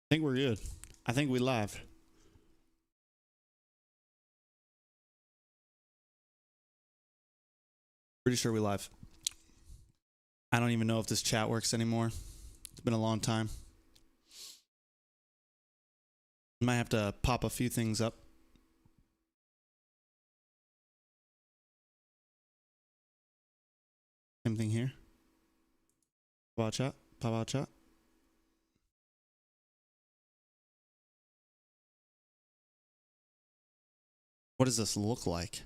I think we're good. I think we live. Pretty sure we live. I don't even know if this chat works anymore. It's been a long time. Might have to pop a few things up. Same thing here. Pop out chat. Pop out chat. What does this look like?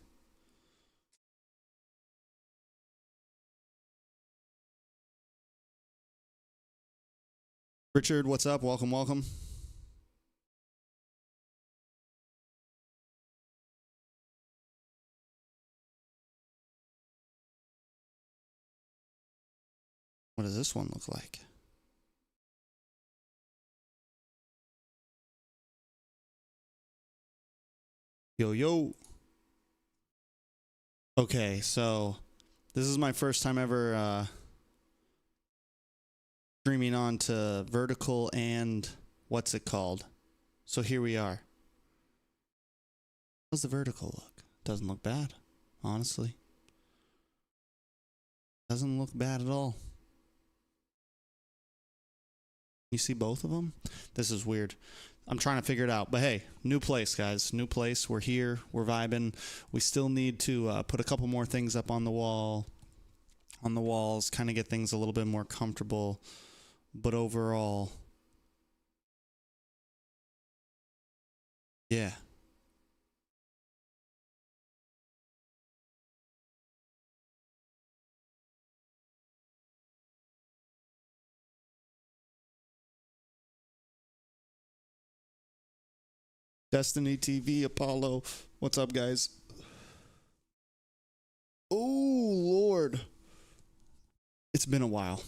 Richard, what's up? Welcome, welcome. What does this one look like? Yo, yo. Okay, so this is my first time ever streaming on to vertical and what's it called? So here we are. How's the vertical look? Doesn't look bad, honestly. Doesn't look bad at all. You see both of them? This is weird. I'm trying to figure it out. But hey, new place, guys. New place. We're here. We're vibing. We still need to put a couple more things up on the wall. On the walls. Kind of get things a little bit more comfortable. But overall, yeah. Destiny TV, Apollo. What's up, guys? Oh, Lord. It's been a while.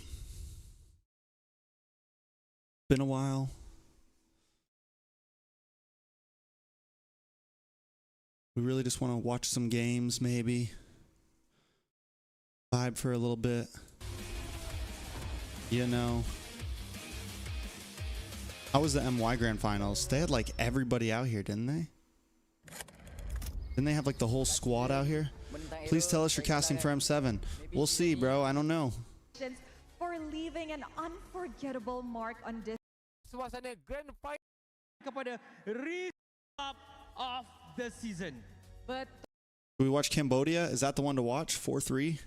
Been a while. We really just want to watch some games, maybe. Vibe for a little bit. You know. How was the MY Grand Finals? They had like everybody out here, didn't they? Didn't they have like the whole squad out here? Please tell us you're casting for M7. We'll see, bro. I don't know. For leaving an unforgettable mark on this. Suasana grand final kepada recap of the season. But Do we watch Cambodia? Is that the one to watch? 4-3?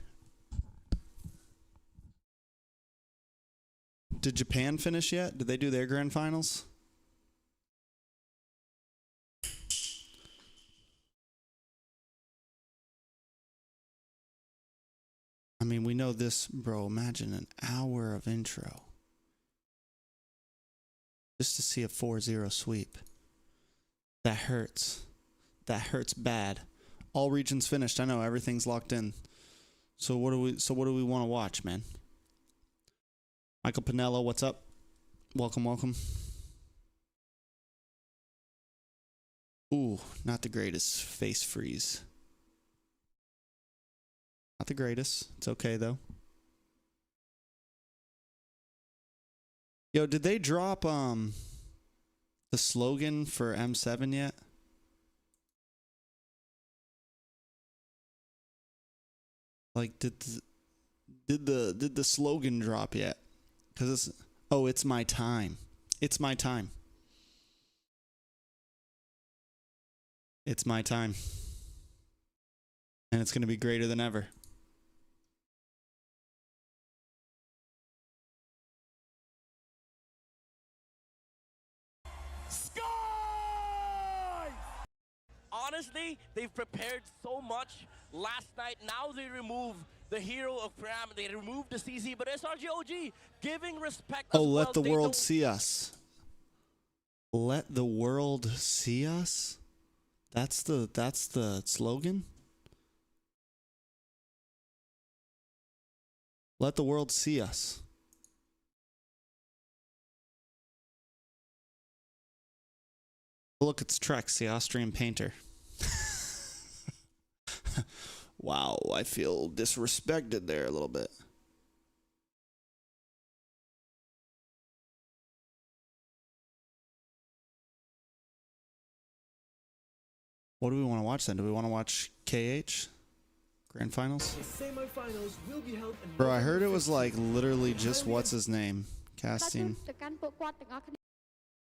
Did Japan finish yet? Did they do their grand finals? I mean, we know this, bro. Imagine an hour of intro. Just to see a 4-0 sweep. That hurts. That hurts bad. All regions finished. I know everything's locked in. So what do we want to watch, man? Michael Pinello, what's up? Welcome, welcome. Ooh, not the greatest face freeze. Not the greatest. It's okay, though. Yo, did they drop the slogan for M7 yet? Like, did the slogan drop yet? Because it's, oh, it's my time. It's my time. It's my time. And it's going to be greater than ever. Sky! Honestly, they've prepared so much last night. Now they remove the hero of Pram. They removed the CC, but SRGOG giving respect as Oh, well. let the world see us. Let the world see us? That's the slogan? Let the world see us. Look, it's Trex, the Austrian painter. Wow, I feel disrespected there a little bit. What do we want to watch then? Do we want to watch KH? Grand Finals? The semi-finals will be held in Bro, I heard it was like literally just what's his name casting.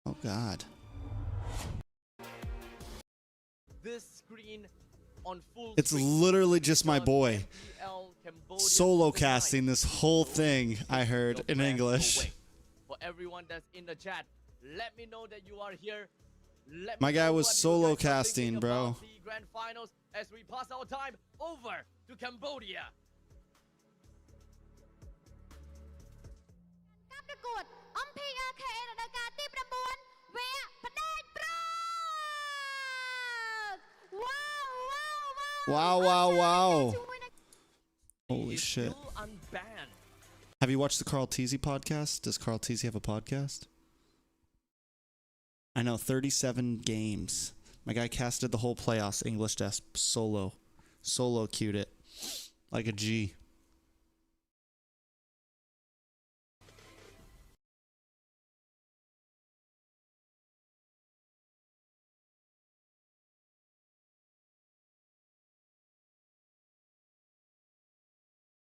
Oh God. This screen on full It's screen literally just my boy FPL Cambodia solo tonight. casting this whole thing. I heard Your in plans English. away. For everyone that's in the chat, let me know that you are here. Let My me guy know was what you solo guys are casting, thinking bro. about the grand finals as we pass our time over to Cambodia. កម្មប្រកួត MPRKA រដូវកាលទី9 វគ្គផ្ដាច់ព្រឹក Wow. ជាមួយនឹង Holy He is shit. still unbanned. Have you watched the Carl Teasy podcast? Does Carl Teasy have a podcast? I know, 37 games. My guy casted the whole playoffs, English desk, solo. Solo queued it. Like a G.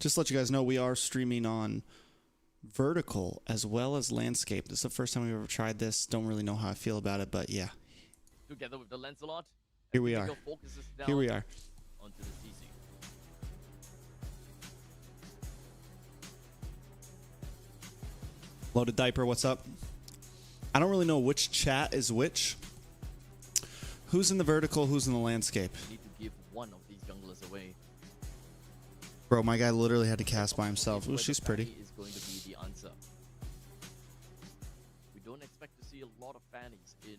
Just to let you guys know, we are streaming on vertical as well as landscape. This is the first time we've ever tried this. Don't really know how I feel about it, but yeah. Together with the Lancelot. Here we are. Focuses down Here we are. onto the CC. Loaded Diaper, what's up? I don't really know which chat is which. Who's in the vertical, who's in the landscape? Need to give one of these junglers away. Bro, my guy literally had to cast by himself. Ooh, Whether she's pretty. Fanny is going to be the answer. We don't expect to see a lot of Fannies in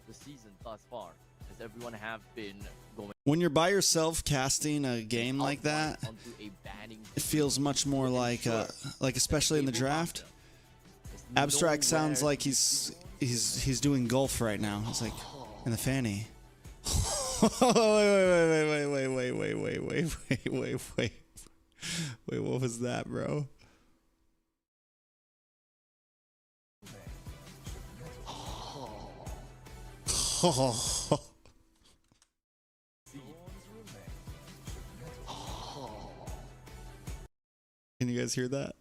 the season thus far, as everyone have been going When you're by yourself casting a game like that, onto a banning it feels much more like especially in the draft. Abstract sounds like he's doing golf right now. It's like in the fanny. Wait, what was that, bro? Can you guys hear that?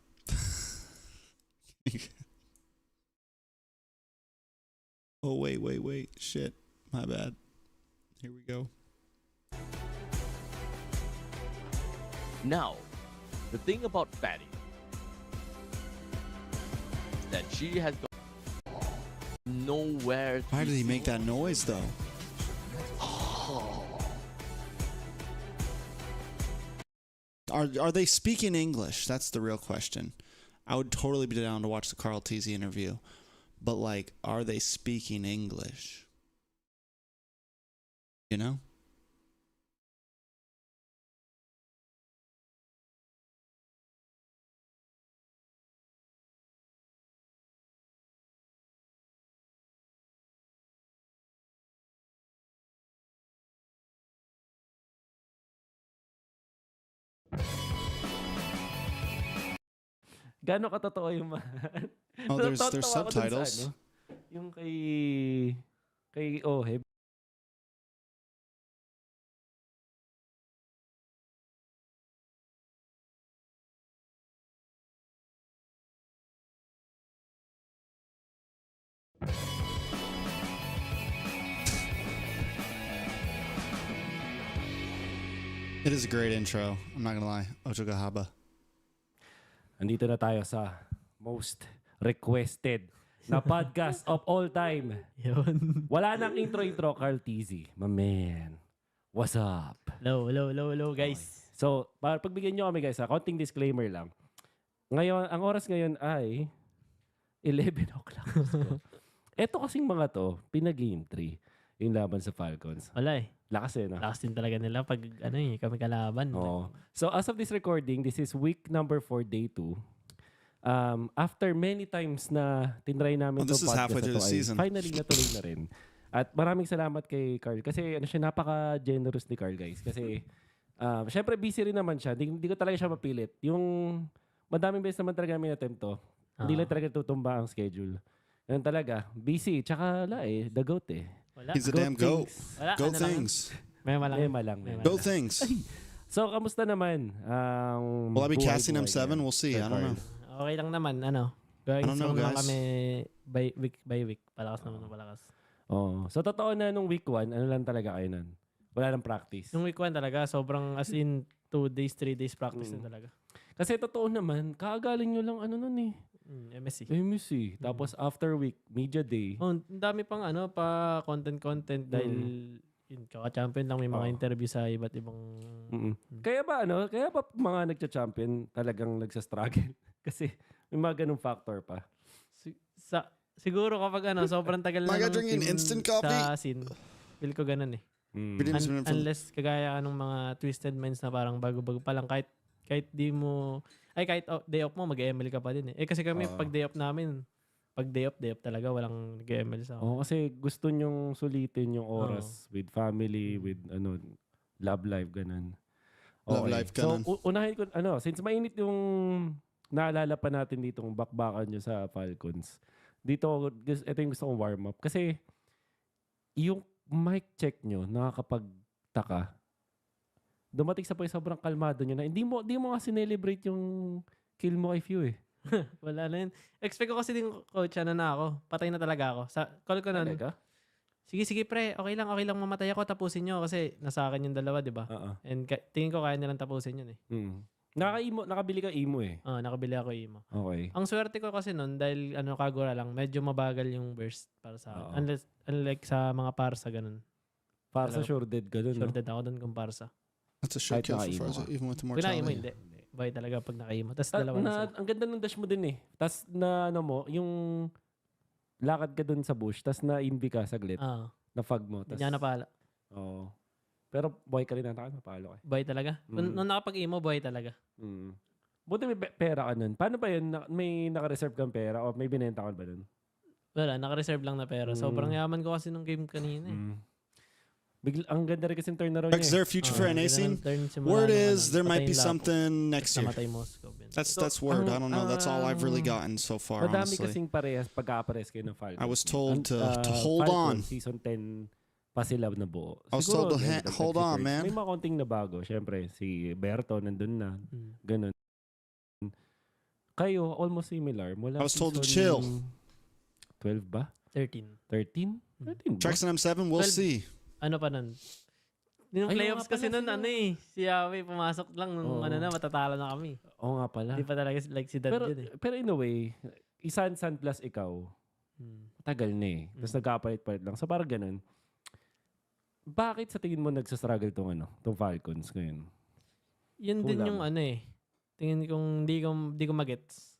Oh, wait. Shit. My bad. Here we go. Now, the thing about Fanny is that she has got nowhere to Why did he make see. that noise, though? Are they speaking English? That's the real question. I would totally be down to watch the Carl Teasy interview. But, like, are they speaking English? You know? Gano'n katotoo yung Oh, there's Natatawa ako dun sa subtitles. ano, yung kay Oheb. It is a great intro. I'm not gonna lie. Ocho Gahaba. Andito na tayo sa most requested na podcast of all time. Yun. Wala nang intro, Carl Teasy. My man. What's up? Hello, guys. So, pagbigyan nyo kami guys, konting disclaimer lang. Ngayon, ang oras ngayon ay 11 o'clock. Eto kasing mga to, pinag-game 3 yung laban sa Falcons. Wala eh. Lakas eh, no? Lakas din talaga nila pag kami kalaban. Oo. So as of this recording, this is week number 4, day 2. After many times na tinry namin Oh, this itong is halfway podcast through na the to, ay season. finally natuloy na rin. At maraming salamat kay Carl. Kasi napaka-generous ni Carl, guys. Kasi syempre busy rin naman siya. Hindi ko talaga siya mapilit. Yung madaming beses naman talaga namin attempt to. Hindi lang talaga tutumba ang schedule. Ganun talaga. Busy. Tsaka the goat eh. Wala. He's a Go damn goat. Things. Wala, Go ano lang. things. Mema lang. Mema lang. Mema Go lang. things. So, kamusta naman? Ang Will I be buhay-buhay casting him 7? niya, We'll see. Sir I don't know. Carl? Okay lang naman, ano. Going I don't know, strong naman guys. kami by week. Palakas naman ng palakas. Oo. So, totoo na nung week 1, ano lang talaga kayo nun? Wala nang practice. Nung week 1 talaga, sobrang as in 2 days, 3 days practice na talaga. Kasi totoo naman, kaagaling nyo lang ano nun eh. MSC. MSC. Tapos after week, media day. Oh, ang dami pang ano pa content dahil yun, kaka-champion lang may mga interview sa iba't ibang Kaya ba mga nagcha-champion talagang nagsa-struggle? Kasi may mga ganung factor pa. siguro kapag ano sobrang tagal na My God, ng drinking team instant coffee? sa scene. Feel ko ganun eh. Unless kagaya ka ng mga twisted minds na parang bago-bago pa lang kahit di mo kahit day off mo mag-ML ka pa din eh. Kasi kami pag day off namin day off talaga walang nag-ML sa akin. Oo, kasi gusto nyong sulitin yung oras with family, with love life, ganun. Love life, ganun. So, unahin ko, since mainit yung naalala pa natin ditong bakbakan nyo sa Falcons, ito yung gusto kong warm up. Kasi, yung mic check nyo, nakakapagtaka. Dumating sa point, sobrang kalmado nyo na. Hindi mo nga sinelebrate yung kill mo kay Few eh. Wala na yun. Expect ko kasi din coach na ako. Patay na talaga ako. Call ko na. Talaga? Sige pre, okay lang mamatay ako, tapusin nyo kasi nasa akin yung dalawa, di ba? And tingin ko kaya nilang tapusin yun eh. Nakabili ka emo eh. Nakabili ako emo. Okay. Ang swerte ko kasi nun, dahil kagura lang, medyo mabagal yung burst para sa akin. Unlike sa mga parsa, ganun. Parsa sure dead ka dun, Sure dead ako dun kung parsa. That's a shit Kahit kill for naka-emo Farza, ka. even with the Kung mortality. na-emo, hindi. Buhay talaga pag naka-emo. Tapos dalawa na sila. Ang ganda ng dash mo din eh. Tapos yung lakad ka dun sa bush, tapos na-invi ka saglit. Na-fog mo. Hindi niya napala. Oo. Pero buhay ka rin nata, napalo ka. Buhay talaga. Nung nakapag-emo, buhay talaga. Buti may pera ka nun. Paano ba yun? May naka-reserve kang pera o may binenta ka ba nun? Wala, naka-reserve lang na pera. Sobrang yaman ko kasi nung game kanina eh. Ang ganda rin kasi turn na rin Is there a future for NA scene? Word is there might be something next year. That's word. I don't know. That's all I've really gotten so far, Madami honestly. kasing pagka-pares kayo ng Falcons. I was told to hold on. Falcons, season 10 pa sila na buo. I was told to hold on, man. May mga konting nabago. Siyempre, si Berto nandun na. Ganun. Kayo, almost similar. Mula I was told to season chill. 12 ba? 13. 13? 13 ba? Jackson M7, we'll 12. see. Ano pa nun? Yung Ay, playoffs nga pala kasi nun, sila. si Yahweh pumasok lang nung matatalo na kami. Oo nga pala. Hindi pa talaga like si Dad yun eh. Pero in a way, San plus ikaw, tagal na eh. Tapos nagkapalit-palit lang. So parang ganun. Bakit sa tingin mo nagsastruggle tong Falcons ngayon? Yun din yung tingin kong di ko magets.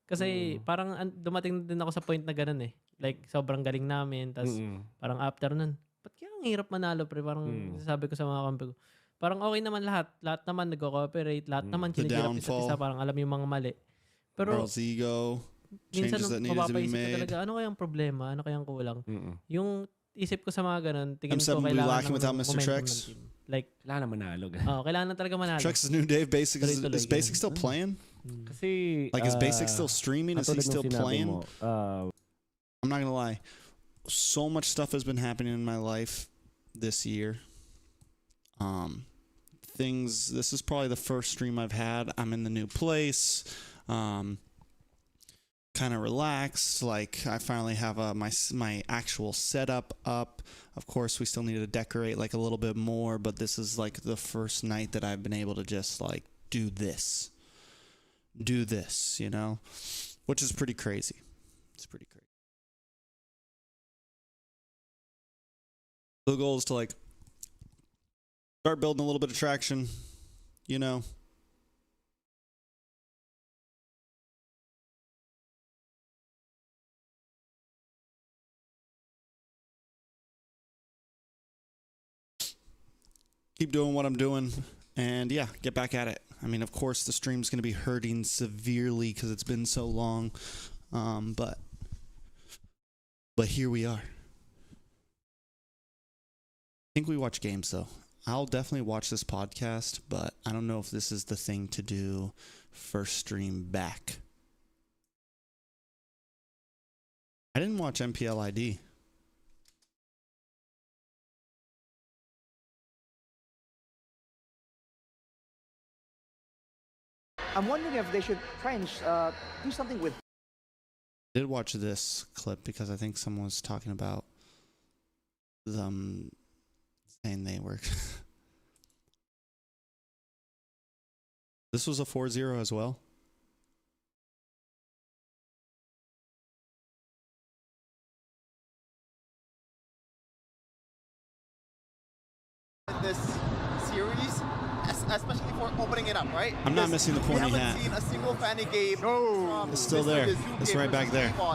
Kasi parang dumating din ako sa point na ganun eh. Like sobrang galing namin. Tapos parang after nun, ba't kaya ang hirap manalo pre? Parang sabi ko sa mga kampi ko. Parang okay naman lahat. Lahat naman nag-cooperate. Lahat naman kinigilap isa't isa. Parang alam yung mga mali. Pero Girls' ego, minsan changes that nung needed to be mapapaisip ka made. talaga, ano kayang problema? Ano kayang kulang? Yung isip ko sa mga ganun, tingin M7 ko will be kailangan lacking ng without Mr. momentum Trex. ng team. Like, Kailangan na manalo. kailangan na talaga manalo. Trex's new Dave Basic is Tuloy-tuloy, Basic ganun. still playing? Kasi, Like is Basic still streaming? Is he katulad nung still sinabi playing? mo, I'm not gonna lie. So much stuff has been happening in my life this year. This is probably the first stream I've had. I'm in the new place. Kind of relaxed. Like I finally have my actual setup up. Of course, we still need to decorate like a little bit more, but this is like the first night that I've been able to just like do this, you know, which is pretty crazy. It's pretty crazy. The goal is to like start building a little bit of traction, you know. Keep doing what I'm doing and yeah, get back at it. I mean, of course, the stream's going to be hurting severely because it's been so long, but here we are. I think we watch games though. I'll definitely watch this podcast, but I don't know if this is the thing to do first stream back. I didn't watch MPL ID. I'm wondering if they should try and do something with. I did watch this clip because I think someone was talking about them saying they were. This was a 4-0 as well. In this series, especially for opening it up, right? I'm not missing the pointy we hat. haven't seen a single fanny game. No, It's still there. It's right back there. So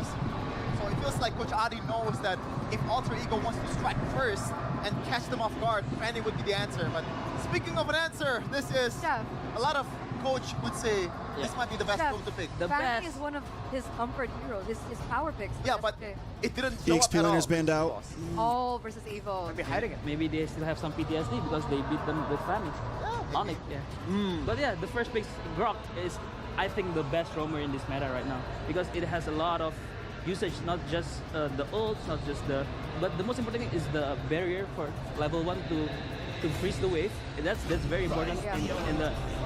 it feels like Coach Adi knows that if Alter Ego wants to strike first and catch them off guard, Fanny would be the answer. But speaking of an answer, this is a lot of coach would say this might be the best role to pick. The Fanny is one of his comfort heroes, his power picks. Yeah, but it didn't show up EXP at all. winners banned out. Oh, versus Evo. Maybe hiding it. Maybe they still have some PTSD because they beat them with Fanny. Onyx, But yeah, the first pick, Grok, is I think the best roamer in this meta right now because it has a lot of usage, not just the ults, not just the, but the most important thing is the barrier for level 1 to freeze the wave. That's very important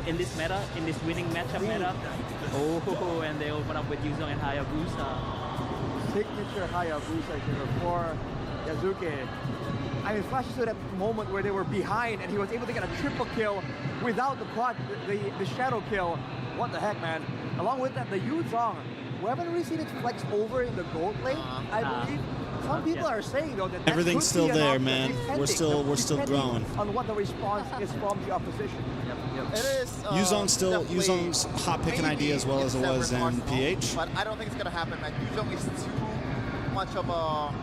in this meta, in this winning matchup meta. Oh, and they open up with Yuzong and Hayabusa. Signature Hayabusa here for Yazuki. I mean, flashes to that moment where they were behind and he was able to get a triple kill without the quad, the shadow kill. What the heck, man? Along with that, the Yuzong. We haven't really seen it flex over in the gold lane, I believe. Some people are saying though that Everything's still there, man. We're still growing. On what the response is from the opposition. It is. Yuzong's hot picking idea as well as it was in PH. But I don't think it's gonna happen, man. Yuzong is too much of a.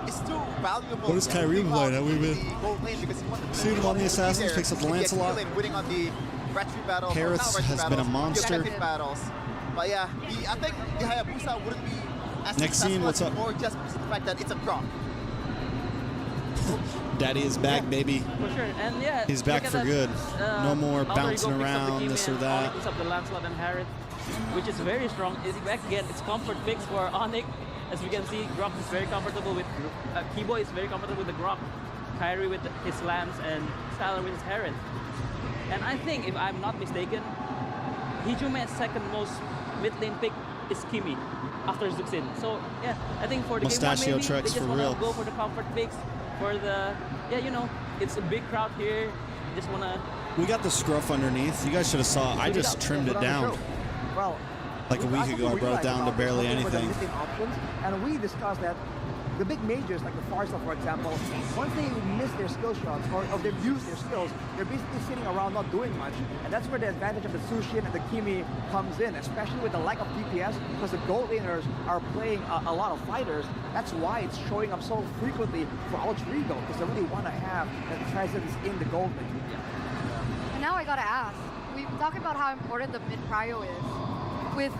It's too valuable. What is Kyrie playing? Have we been seeing him on the Assassins? Picks up the Lancelot. Winning on the retreat battle. Harris has been a monster. Battles. But yeah, I think the Hayabusa wouldn't be as Next scene, what's up? Or just because of the fact that it's a drop. Daddy is back, baby. For sure, and yeah, he's back for good. No more Alter bouncing Ego picks up the around, Kimi this or and that. Onyx picks up the Lancelot and Harris, which is very strong. It's back again. It's comfort picks for Onyx. As we can see, Grok is very comfortable with Kibo is very comfortable with the Grok, Kyrie with his Lance, and Styler with his Harris. And I think, if I'm not mistaken, Hijume's second most mid lane pick is Kimi after Zuxin. So yeah, I think for the Mustachio game one, maybe tracks they just for wanna real. go for the comfort picks. For the it's a big crowd here. Just wanna. We got the scruff underneath. You guys should have saw. I just trimmed it down. Well, like a week ago, I brought it down to barely anything. Options, and we discussed that the big majors, like the Farsal, for example, once they miss their skill shots or they've used their skills, they're basically sitting around not doing much. And that's where the advantage of the Sushin and the Kimi comes in, especially with the lack of DPS, because the gold laners are playing a lot of fighters. That's why it's showing up so frequently for Alter Ego, because they really want to have that presence in the gold lane. And now I gotta ask, we've been talking about how important the mid-prio is. With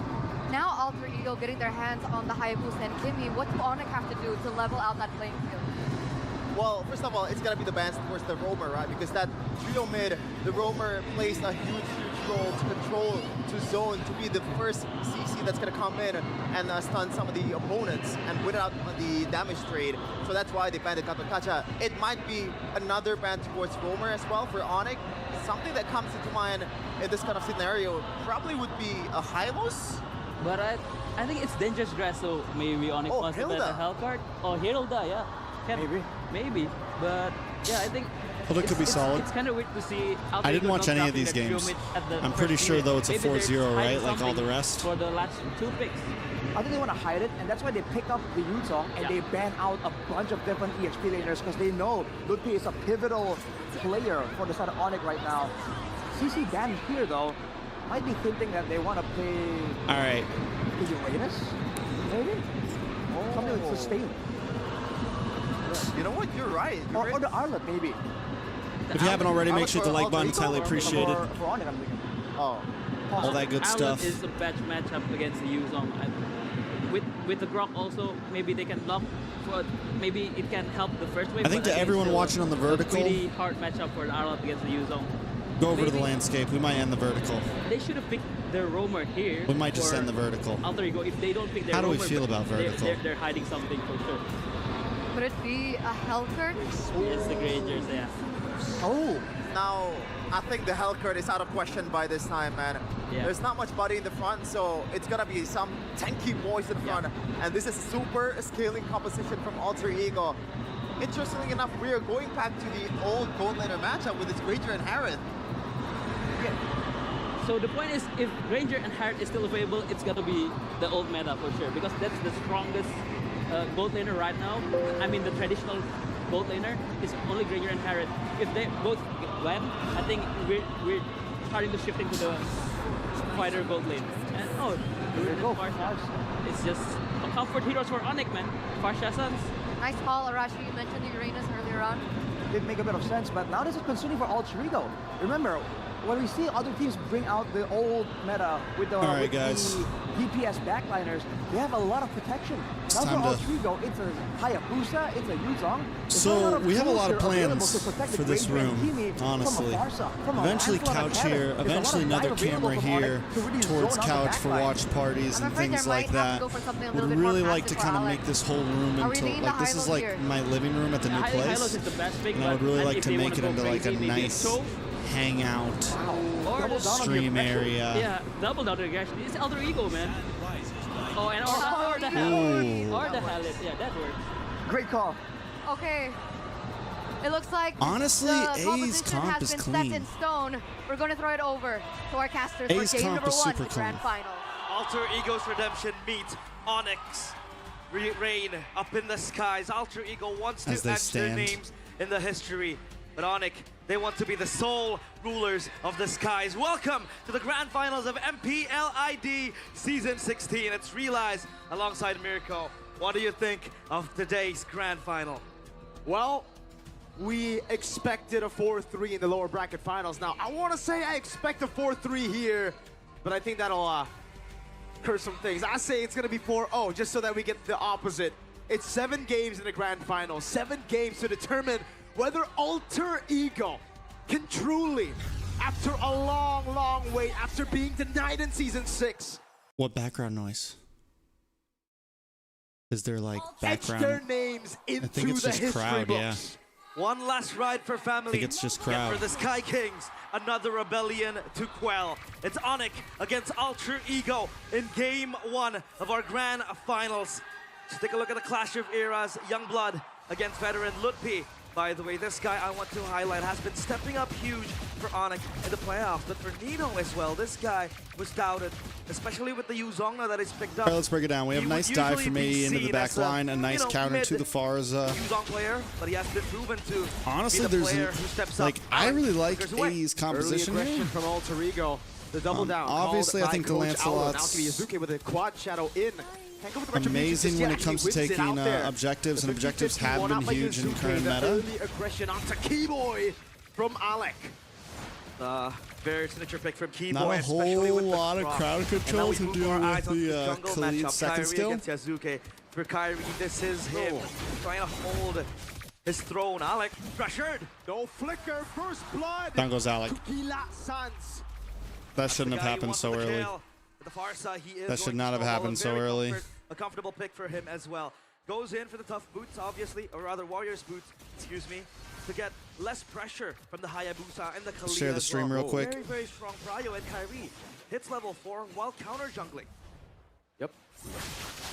now Alter Ego getting their hands on the Hayabusa and Kimi, what do Onyx have to do to level out that playing field? Well, first of all, it's gonna be the bans towards the roamer, right? Because that trio mid, the roamer plays a huge role to control, to zone, to be the first CC that's gonna come in and stun some of the opponents and win out on the damage trade. So that's why they banned the Katokacha. It might be another ban towards roamer as well for Onyx. Something that comes into mind in this kind of scenario probably would be a Hylos. But I think it's dangerous grass, so maybe Onyx wants to play the Hell card. Oh, Hilda, yeah. Maybe. But yeah, I think Hilda could be solid. It's kind of weird to see. I didn't watch any of these games. I'm pretty sure though it's a 4-0, right? Like all the rest. For the last two picks. I think they want to hide it, and that's why they pick up the Yuzong and they ban out a bunch of different EXP laners because they know Ludwig is a pivotal player for the side of Onyx right now. CC ban here though might be thinking that they want to play. All right. The Uranus, maybe? Something with sustain. You know what? You're right. Or the Arlet, maybe. If you haven't already, make sure to like button. It's highly appreciated. For Onyx, I'm thinking. Oh. All that good stuff. Is a bad matchup against the Yuzong. With the Grok also, maybe they can block. But maybe it can help the first wave. I think to everyone watching on the vertical, pretty hard matchup for Arlet against the Yuzong. Go over to the landscape. We might end the vertical. They should have picked their roamer here. We might just end the vertical. Alter Ego, if they don't pick their How do we roamer, feel about vertical? They're hiding something for sure. Would it be a Hell curse? Yes, the Grangers, yeah. Oh, Now, I think the Hellcurt is out of question by this time, man. Yeah. There's not much body in the front, so it's gonna be some tanky boys in front. And this is a super scaling composition from Alter Ego. Interestingly enough, we are going back to the old gold laner matchup with this Granger and Harith. So the point is, if Granger and Hart is still available, it's got to be the old meta for sure, because that's the strongest gold laner right now. I mean, the traditional gold laner is only Granger and Hart. If they both win, I think we're starting to shift into the fighter gold lane. And Farsha, it's just a comfort heroes for Onyx, man. Farsha Suns. Nice call, Arashi. You mentioned the Uranus earlier on. did make a bit of sense, but now this is concerning for Alter Ego. Remember, when we see other teams bring out the old meta with the, right, with guys. the DPS backliners, they have a lot of protection. It's Now for time to- Alter Ego, it's a Hayabusa, it's a Yuzong. There's So, not we have a lot of tools here available plans to protect the for this Granger and room, Kimi from a honestly. Farsa, from a Eventually Lancelot and couch Kevin. here, There's a lot eventually of another dive available camera from here Onyx to really towards zone out the couch for backline. watch parties I'm and afraid things there like might have that. to go for something a Would little bit more really like to passive for kind of Alex. make this whole room Are we into, leaning like, the this high is low like here? my living room at the new High place. Lows is the best pick, And I would really but like if to they make wanna it go into like a crazy, maybe nice Soul hangout or Double down on your stream pressure. area. yeah, double down aggression. It's Alter Ego, man. Oh, and or the Ooh. hell, or the hell, yeah, that works. Great call. Okay. It looks like Honestly, the A's composition comp has is been clean. set in stone. We're going to throw it over to our casters A's for game comp number is 1 super of the Grand clean. Finals. Alter Ego's redemption meet Onyx. Reign up in the skies. Alter Ego wants As to they enter stand. names in the history. But Onyx, they want to be the sole rulers of the skies. Welcome to the Grand Finals of MPLID Season 16. It's Realize alongside Mirko. What do you think of today's Grand Final? Well, we expected a 4-3 in the lower bracket finals. Now, I want to say I expect a 4-3 here, but I think that'll curse some things. I say it's going to be 4-0, just so that we get the opposite. It's 7 games in the grand final, 7 games to determine whether Alter Ego can truly, after a long, long wait, after being denied in Season 6, What background noise? Is there like etch their background? names into think it's the just history crowd, yeah. books. One last ride for family. I think it's just Yet crowd. for the Sky Kings, another rebellion to quell. It's Onyx against Alter Ego in Game 1 of our Grand Finals. So take a look at the Clash of Eras, Youngblood against veteran Lutpi. By the way, this guy I want to highlight has been stepping up huge for Onyx in the playoffs, but for Nino as well. This guy was doubted, especially with the Yuzongna that is picked up. All right, let's break it down. We have He a nice would dive usually from be me into the seen back as a, line, a nice you know, counter to mid the Farza. Yuzong player, but he has been proven to Honestly, be the there's player an- who steps like up. I really like Flickers away. A's Early composition aggression here. from Alter Ego. The double down. Obviously, called I think by the Coach Auro. Now Lancelot's it's gonna be Yazuki with a quad shadow in. Can't go for the retribution Amazing just when yet. it comes He to wins it taking out there. objectives, The and objectives 50-50 have won been out by huge in Yazuki. current The meta. early aggression onto Keyboy from Alec. Very signature pick from Keyboy, Not a especially with whole the lot of cross. crowd And control now we to move do our with eyes onto the, jungle Khalid matchup. second Kyrie skill. against Yazuki. For Kyrie, this is him trying to hold his throne. Alec pressured. No flicker, first blood. Down goes Alec. Tequila Suns. That shouldn't have happened so early. That should not have happened so early. A comfortable pick for him as well. Goes in for the tough boots, obviously, or rather Warriors boots, excuse me, to get less pressure from the Hayabusa and the Khalid. Share the as stream well. real quick. Very, very strong Prio and Kyrie. Hits level 4 while counter jungling. Yep.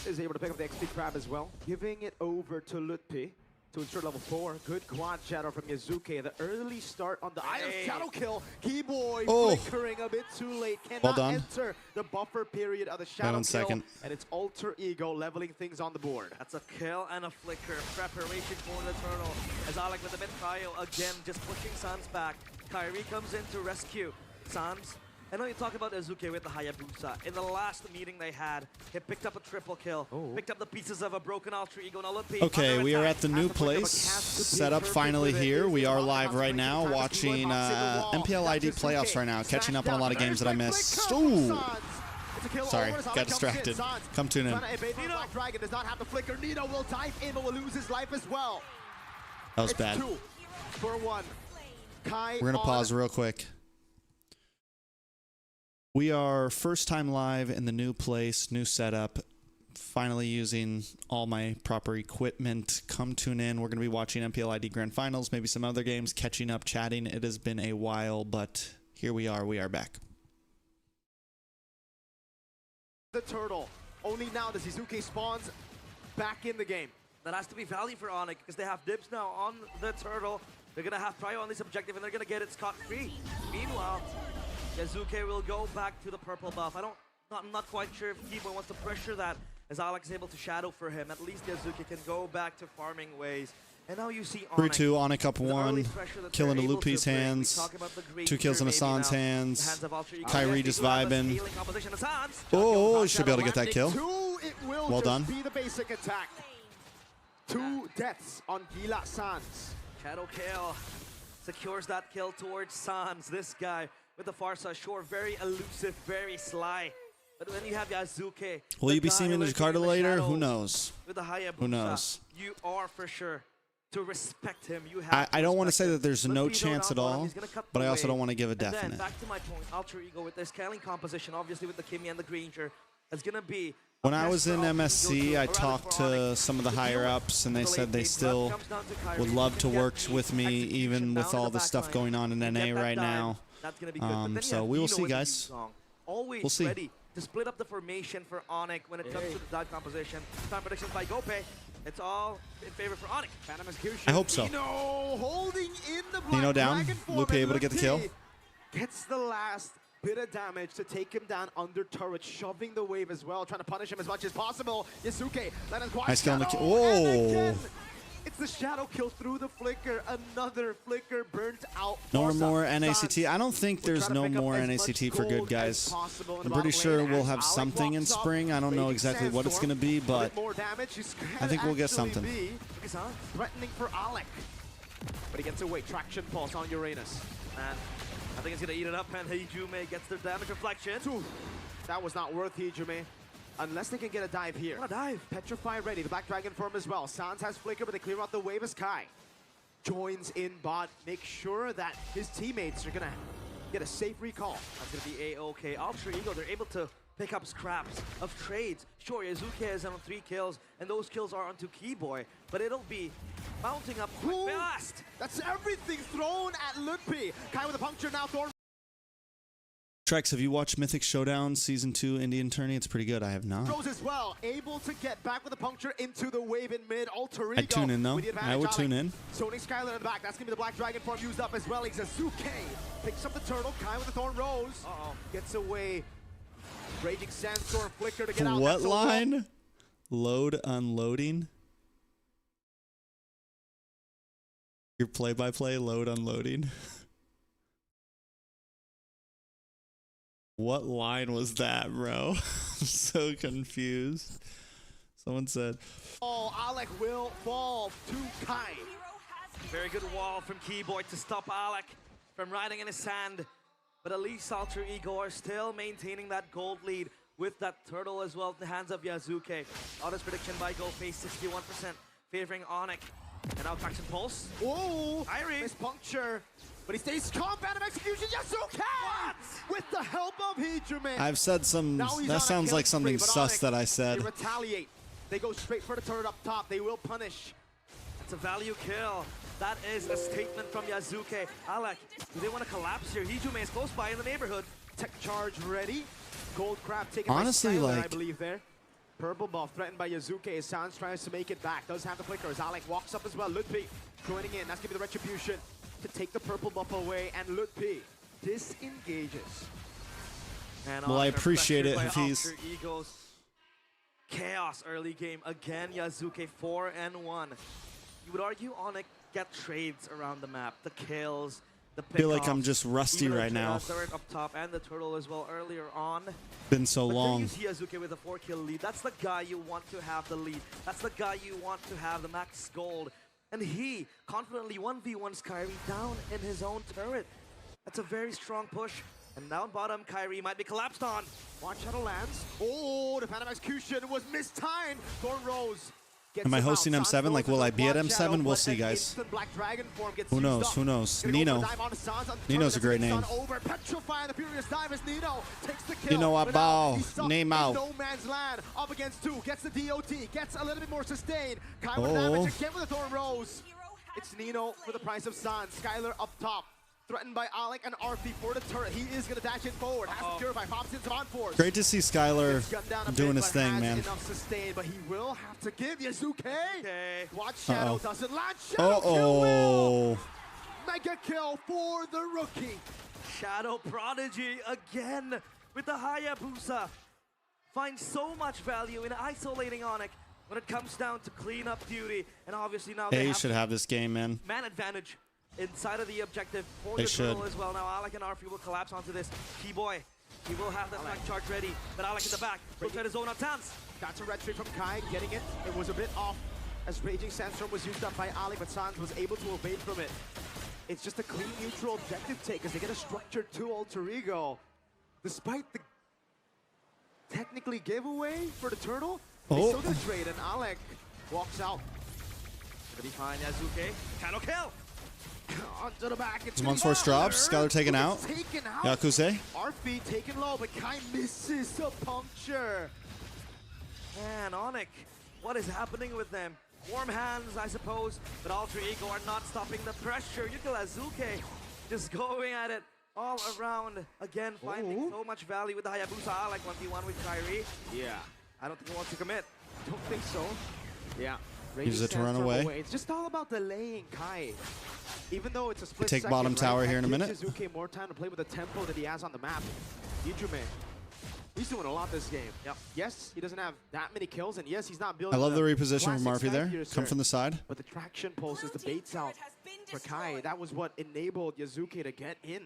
Is able to pick up the XP crab as well. Giving it over to Lutpi to ensure level 4. Good quad shadow from Yazuki. The early start on the Eye of Shadow kill. Keyboy Oh. flickering a bit too late. Well Cannot done. enter the buffer period of the Shadow Right on kill. second. And it's Alter Ego leveling things on the board. That's a kill and a flicker. Preparation for the turtle. As Alec with the mid Prio again, just pushing Sans back. Kyrie comes in to rescue Sans. I know you talk about Azuki with the Hayabusa. In the last meeting they had, he picked up a triple kill, picked up the pieces of a broken Alter Ego. Now Lutpi Okay, under we are attack. at the Has new to pick up a place. cast to Set be up perfect finally with it. here. We Is are it live on right the now, Keyboy watching boxing the wall. MPLID playoffs right now. Catching up on a lot of games that I missed. Ooh. Sorry, got distracted. Come tune in. Black Dragon does not have the flicker. Nino will dive in, but will lose his life as well. That was It's bad. 2 for 1. Kai We're gonna on pause real quick. We are first time live in the new place, new setup. finally using all my proper equipment. Come tune in. We're going to be watching MPLID Grand Finals, maybe some other games, catching up, chatting. It has been a while, but here we are. We are back. The turtle. Only now does Izuke spawns back in the game. That has to be value for Onyx because they have dibs now on the turtle. They're going to have prio on this objective and they're going to get it scot-free. Meanwhile, Yazuke will go back to the purple buff. I'm not quite sure if Keyboy wants to pressure that as Alex is able to shadow for him. At least Yazuke can go back to farming ways. And now you see Onyx. 3-2, Onyx up 1, killing the Lupi's hands, 2 kills in Hassan's hands, Kyrie just vibing. Oh, should be able to get that kill. Well done. Be the basic attack. 2 deaths on Gila Sans. Shadow kill secures that kill towards Sans. This guy with the Farsa, sure, very elusive, very sly. But when you have Yazuke, will you be seeing him in Jakarta later? Who knows? With the Hayabusa, who knows? You are for sure to respect him. You have I don't want to say that there's no chance at all, but I also don't want to give a and then definite. back to my point, Alter Ego with their scaling composition, obviously with the Kimmy and the Granger, is going to be... When I was in MSC, I talked to some of the higher ups, and they said they still would love to work with me, even with all the stuff going on in NA right now. So we will see, guys. Always we'll see. Ready to split up the formation for Onyx when it comes to the dive composition. Time predictions by Gope. It's all in favor for Onyx. I hope so. Holding in the Nino down. Lupe able to get the kill. Gets the last bit of damage to take him down under turret, shoving the wave as well, trying to punish him as much as possible. Yasuke, nice kill on the kill. Whoa! It's the shadow kill through the flicker. Another flicker burnt out. No more NACT. I don't think there's no more NACT for good, guys. I'm pretty sure we'll have something in spring. I don't know exactly what it's going to be, but I think we'll get something. Threatening for Alec. But he gets away. Traction pulse on Uranus. And I think it's going to eat it up, and Hijume gets their damage reflection. That was not worth Hijume. Unless they can get a dive here. What a dive. Petrify ready. The Black Dragon form as well. Sans has Flicker, but they clear out the wave as Kai joins in bot. Make sure that his teammates are going to get a safe recall. That's going to be A-OK. Alter Ego, they're able to pick up scraps of trades. Sure, Yazuke is on 3 kills, and those kills are onto Keyboy, but it'll be mounting up quite fast. That's everything thrown at Ludpi. Kai with a puncture now. Thorn. Trex, have you watched Mythic Showdown Season 2 Indian Tourney? It's pretty good. I have not. Rose as well, able to get back with a puncture into the wave in mid. Alter Ego. I'd tune in, though. I would tune in. Sony Skylar in the back. That's going to be the Black Dragon form used up as well. Izuke picks up the turtle. Kai with the Thorn Rose. Gets away. Raging Sandstorm Flicker to get out. What line? Load unloading? Your play-by-play load unloading? What line was that, bro? I'm so confused. Someone said... Oh, Alec will fall to Kai. Very good wall from Keyboy to stop Alec from riding in his sand. But at least Alter Ego are still maintaining that gold lead with that turtle as well in the hands of Yazuke. Honest prediction by GoFace, 61% favoring Onyx. And now Traction Pulse. Whoa! Irie. Miss puncture. But he stays calm. Phantom Execution. Yazuke! What? With the help of Hijume. I've said some... That sounds like something sus that I said. They retaliate. They go straight for the turret up top. They will punish. It's a value kill. That is a statement from Yazuke. Alec, do they want to collapse here? Hijume is close by in the neighborhood. Tech charge ready. Gold crab taken honestly, by Skylar, like... I believe there. Purple buff threatened by Yazuke as Sans tries to make it back. Does have the flicker as Alec walks up as well. Ludpi joining in. That's going to be the retribution to take the purple buff away. And Ludpi disengages. And well, I appreciate it if he's... Ego's chaos early game. Again, Yazuke 4-1. You would argue Onyx get trades around the map. The kills, the pickoffs. I feel like I'm just rusty right now. Turret up top and the turtle as well earlier on. Been so long. Then you see Yazuke with a 4-kill lead. That's the guy you want to have the lead. That's the guy you want to have the max gold. And he confidently 1v1s Kyrie down in his own turret. That's a very strong push. And down bottom, Kyrie might be collapsed on. Watch Shadow lands. Oh, the Phantom Execution was mistimed. Thorn Rose Gets Am I him out. hosting Sans M7? Like, goes will I into be at one M7? shadow, We'll but see, an guys. instant Black Dragon form gets Who used knows? up. Who knows? Gonna go for Nino. the dive on Sans, undetermined Nino's a as great it name. makes on Over. Petrify the furious dive as Nino takes the kill. Nino But now Abao. he's stuck Name in out. no man's land. Up against 2. Gets the DOT. Gets a little bit more sustained. Kai with Oh. damage again with the Thorn Rose. It's Nino for the price of Sans. Skylar up top. Threatened by Alec and RP for the turret. He is going to dash it forward. Has to purify. Pops in some on force. Great to see Skylar Gets gunned down a doing bit, his but thing, has man. enough sustain, but he will have to give Yazuke. Okay. Watch Shadow doesn't land. Shadow Uh-oh. kill will. Mega kill for the rookie. Shadow Prodigy again with the Hayabusa. Finds so much value in isolating Onyx when it comes down to cleanup duty. And obviously now they They should have this game, man. man advantage inside of the objective for They the turtle should. as well. Now Alec and Arfi will collapse onto this. Keyboy, he will have that flank charge ready. But Alec in the back will try to zone out Tans. That's a red tree from Kai, getting it. It was a bit off as Raging Sandstorm was used up by Alec, but Sans was able to evade from it. It's just a clean neutral objective take as they get a structured 2 alter ego. Despite the technically giveaway for the turtle, they still get a trade and Alec walks out. Gonna be fine, Yazuke. Kano kill! Onto the back. It's One's force drops. Skylar taken out. Taken out. Yakuze. RP taken low, but Kai misses a puncture. Man, Onyx, what is happening with them? Warm hands, I suppose, but Alter Ego are not stopping the pressure. Yuka Azuke just going at it all around. Again, finding so much value with the Hayabusa. Like 1v1 with Kyrie. Yeah. I don't think he wants to commit. Don't think so. Yeah. Use it to run away. It's just all about delaying Kai. Even though it's a split Take second, bottom tower here in a That minute. gives Shizuke more time to play with the tempo that he has on the map. Ijume, he's doing a lot this game. Yep. Yes, he doesn't have that many kills, and yes, he's not building. I love the reposition from classic Murphy there. Skypiercer, Come from the side. But the traction pulses the baits out for Kai. That was what enabled Yazuke to get in.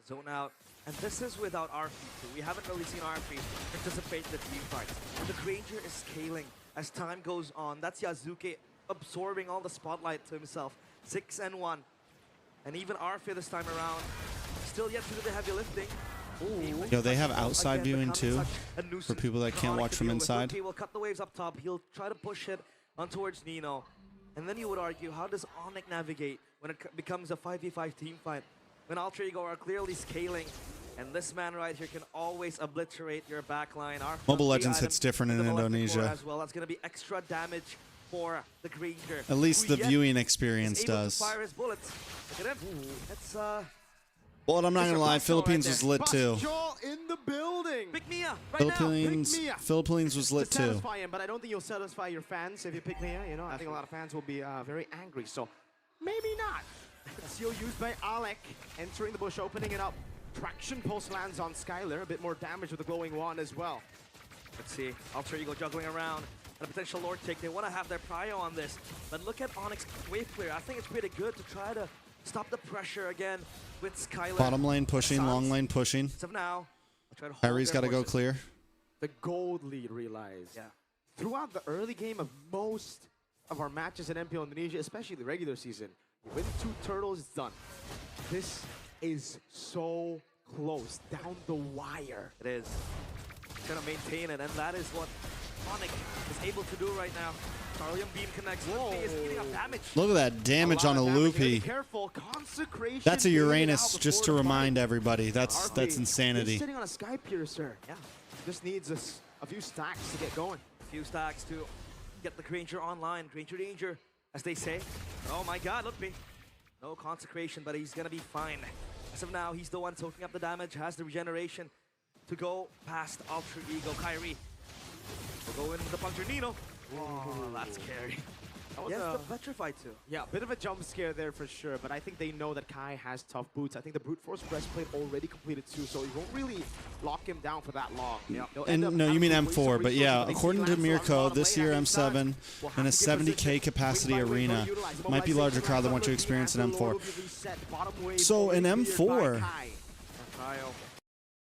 Zone out. And this is without RP too. We haven't really seen RP participate in the team fights. The Granger is scaling as time goes on. That's Yazuke absorbing all the spotlight to himself. 6-1. And even RP this time around, still yet to do the heavy lifting. Yo, they have outside Again, viewing becoming too. such a nuisance For people that for can't Onyx watch to from deal with. inside. He will cut the waves up top. He'll try to push it on towards Nino. And then you would argue, how does Onyx navigate when it becomes a 5v5 team fight? When Alter Ego are clearly scaling, and this man right here can always obliterate your backline. Our Mobile front Legends item hits different in to the left Indonesia. as well. That's going to be extra damage for the Granger. At least who the yet viewing is experience able to does. fire his bullets. Look at him. That's Well, I'm not gonna lie, Philippines was lit too. Joel in the building. Big Mia right now. Philippines was lit to too. satisfy him, but I don't think you'll satisfy your fans if you pick Mia. You know, I think a lot of fans will be very angry. So maybe not. Seal used by Alec, entering the bush, opening it up. Traction pulse lands on Skylar. A bit more damage with the glowing wand as well. Let's see. Alter Ego juggling around. And a potential Lord take. They want to have their prio on this. But look at Onyx wave clear. I think it's pretty good to try to stop the pressure again with Skylar. Bottom lane pushing, long lane pushing. As of now, I'll try to hold Kyrie's their got to go horses. clear. The gold lead realized. Yeah. Throughout the early game of most of our matches in MPL Indonesia, especially the regular season, you win 2 turtles, it's done. This is so close, down the wire. It is. He's going to maintain it, and that is what Onyx is able to do right now. Starlium Beam connects. He is eating up damage. Look at that damage on a Be loopy. careful, consecration. That's a being Uranus, out just to before the remind fight. everybody. That's RP, insanity. He's sitting on a Sky Piercer. Yeah. Just needs a few stacks to get going. A few stacks to get the Granger online. Granger danger, as they say. Oh my god, look me. No consecration, but he's going to be fine. As of now, he's the one soaking up the damage, has the regeneration to go past Alter Ego. Kyrie will go in with the puncture. Nino. Oh, that's scary. That was Yes, a- the petrified too. Yeah, bit of a jump scare there for sure, but I think they know that Kai has tough boots. I think the Brute Force breastplate already completed too, so you won't really lock him down for that long. Yeah. And no, you mean M4, but yeah, according to Mirko, this year M7 in a 70K capacity arena might be larger crowd than what you experience in M4. So in M4,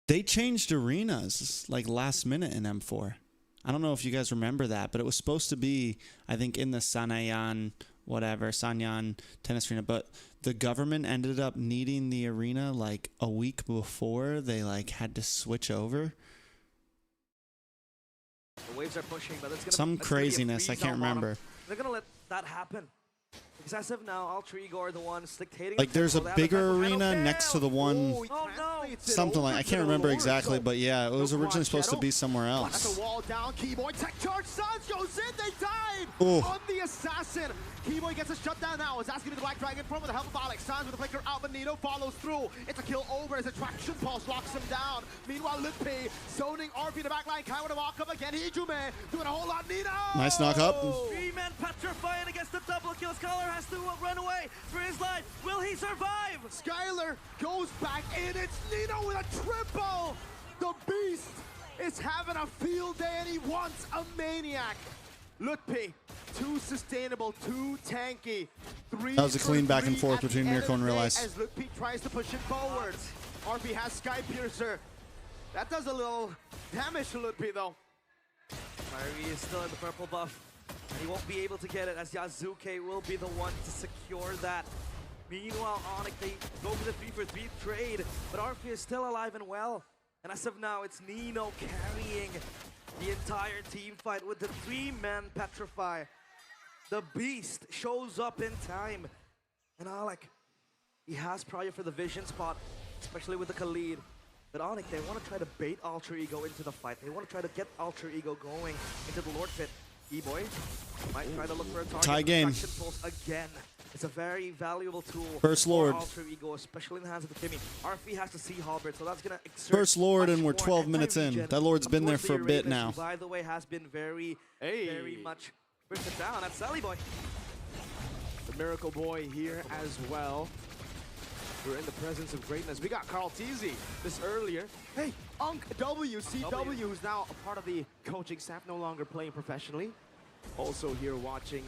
they changed arenas like last minute in M4. I don't know if you guys remember that, but it was supposed to be, I think, in the Sanayan, Sanyan tennis arena, but the government ended up needing the arena like a week before they like had to switch over. The Waves are pushing, but it's gonna Some it's gonna be a craziness. I freeze can't on bottom. remember. They're gonna let that happen. Because as of now, Alter Ego are the ones dictating. Like there's a bigger arena next to the one. Oh no! Something like I can't remember exactly, but yeah, it was originally supposed to be somewhere That's else. a wall down. Keyboy tech charge. Suns goes in. They died Oh. on the assassin. Keyboy gets a shutdown now. Is asking the Black Dragon from with the help of Alex. Suns with the flicker out, but Nino follows through. It's a kill over as a traction pulse locks him down. Meanwhile, Litpi zoning RP in the backline. Kai with a walk up again. Hijume doing a whole lot. Nino. Nice knock up. 3-man petrifying against the double kill. Scholar has to run away for his life. Will he survive? Skylar goes back in. It's Nino with a triple. The beast is having a field day and he wants a maniac. Lutpi, too sustainable, too tanky. That was a clean back and forth between Mirko and Realize. As Lutpi tries to push it forward. RP has Sky Piercer. That does a little damage to Lutpi though. Kyrie is still in the purple buff. And he won't be able to get it as Yazuke will be the one to secure that. Meanwhile, Onyx, they go for the 3-for-3 trade, but RP is still alive and well. And as of now, it's Nino carrying the entire team fight with the 3-man Petrify. The beast shows up in time. And Alec, he has prior for the vision spot, especially with the Khalid. But Onyx, they want to try to bait Alter Ego into the fight. They want to try to get Alter Ego going into the Lord Pit. E-Boy might try to look for a target. Tie game. Pulse again. It's a very valuable tool First for Lord. Alter Ego, especially in the hands of the Timmy. RP has to see Halberd, so that's going to exert First Lord, and we're much 12 more minutes in. anti-regen That Lord's been there towards for a the bit Ravens, now. who, by the way, has been very much pushed it down. That's Sally Boy. The Miracle Boy here as well. We're in the presence of greatness. We got Carl Teasy this earlier. Hey, Unk WCW, who's now a part of the coaching staff, no longer playing professionally. Also here watching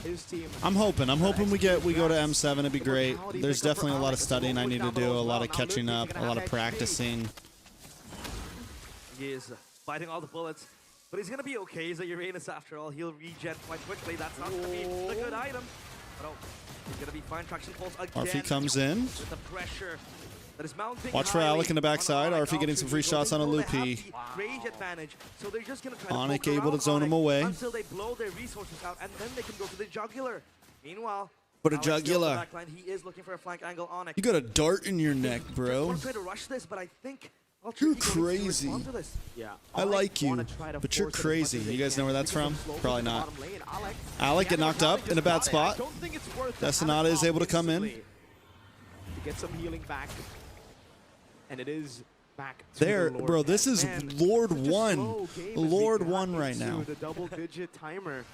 his team. I'm hoping we go to M7. It'd be great. There's definitely a lot of studying I need to do, a lot of catching up, a lot of practicing. He is fighting all the bullets, but he's going to be okay. He's a Uranus after all. He'll regen quite quickly. That's not going to be the good item. But oh, he's going to be fine. Traction pulse again. RP comes in. With the pressure that is mounting. Watch for Alec in the backside. RP getting some free shots on a loopy. Range advantage, so they're just going to try to Onyx poke able to around zone him Onyx away. until they blow their resources out, and then they can go to the jugular. Meanwhile, Put a Alex still in the jugular. backline. He is looking for a flank angle. Onyx. You got a dart in your neck, I bro. want to try to rush this, but I think Alter You're Ego needs to crazy. respond to this. Yeah, I like you, but you're crazy. You guys know where that's from? Probably not. Alec get knocked up in a bad spot. Destinata is able to come in. To get some healing back. And it is back to There, the Lord. bro, this is Man, Lord such a 1. slow game as we Lord got 1 right into now. The double-digit timer.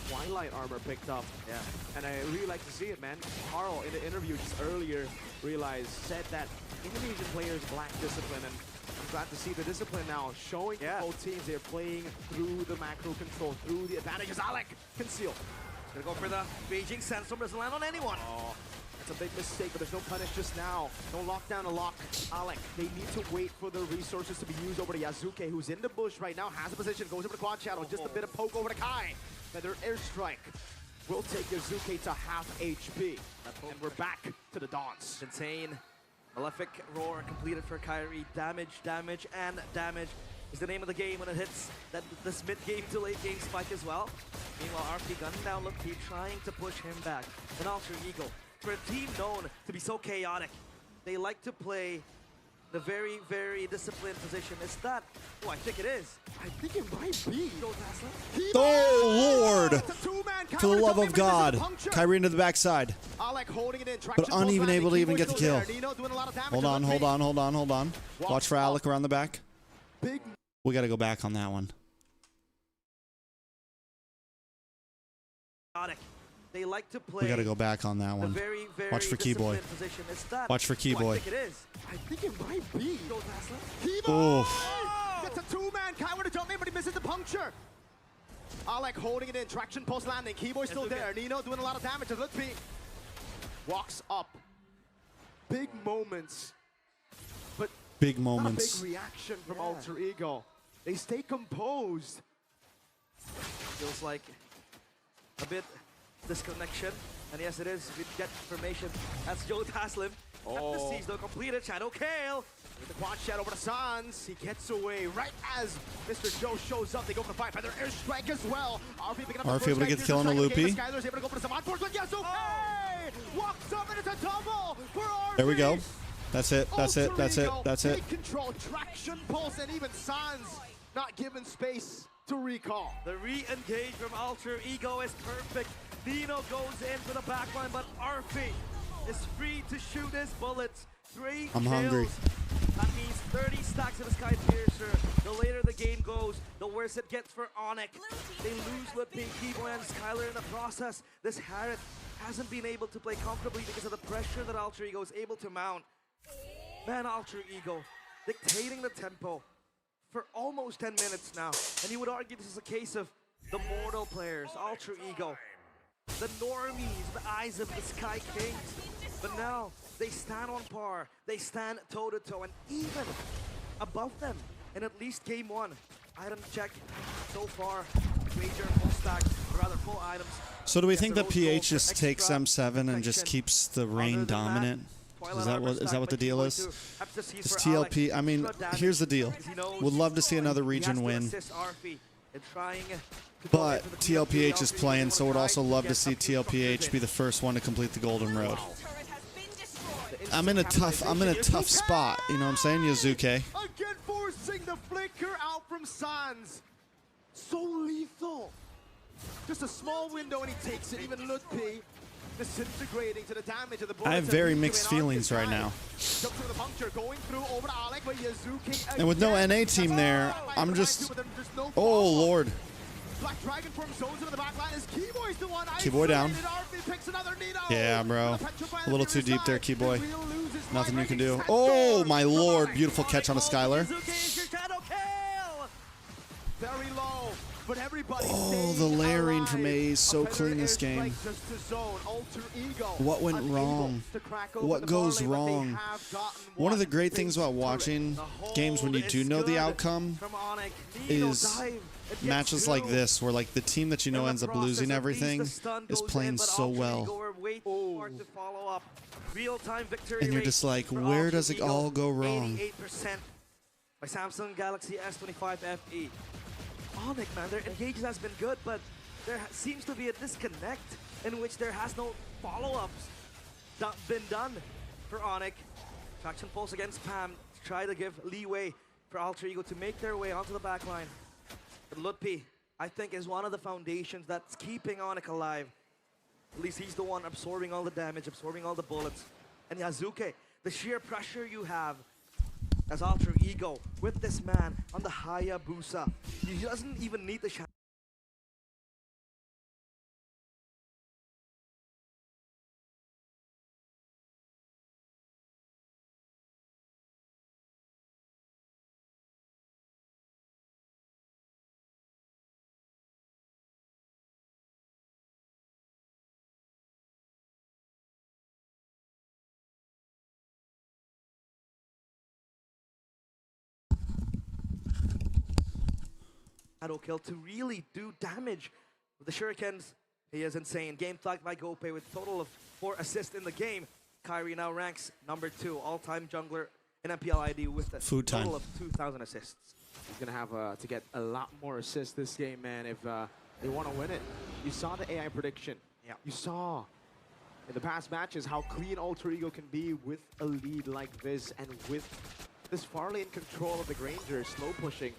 Twilight armor picked up. Yeah. And I really like to see it, man. Carl, in the interview just earlier, said that Indonesian players lack discipline, and I'm glad to see the discipline now showing both teams. They're playing through the macro control, through the advantages. Alec, conceal. Gonna go for the Beijing Sandstorm, doesn't land on anyone. Oh, that's a big mistake, but there's no punish just now. No lockdown to lock Alec. They need to wait for the resources to be used over to Yazuke, who's in the bush right now, has a position, goes over to quad shadow, just a bit of poke over to Kai. Another airstrike will take Yazuke to half HP. And we're back to the Dawns. Insane. Malefic Roar completed for Kyrie. Damage, damage, and damage is the name of the game when it hits this mid-game to late-game spike as well. Meanwhile, RP gunning down Look-P, trying to push him back. An Alter Ego. For a team known to be so chaotic, they like to play the very, very disciplined position. Is that? Oh, I think it is. I think it might be. Oh, Lord! For the love of God. Kyrie into the backside. Alec holding it in. But uneven able to even get the kill. Doing a lot of damage. Hold on, hold on, hold on, hold on. Watch for Alec around the back. Big. We got to go back on that one. They like to play. We got to go back on that one. Very, very Watch for Keyboy. position. Is that? Watch for Keyboy. I think it is. I think it might be. Oof. Gets a two-man. Kai with a jump in, but he misses the puncture. Alec holding it in. Traction post landing. Keyboy still there. Nino doing a lot of damage. Let's be. Walks up. Big moments. But Big not a moments. big reaction from Alter Ego. They stay composed. Feels like a bit disconnection. And yes, it is. We get information. That's Joe Taslim. Sees the completed Shadow Kale. With the quad shot over to Sans, he gets away right as Mr. Joe shows up. They go for the fight by their airstrike as well. RP picking up the first able to get the kill on the loopy. Skyler's able to go for some unfortunate. Yes, okay! Walks up and it's a double for RP. There we go. That's it. That's it. That's it. That's it. Take control, traction, pulse, and even Sans not given space to recall. The re-engage from Alter Ego is perfect. Nino goes in for the backline, but RP is free to shoot his bullets. 3 I'm kills. hungry. That means 30 stacks of the Sky Piercer. The later the game goes, the worse it gets for Onyx. They lose Ludwig, Kibo, and Skyler in the process. This Harriet hasn't been able to play comfortably because of the pressure that Alter Ego is able to mount. Man, Alter Ego dictating the tempo for almost 10 minutes now. And you would argue this is a case of the mortal players, Alter Ego, the normies, the eyes of the Sky Kings. But now, they stand on par, they stand toe-to-toe, and even above them in at least game 1. Item check so far, major full stack, or rather full items. So do we think that PH just takes M7 and just keeps the Reign dominant? Is that what the deal is? It's TLP. I mean, here's the deal. Would love to see another region win. But TLPH is playing, so would also love to see TLPH be the first one to complete the Golden Road. I'm in a tough spot, you know what I'm saying, Yazuke? Again, forcing the flicker out from Sans. So lethal. Just a small window and he takes it. Even Ludwig disintegrating to the damage of the I have very mixed feelings right now. And with no NA team there, I'm just... Oh, Lord. Black Dragon from zones into the back line is Keyboy's the one. Keyboy down. Picks another Nino. Yeah, bro. A little too deep there, Keyboy. Nothing you can do. Oh, my Lord. Beautiful catch on a Skylar. Very low, but everybody oh, the layering from A is so clean this game. What went wrong? What goes wrong? One of the great things about watching games when you do know the outcome is matches like this, where like the team that you know ends up losing everything is playing so well. And you're just like, where does it all go wrong? 88% by Samsung Galaxy S25 FE. Onyx, man, their engagement has been good, but there seems to be a disconnect in which there has no follow-ups been done for Onyx. Traction pulse against Pam to try to give leeway for Alter Ego to make their way onto the backline. But Ludwig, I think, is one of the foundations that's keeping Onyx alive. At least he's the one absorbing all the damage, absorbing all the bullets. And Yazuke, the sheer pressure you have as Alter Ego with this man on the Hayabusa. He doesn't even need the shot. Kill to really do damage with the shurikens. He is insane. Game flagged by Gope with a total of 4 assists in the game. Kyrie now ranks number 2 all-time jungler in MPL ID with a total of 2,000 assists. He's gonna have to get a lot more assists this game, man, if they want to win it. You saw the AI prediction. Yeah. You saw in the past matches how clean Alter Ego can be with a lead like this, and with this Farley in control of the Granger, slow pushing.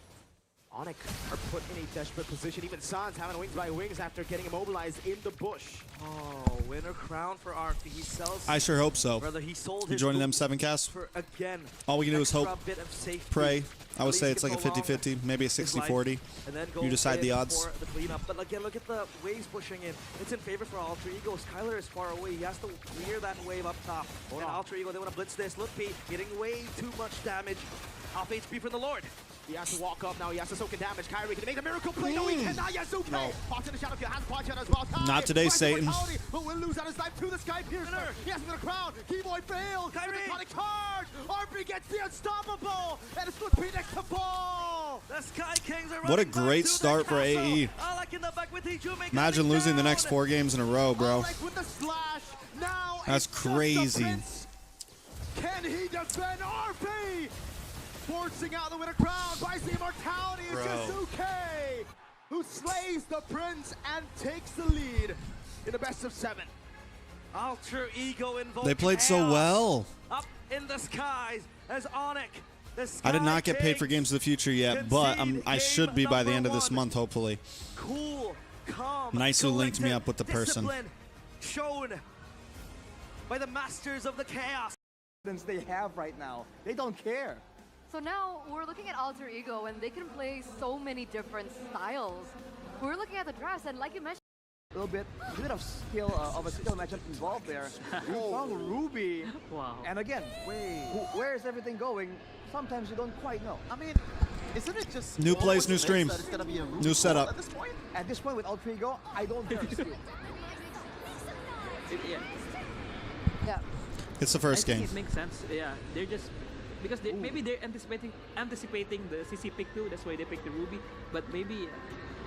Onyx are put in a desperate position. Even Sans having wings by wings after getting immobilized in the bush. Oh, winner crown for RP. He sells. I sure hope so. Brother, he sold you his joining M7 cast? For, again, all we can do is hope, pray. I would say it's like a prolong 50-50, maybe a 60-40. You decide the odds. The cleanup. But again, look at the waves pushing in. It's in favor for Alter Ego. Skyler is far away. He has to clear that wave up top. And Alter Ego, they want to blitz this. Ludwig getting way too much damage. Half HP from the Lord. He has to walk up now. He has to soak in damage. Kyrie can make a miracle play. No, he cannot. Yasuke. No. Pops in the shadow. Has Pod as well. Not today, Satan. But will lose out his life to the Sky Piercer. He has him in the crowd. Keyboy failed. Kyrie. Iconic charge. RP gets the unstoppable. And it's Ludwig next to ball. The Sky Kings are what a great start for AE. Imagine losing the next 4 games in a row, bro. With the slash. Now that's crazy. Can he defend RP? Forcing out the winner crown, buys the immortality is Yasuke, who slays the prince and takes the lead in the best of 7. Alter Ego involved. They played so well. Up in the skies as Onyx. I did not get paid for Games of the Future yet, but I should be by the end of this month, hopefully. Cool, calm, Naisu linked me up with the person. Shown by the masters of the chaos. They have right now. They don't care. So now we're looking at Alter Ego, and they can play so many different styles. We're looking at the drafts, and like you mentioned, A little bit of skill of a skill matchup involved there. You found Ruby. Wow. And again, where is everything going? Sometimes you don't quite know. I mean, isn't it just New plays, new stream, that it's gonna be a Ruby new setup. At this point? At this point with Alter Ego, I don't dare dispute. Yeah. yeah. It's the first I think game. it makes sense. Yeah, they're just because maybe they're anticipating the CC pick too. That's why they picked the Ruby. But maybe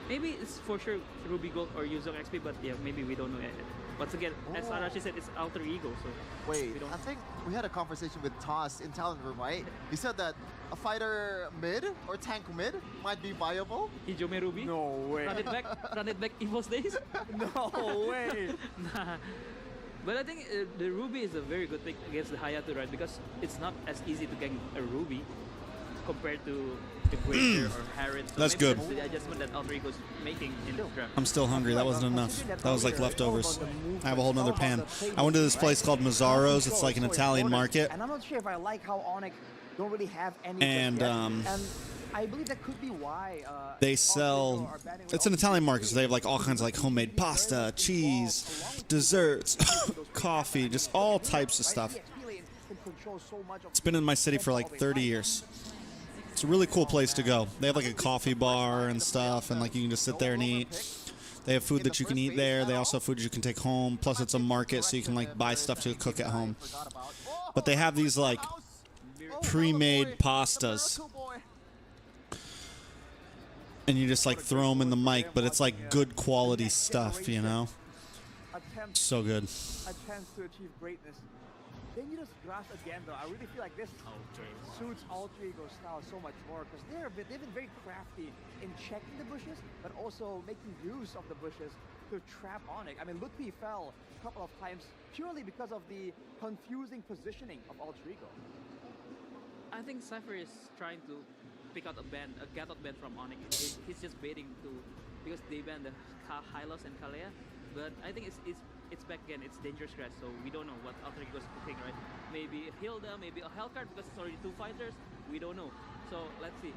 it's for sure Ruby Gold or Yuzong XP. But yeah, maybe we don't know yet. Once again, as Arashi said, it's Alter Ego. So Wait, we don't. I think we had a conversation with Toss in Talent Room, right? He said that a fighter mid or tank mid might be viable. Hijome Ruby. No way. Run it back Evo's days. No way. Nah. But I think the Ruby is a very good pick against the Hayato, right? Because it's not as easy to get a Ruby compared to the Granger or Harrod. So That's maybe good. That's the adjustment that Alter Ego's making in this draft. I'm still hungry. That wasn't enough. That was like leftovers. I have a whole nother pan. I went to this place called Mazzaro's. It's like an Italian market. And I'm not sure if I like how Onyx don't really have any. And, and I believe that could be why They sell, it's an Italian market, so they have like all kinds of like homemade pasta, cheese, desserts, coffee, just all types of stuff. It's been in my city for like 30 years. It's a really cool place to go. They have like a coffee bar and stuff, and like you can just sit there and eat. They have food that you can eat there. They also have food you can take home. Plus it's a market, so you can like buy stuff to cook at home. But they have these like pre-made pastas. And you just like throw them in the mic, but it's like good quality stuff, you know? So good. A chance to achieve greatness. Then you just grasp again, though. I really feel like this suits Alter Ego's style so much more because they've been very crafty in checking the bushes, but also making use of the bushes to trap Onyx. I mean, Lutfi fell a couple of times purely because of the confusing positioning of Alter Ego. I think Cypher is trying to pick out a get out band from Onyx. He's just baiting to because they banned the Hylos and Kalea. But I think it's back again. It's dangerous grass, so we don't know what Alter Ego is cooking, right? Maybe Hilda, maybe a Hellcard because it's already 2 fighters. We don't know. So let's see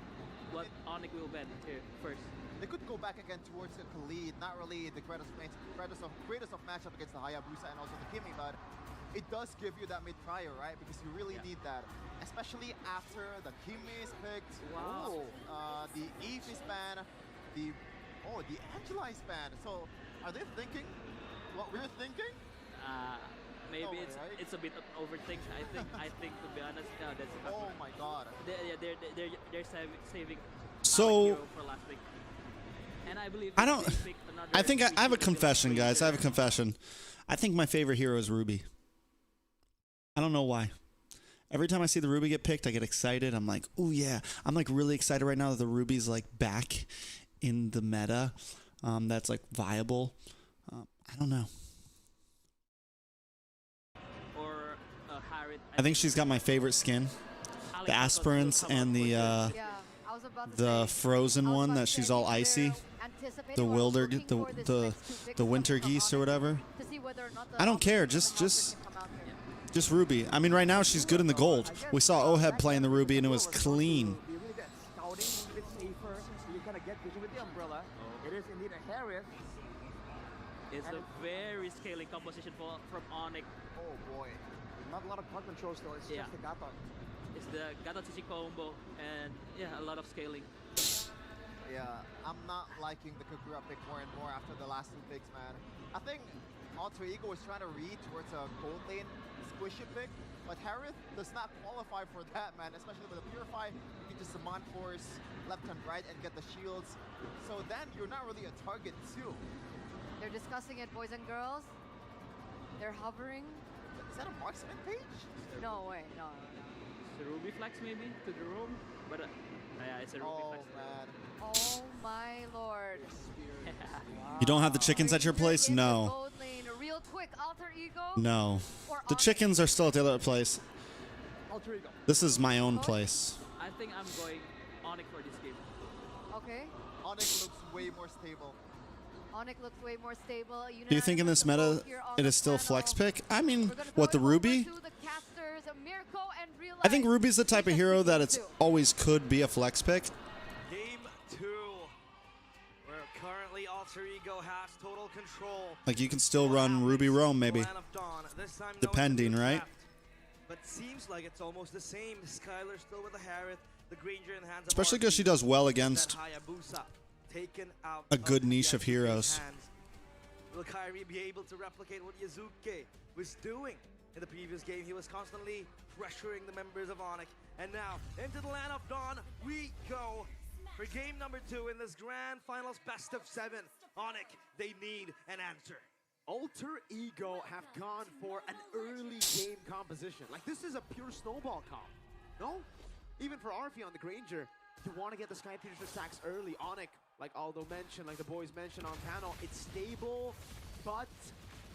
what Onyx will ban here first. They could go back again towards the Khalid, not really the greatest of matchup against the Hayabusa and also the Kimi, but it does give you that mid prior, right? Because you really need that, especially after the Kimi is picked. Wow. The Eve is banned. The Angela is banned. So are they thinking what we're thinking? Maybe No way, it's a bit of overthink. I think to be honest, that's. Oh my God. They're saving. So Hero for last week. And I believe I don't. they pick another I think I have a Granger. confession, guys. I have a confession. I think my favorite hero is Ruby. I don't know why. Every time I see the Ruby get picked, I get excited. I'm like, oh yeah. I'm like really excited right now that the Ruby's like back in the meta. That's like viable. I don't know. Or Harriet. I think she's got my favorite skin. The aspirants and the Yeah, I was about to the say, frozen I was one about that to she's say, all they're icy. anticipating The or wilder, looking for this next two picks the winter from geese or Onyx whatever. to see whether or not the I don't care. Alter Just can come out here. just Ruby. I mean, right now she's good in the gold. We saw Oheb playing the Ruby and it was clean. Be really good at scouting, a bit safer, so you kind of get vision with the umbrella. It is indeed a Harris. It's a very scaling composition from Onyx. Oh boy. Not a lot of card control still. It's Yeah. just the Gatot. It's the Gato Chichi combo and a lot of scaling. Yeah, I'm not liking the Kagura pick more and more after the last 2 picks, man. I think Alter Ego was trying to read towards a gold lane squishy pick, but Harith does not qualify for that, man. Especially with a Purify, you can just summon force left and right and get the shields. So then you're not really a target too. They're discussing it, boys and girls. They're hovering. that a marksman page? No way. No. It's a Ruby flex maybe to the room, but yeah, it's a Ruby Oh flex. man. Oh my lord. You don't have the chickens at your place? In the No. gold lane. Real quick, Alter Ego. No. Or The Onyx? chickens are still at the other place. Alter Ego. This is my own place. I think I'm going Onyx for this game. Okay. Onyx looks way more stable. Onyx looks way more stable. Do you think in this meta it is still flex pick? I mean, what, the Ruby? I think Ruby's the type of hero that it's always could be a flex pick. Game 2, where currently Alter Ego has total control. Like you can still run Ruby Roam maybe. Land of Dawn. This time, no Depending, injuries right? left. But seems like it's almost the same. Skylar still with the Harith, the Granger in the hands of Especially Archie. because she does well against That Hayabusa taken out a good of niche of Yasuke's heroes. hands. Will Kyrie be able to replicate what Yasuke was doing in the previous game? He was constantly pressuring the members of Onyx. And now, into the Land of Dawn we go for game number 2 in this grand finals best of 7. Onyx, they need an answer. Alter Ego have gone for an early game composition. Like, this is a pure snowball comp. No? Even for Arfi on the Granger, you want to get the Sky Piercer stacks early. Onyx, like Aldo mentioned, like the boys mentioned on panel, it's stable, but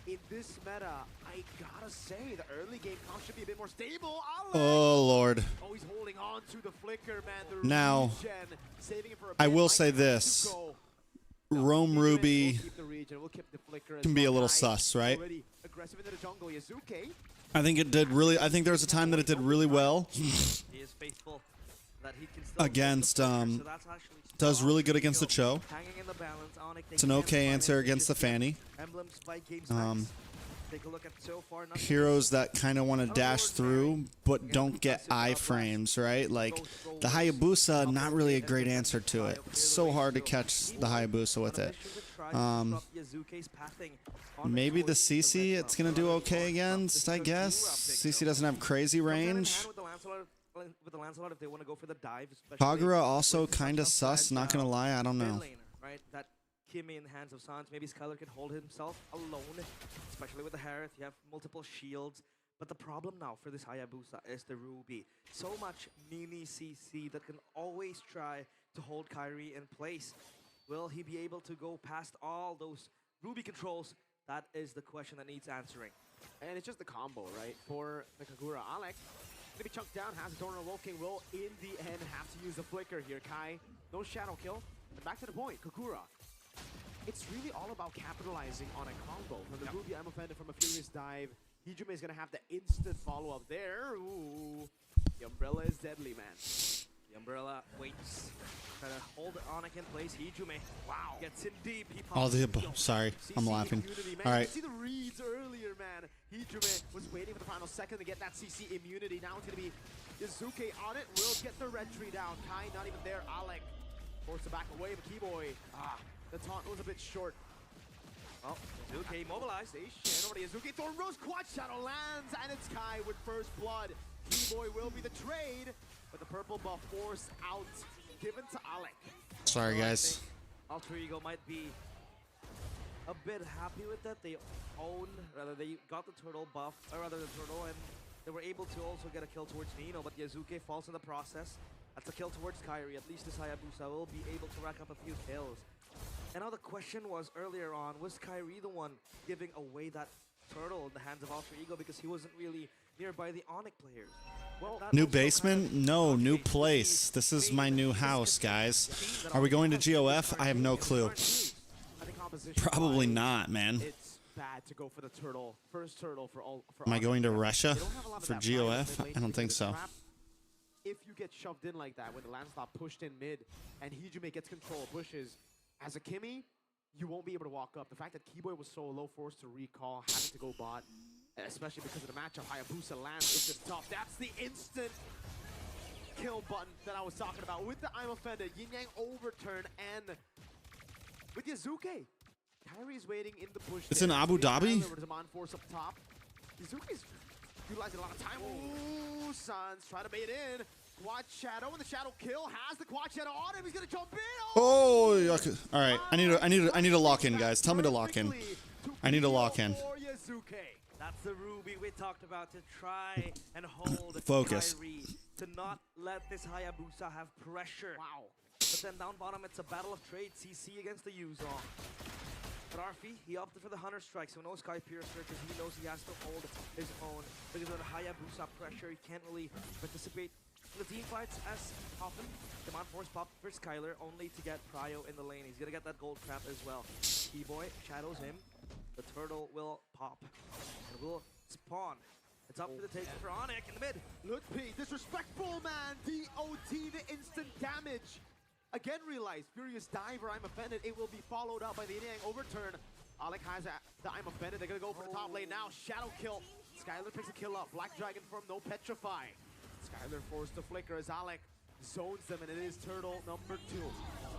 in this meta, I gotta say, the early game comp should be a bit more stable. Alex! Oh, Lord. Always holding on to the flicker, man. The Now, regen, saving it for a I bit. will Like say to this. go. Roam We'll Ruby keep the regen, we'll keep the flicker as can be a well. little Kai sus, right? already aggressive into the jungle. Yasuke. I think it did really, I think there was a time that it did really well. He is faithful that he can still Against, take the flicker, so that's actually does strong. really good against the Cho. Hanging in the balance. Onyx, they It's an can't okay find answer it. against the Just get Fanny. Emblems by game Take a look at so far. nothing Heroes that kind of want to dash through but don't get iframes, right? Like the Hayabusa, not really a great answer to it. It's so hard to catch the Hayabusa with it. Maybe the CC it's going to do okay against, I guess. CC doesn't have crazy range. with the Lancelot, if they want to go for the dive, especially Kagura also with kind of such a sus, not going to fragile lie, I don't mid know. laner, right? That Kimmy in the hands of Sans, maybe Skylar can hold himself alone, especially with the Harith. You have multiple shields. But the problem now for this Hayabusa is the Ruby. So much mini CC that can always try to hold Kyrie in place. Will he be able to go past all those Ruby controls? That is the question that needs answering. And it's just the combo, right? For the Kagura, Alex gonna be chunked down, has a Donor Wolf King, will in the end have to use the flicker here. Kai, no shadow kill. And back to the point, Kagura. It's really all about capitalizing on a combo. From the Ruby, I'm offended from a Furious Dive. Hijume is gonna have the instant follow-up there. Ooh. The Umbrella is deadly, man. The Umbrella waits, trying to hold Onyx in place. Hijume, wow, gets in deep. He All pops the it. above. Sorry, I'm CC laughing. immunity, man. All You right. see the reads earlier, man. Hijume was waiting for the final second to get that CC immunity. Now it's going to be Yasuke on it. Will get the red tree down. Kai not even there. Alec forced to back away, but Keyboy, the taunt was a bit short. Well, Yasuke mobilized. Station over to Yasuke. Thorn Rose Quad Shadow lands, and it's Kai with first blood. Keyboy will be the trade, but the purple buff forced out, given to Alec. Sorry, guys. Alter Ego might be a bit happy with that. They got the turtle buff, or rather the turtle, and they were able to also get a kill towards Nino, but Yasuke falls in the process. That's a kill towards Kyrie. At least this Hayabusa will be able to rack up a few kills. And now the question was earlier on, was Kyrie the one giving away that turtle in the hands of Alter Ego because he wasn't really nearby the Onyx players? Well, that New also basement? kind of No, new indicates place. the This is my new this house, is the guys. team that Are we Onyx going to has GOF? with I have no Kyrie clue. and Stark I think composition Probably wise, not, man. It's bad to go for the turtle. First turtle for all. For Am I Onyx. going to They Russia don't have a lot of for that fire in GOF? mid lane I don't because think the so. trap, if you get shoved in like that when the Lancelot pushed in mid and Hijume gets control of bushes, as a Kimmy, you won't be able to walk up. The fact that Keyboy was so low, forced to recall, having to go bot, especially because of the matchup, Hayabusa lands, it's just tough. That's the instant kill button that I was talking about. With the I'm offended, Yin Yang overturn, and with Yasuke, Kyrie's waiting in the bush. It's there. in Abu Dhabi? Over to Zaman Force up top. Yasuke's utilizing a lot of time. Ooh, Sans try to bait in. Quad Shadow, and the Shadow kill has the Quad Shadow on him. He's gonna jump in. Oh, yuck. All right. I need to lock in, guys. Tell me to lock in. I need to lock in. That's the Ruby we talked about, to try and hold Focus. Kyrie, to not let this Hayabusa have pressure. Wow. But then down bottom, it's a battle of trades. CC against the Yuzong. But Arfi, he opted for the Hunter Strike, so no Sky Piercer because he knows he has to hold his own. Because of the Hayabusa pressure, he can't really participate in the team fights as often. Command Force popped for Skylar, only to get Pryo in the lane. He's gonna get that gold trap as well. Keyboy shadows him. The turtle will pop and will spawn. It's up to the take for Onyx in the mid. Lutpi, disrespectful, man. DOT, the instant damage. Again, realize, Furious Diver, I'm offended. It will be followed up by the Yang overturn. Alec has the I'm offended. They're going to go for the top lane now. Shadow kill. Skylar picks a kill up. Black Dragon from no Petrify. Skylar forced to flicker as Alec zones them, and it is turtle number 2.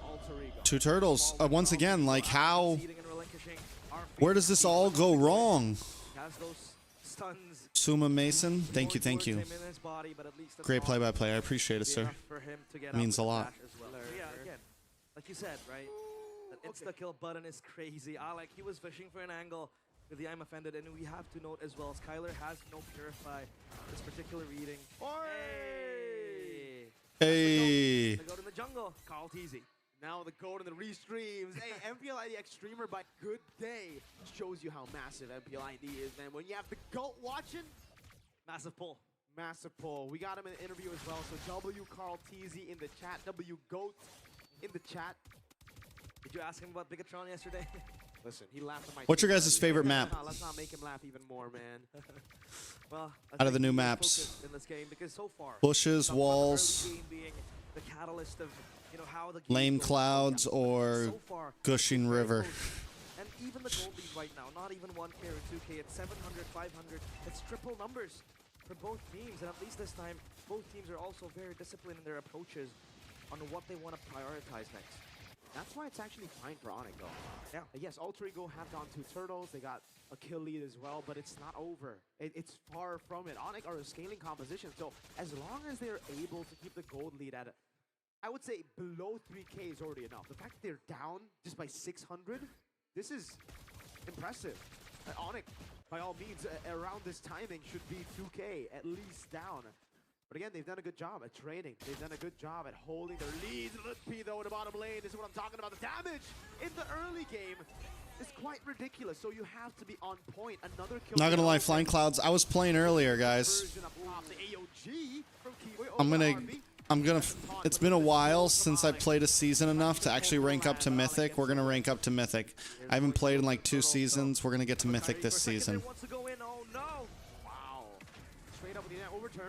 Alter Ego. 2 turtles. Once again, like how... Where does this all go wrong? Has those stuns. Suma Mason, thank you. Great play-by-play. I appreciate it, sir. Means a lot. Yeah, again, like you said, right? That insta-kill button is crazy. Alec, he was fishing for an angle with the I'm offended, and we have to note as well, Skylar has no Purify this particular reading. Hey. The goat in the jungle, Carl Teasy. Now the gold in the restreams. Hey, MPLID streamer by good day shows you how massive MPLID is, man. When you have the GOAT watching, massive pull. Massive pull. We got him in the interview as well. So W Carl TZ in the chat. W GOAT in the chat. Did you ask him about Bigatron yesterday? Listen, he laughed at my What's your guys' favorite map? Let's not make him laugh even more, man. Well, out of the new maps. In this game, because so far, bushes, walls, being the catalyst of, you know, how the lame clouds, or so far, gushing river. And even the gold lead right now, not even 1K or 2K, it's 700, 500. It's triple numbers for both teams, and at least this time, both teams are also very disciplined in their approaches on what they want to prioritize next. That's why it's actually fine for Onyx, though. Yeah. Yes, Alter Ego have gone 2 turtles. They got a kill lead as well, but it's not over. It's far from it. Onyx are a scaling composition, so as long as they're able to keep the gold lead at, I would say, below 3K is already enough. The fact that they're down just by 600, this is impressive. Onyx, by all means, around this timing should be 2K, at least down. But again, they've done a good job at trading. They've done a good job at holding their leads. Lutpi, though, in the bottom lane. This is what I'm talking about. The damage in the early game is quite ridiculous. So you have to be on point. Another kill. Not gonna lie, Flying Clouds. I was playing earlier, guys. It's been a while since I played a season enough to actually rank up to Mythic. We're gonna rank up to Mythic. I haven't played in like 2 seasons. We're gonna get to Mythic this season.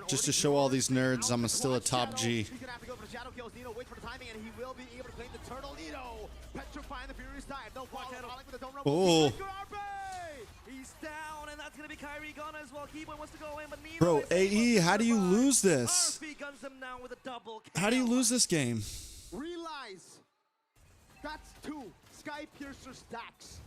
Just to show all these nerds, I'm still a top G. He's gonna have to go for the shadow kills. Nino waits for the timing, and he will be able to claim the turtle. Nino petrifying the Furious Dive. No problem. Oh. He's down, and that's gonna be Kyrie gone as well. Keyboy wants to go in, but Nino. Bro, AE, how do you lose this? Guns him down with a double kill. How do you lose this game? Realize that's 2 Sky Piercer stacks.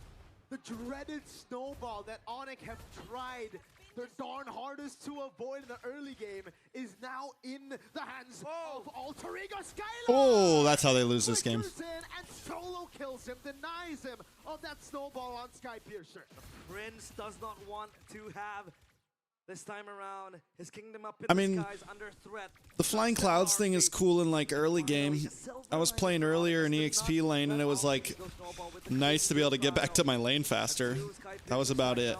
The dreaded snowball that Onyx have tried their darn hardest to avoid in the early game is now in the hands of Alter Ego. Skylar! Oh, that's how they lose this game. And solo kills him, denies him of that snowball on Sky Piercer. The Prince does not want to have this time around his kingdom up in the skies under threat. The Flying Clouds thing is cool in like early game. I was playing earlier in EXP lane and it was like nice to be able to get back to my lane faster. That was about it.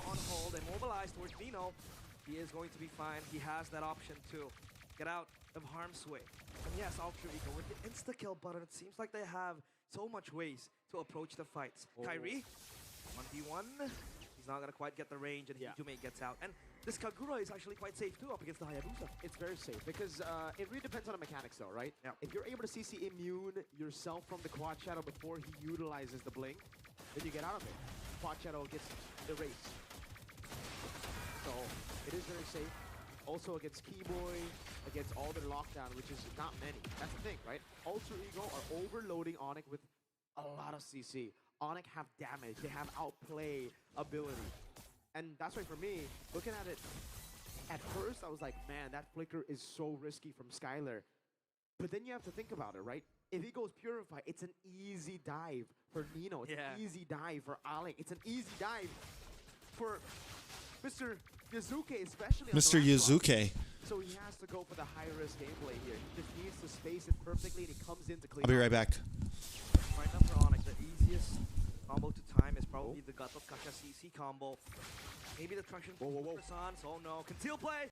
He is going to be fine. He has that option to get out of harm's way. And yes, Ultra Ego with the insta-kill button, it seems like they have so much ways to approach the fights. Kyrie, 1v1. He's not going to quite get the range, and Hitume gets out. And this Kagura is actually quite safe too up against the Hayabusa. It's very safe because it really depends on the mechanics though, right? Yeah. If you're able to CC immune yourself from the Quad Shadow before he utilizes the blink, then you get out of it. Quad Shadow gets erased. So it is very safe. Also against Keyboy, against all their lockdown, which is not many. That's the thing, right? Alter Ego are overloading Onyx with a lot of CC. Onyx have damage. They have outplay ability. And that's why for me, looking at it, at first I was like, man, that flicker is so risky from Skylar. But then you have to think about it, right? If he goes Purify, it's an easy dive for Nino. It's an easy dive for Alec. It's an easy dive for Mr. Yazuke especially. Mr. Yazuke. So he has to go for the high-risk gameplay here. He just needs to space it perfectly, and he comes in to clean I'll be up. right back. Right now for Onyx, the easiest combo to time is probably the Gatot Kasha CC combo. Maybe the traction for Sans. Oh no, conceal play!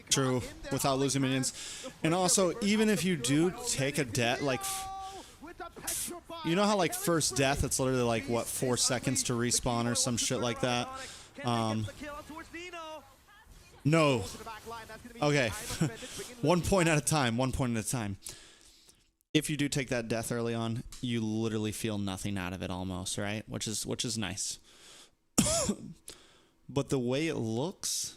True, without losing minions. And also, even if you do take a death, like, you know how like first death, it's literally like, what, 4 seconds to respawn or some shit like that? No. Okay. 1 point at a time, 1 point at a time. If you do take that death early on, you literally feel nothing out of it almost, right? Which is nice. But the way it looks,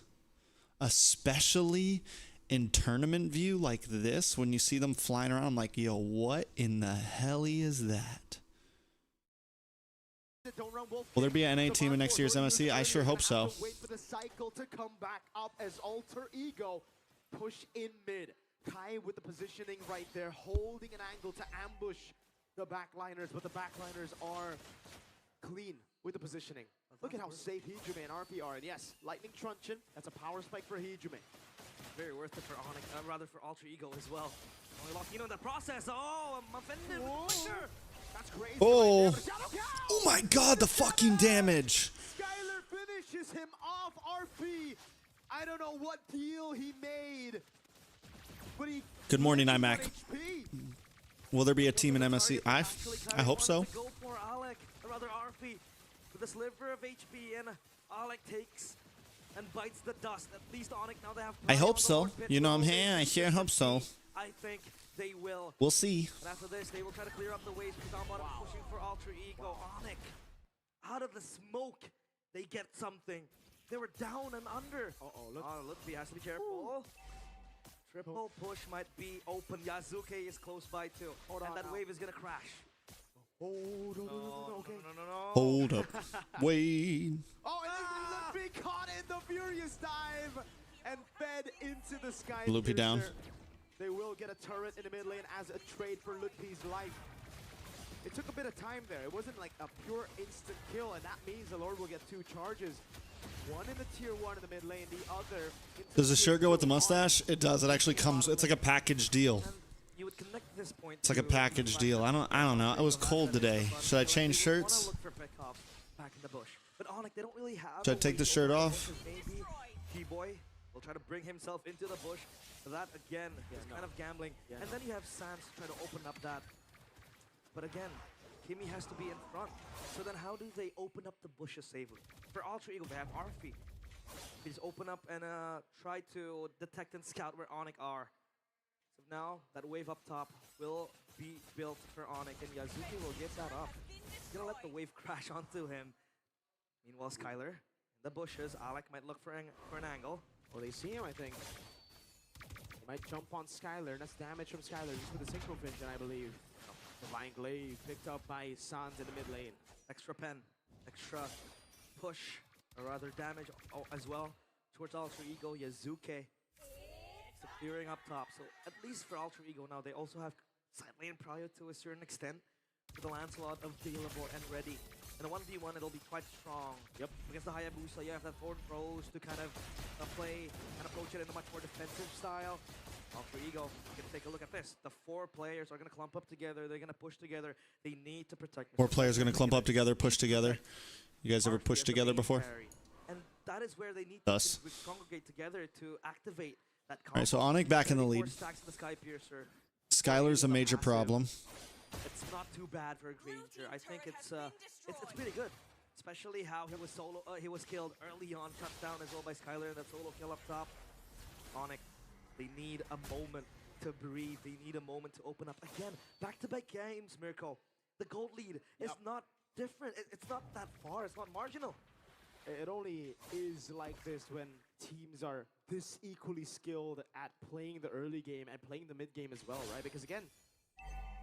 especially in tournament view like this, when you see them flying around, I'm like, yo, what in the hell is that? Will there be an NA team in next year's MSC? I sure hope so. Wait for the cycle to come back up as Alter Ego push in mid. Kai with the positioning right there, holding an angle to ambush the backliners, but the backliners are clean with the positioning. Look at how safe Hijume and RP are. And yes, Lightning Truncheon, that's a power spike for Hijume. Very worth it for Onyx, rather for Alter Ego as well. Only locked in on that process. Oh, I'm offended. That's crazy. Oh, right there. oh my god, the fucking damage. Skyler finishes him off. RP, I don't know what deal he made, but he... Good morning, iMac. Will there be a team in MSC? I hope so. Go for Alec, or rather RP, with a sliver of HP, and Alec takes and bites the dust. At least Onyx now they have. I hope so. You know I'm here. I sure hope so. I think they will. We'll see. And after this, they will try to clear up the waves because down bottom pushing for Alter Ego. Onyx, out of the smoke, they get something. They were down and under. Look, he has to be careful. Triple push might be open. Yazuke is close by too. And that wave is gonna crash. Oh, no, okay. No. Hold up. Wait. Oh, and then Loopy caught in the furious dive and fed into the sky. Loopy down. They will get a turret in the mid lane as a trade for Loopy's life. It took a bit of time there. It wasn't like a pure instant kill, and that means the Lord will get 2 charges. One in the tier 1 in the mid lane, the other. Does the shirt go with the mustache? It does. It actually comes. It's like a package deal. You would connect this point. It's like a package deal. I don't know. It was cold today. Should I change shirts? Look for pickups back in the bush. But Onyx, they don't really have. Should I take the shirt off? Maybe T-Boy will try to bring himself into the bush. That again is kind of gambling. And then you have Sans trying to open up that. But again, Kimmy has to be in front. So then how do they open up the bushes safely? For Alter Ego, they have RP. They just open up and try to detect and scout where Onyx are. So now that wave up top will be built for Onyx, and Yazuki will give that up. He's gonna let the wave crash onto him. Meanwhile, Skyler in the bushes. Alec might look for an angle. Well, they see him, I think. They might jump on Skyler. That's damage from Skyler just with the Synchro Vision, I believe. Divine Glaive picked up by Sans in the mid lane. Extra pen, extra push, or rather damage as well towards Alter Ego. Yazuke so clearing up top. So at least for Alter Ego now, they also have side lane prior to a certain extent with the Lancelot available and ready. In a 1v1, it'll be quite strong. Yep. Against the Hayabusa, you have that forward throws to kind of play and approach it in a much more defensive style. Alter Ego, you can take a look at this. The 4 players are going to clump up together. They're going to push together. They need to protect. 4 players are going to clump up together, push together. You guys ever Arfi pushed as the together main before? carry. And that is where they need Thus. to congregate together to activate that All right, so combo. Onyx back in the 34 lead. stacks in the Sky Piercer. Skylar's a Using major passive. problem. It's not too bad for Granger. I think it's pretty good. Especially how he was killed early on, cut down as well by Skylar, and that solo kill up top. Onyx, they need a moment to breathe. They need a moment to open up. Again, back-to-back games, Mirko. The gold lead is not different. It's not that far. It's not marginal. It only is like this when teams are this equally skilled at playing the early game and playing the mid game as well, right? Because again,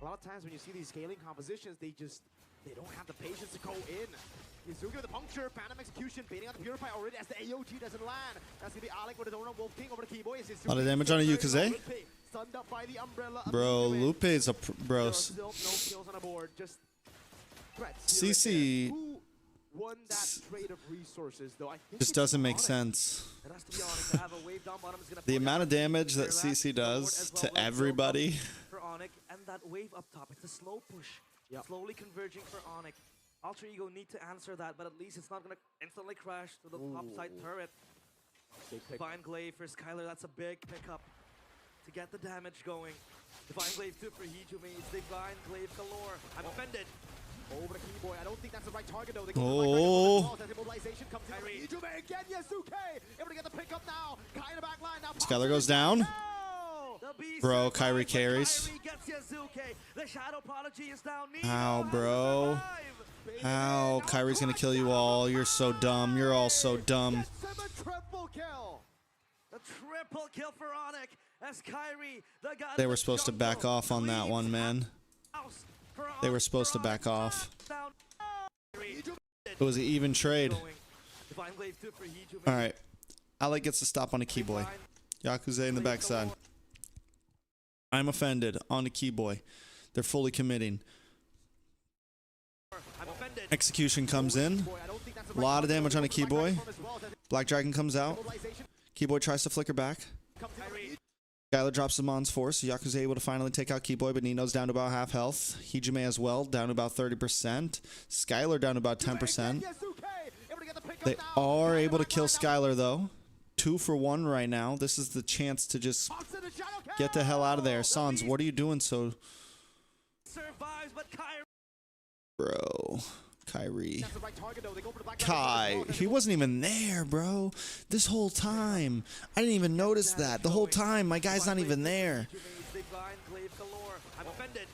a lot of times when you see these scaling compositions, they don't have the patience to go in. Izuki with the puncture, Phantom execution, baiting on the Purify already as the AOG doesn't land. That's gonna be Alec with his own Wolf King over the Keyboy. A lot of damage on a Yukaze. Stunned up by the umbrella. Bro, Lupe's a There are bro. still no kills on the board, just threats. CC Who won that trade of resources, though? I think just it's doesn't make Onyx. sense. It has to be Onyx to have a wave down bottom is gonna The push amount out. of damage that Clear CC the board does as well. to Well built up everybody. for Onyx, and that wave up top, it's a slow push. Slowly converging for Onyx. Alter Ego need to answer that, but at least it's not gonna instantly crash to the top side turret. Divine Glaive for Skylar, that's a big pickup to get the damage going. Divine Glaive 2 for Hijumi, it's Divine Glaive galore. I'm offended. Over the Keyboy. I don't think that's the right target, though. They Oh. as immobilization comes in. Kyrie. Hijumi again, Yasuke! Able to get the pickup now. Kai in the back line now. Skylar goes down. No! The beast Bro, survives, Kyrie but carries. Kyrie gets Yazuke. The Shadow Prodigy is down. Nino How, has to bro? survive. How? Kyrie's gonna kill you all. You're so dumb. You're all so dumb. Gets him a triple kill. The triple kill for Onyx as Kyrie, the guy They in were the supposed to jungle, back off on that cleans one, man. house for They were Onyx, supposed to for back Onyx. off. Down. Kyrie It was an even trade. going. Divine Glaive 2 for Hijumi. All right. Alec gets the stop on the Keyboy. Divine Yakuza in the Glaive backside. galore. I'm offended on the Keyboy. They're fully committing. I'm offended. Execution comes in. Boy, I don't think that's the A right lot of target, damage though. on a They go for the Keyboy. back line as well as Black Dragon comes out. immobilization Keyboy tries to flicker back. comes in. Kyrie. Skylar drops the Mon's Force. Yakuza able to finally take out Keyboy, but Nino's down to about half health. Hijime as well, down to about 30%. Skylar down to about 10%. Yasuke, able to get the pickup They now. are Kai in able the to back kill line now. Skylar, though. 2 for 1 right now. This is the chance to just Fox in the shadow get the hell out of there. kill. Sans, what are you doing so... Survives, but Kyrie. Bro. Kyrie. That's the right target, though. They go for the black Kai. dragon as He well. wasn't even there, bro. This whole time. I didn't even notice that. The whole time, my guy's not even there. Divine Glaive galore. I'm offended.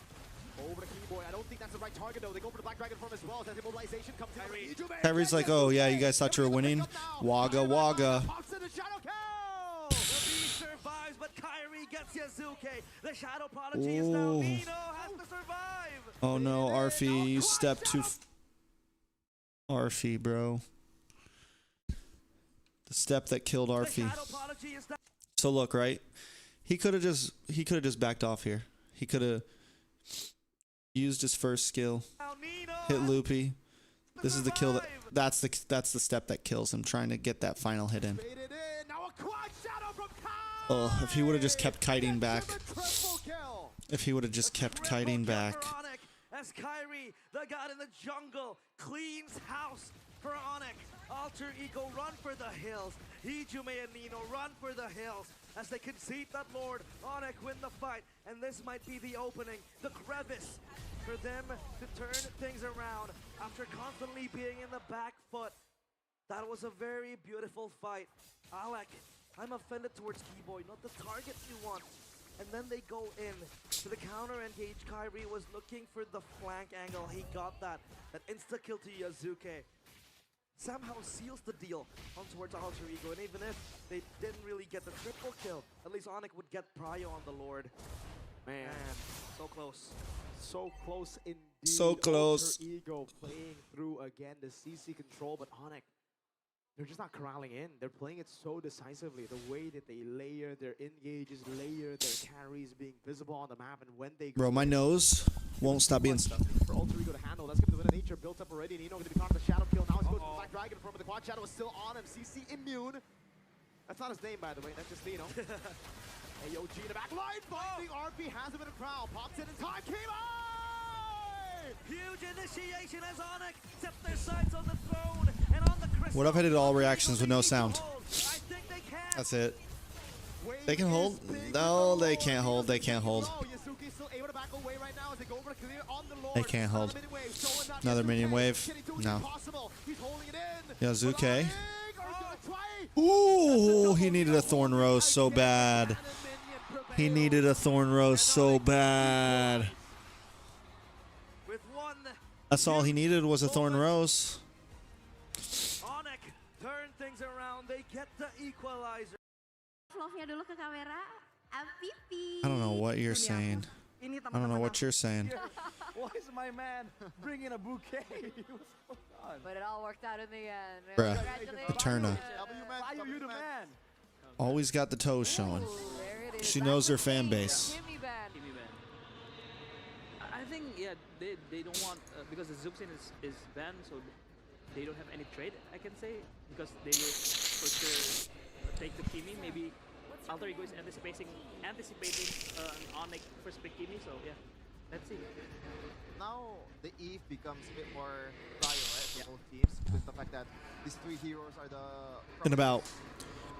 Over the Keyboy. I don't think that's the right target, though. They go for the black dragon form as well as immobilization comes in. Kyrie. Hijumi Kyrie's like, oh, yeah, you guys thought you were winning? Wagga, wagga. Fox in the shadow kill. The Beast survives, but Kyrie gets Yazuke. The Shadow Prodigy is down. Ooh. Nino has to survive. Oh, no, Arfi, you stepped too... Arfi, bro. The step that killed The Arfi. Shadow Prodigy is down. So look, right? He could have just backed off here. He could have used his first skill, Nino hit has Loopy. to This is the kill that survive. that's the step that kills him, trying to get that final hit in. Faded in. Now a quad shadow from Kai. Oh, if he would have just kept kiting back. Gets him a triple kill. If he would have just kept Triple kiting kill back. for Onyx as Kyrie, the god in the jungle, cleans house for Onyx. Alter Ego run for the hills. Hijime and Nino run for the hills as they concede that Lord. Onyx win the fight, and this might be the opening, the crevice for them to turn things around after constantly being in the back foot. That was a very beautiful fight. Alec, I'm offended towards Keyboy, not the target you want. And then they go in to the counter engage. Kyrie was looking for the flank angle. He got that. That insta-kill to Yazuke somehow seals the deal on towards Alter Ego. And even if they didn't really get the triple kill, at least Onyx would get Prio on the Lord. Man, So close. so close indeed. So close. Alter Ego playing through again the CC control, but Onyx, they're just not corralling in. They're playing it so decisively. The way that they layer their engages, layer their carries, being visible on the map, and when they go Bro, my in, nose won't stop being stuff for Alter Ego to handle. That's gonna be the win of nature built up already. Nino going to be caught in the shadow kill. Now he's going to the Black Dragon from the quad shadow is still on him. CC immune. That's not his name, by the way. That's just Nino. AOG in the back line. Finding RP has him in a crowd. Pops in time. Keyboy! Huge initiation as Onyx set their sights on the throne. What if I did all reactions with no sound? That's it. They can hold? No, they can't hold. They can't hold. They can't hold. Another minion wave? No. Yazuke. Ooh, he needed a Thorn Rose so bad. He needed a Thorn Rose so bad. That's all he needed was a Thorn Rose. Onyx turn things around. They get the equalizer. I don't know what you're saying. I don't know what you're saying. Why is my man bringing a bouquet? But it all worked out in the end. Bruh. Congratulations. Eterna. Why are you the man? Always got the toes showing. She knows her fan base. Kimmy ban. I think, yeah, they don't want, because the Zuxin is banned, so they don't have any trade, I can say, because they will for sure take the Kimi. Maybe Alter Ego is anticipating an Onyx first pick Kimi, so yeah, let's see. Now the Eve becomes a bit more prio, right, for both teams, with the fact that these three heroes are the... In about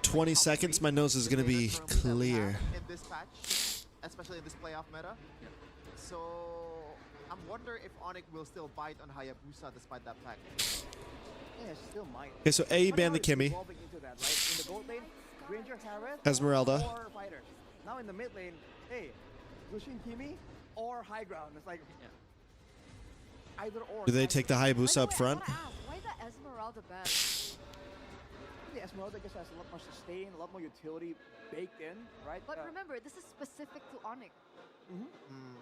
20 seconds, my nose is going to be clear. In this patch, especially in this playoff meta. So I'm wondering if Onyx will still bite on Hayabusa despite that fact. Yeah, still might. Okay, so A banned the Kimmy. Evolving into that, right? In the gold lane, Granger Harris, Esmeralda. or fighter. Now in the mid lane, hey, Lushin Kimi or high ground. It's like either or. Do they take the Hayabusa up front? Why the Esmeralda ban? The Esmeralda just has a lot more sustain, a lot more utility baked in, right? But remember, this is specific to Onyx.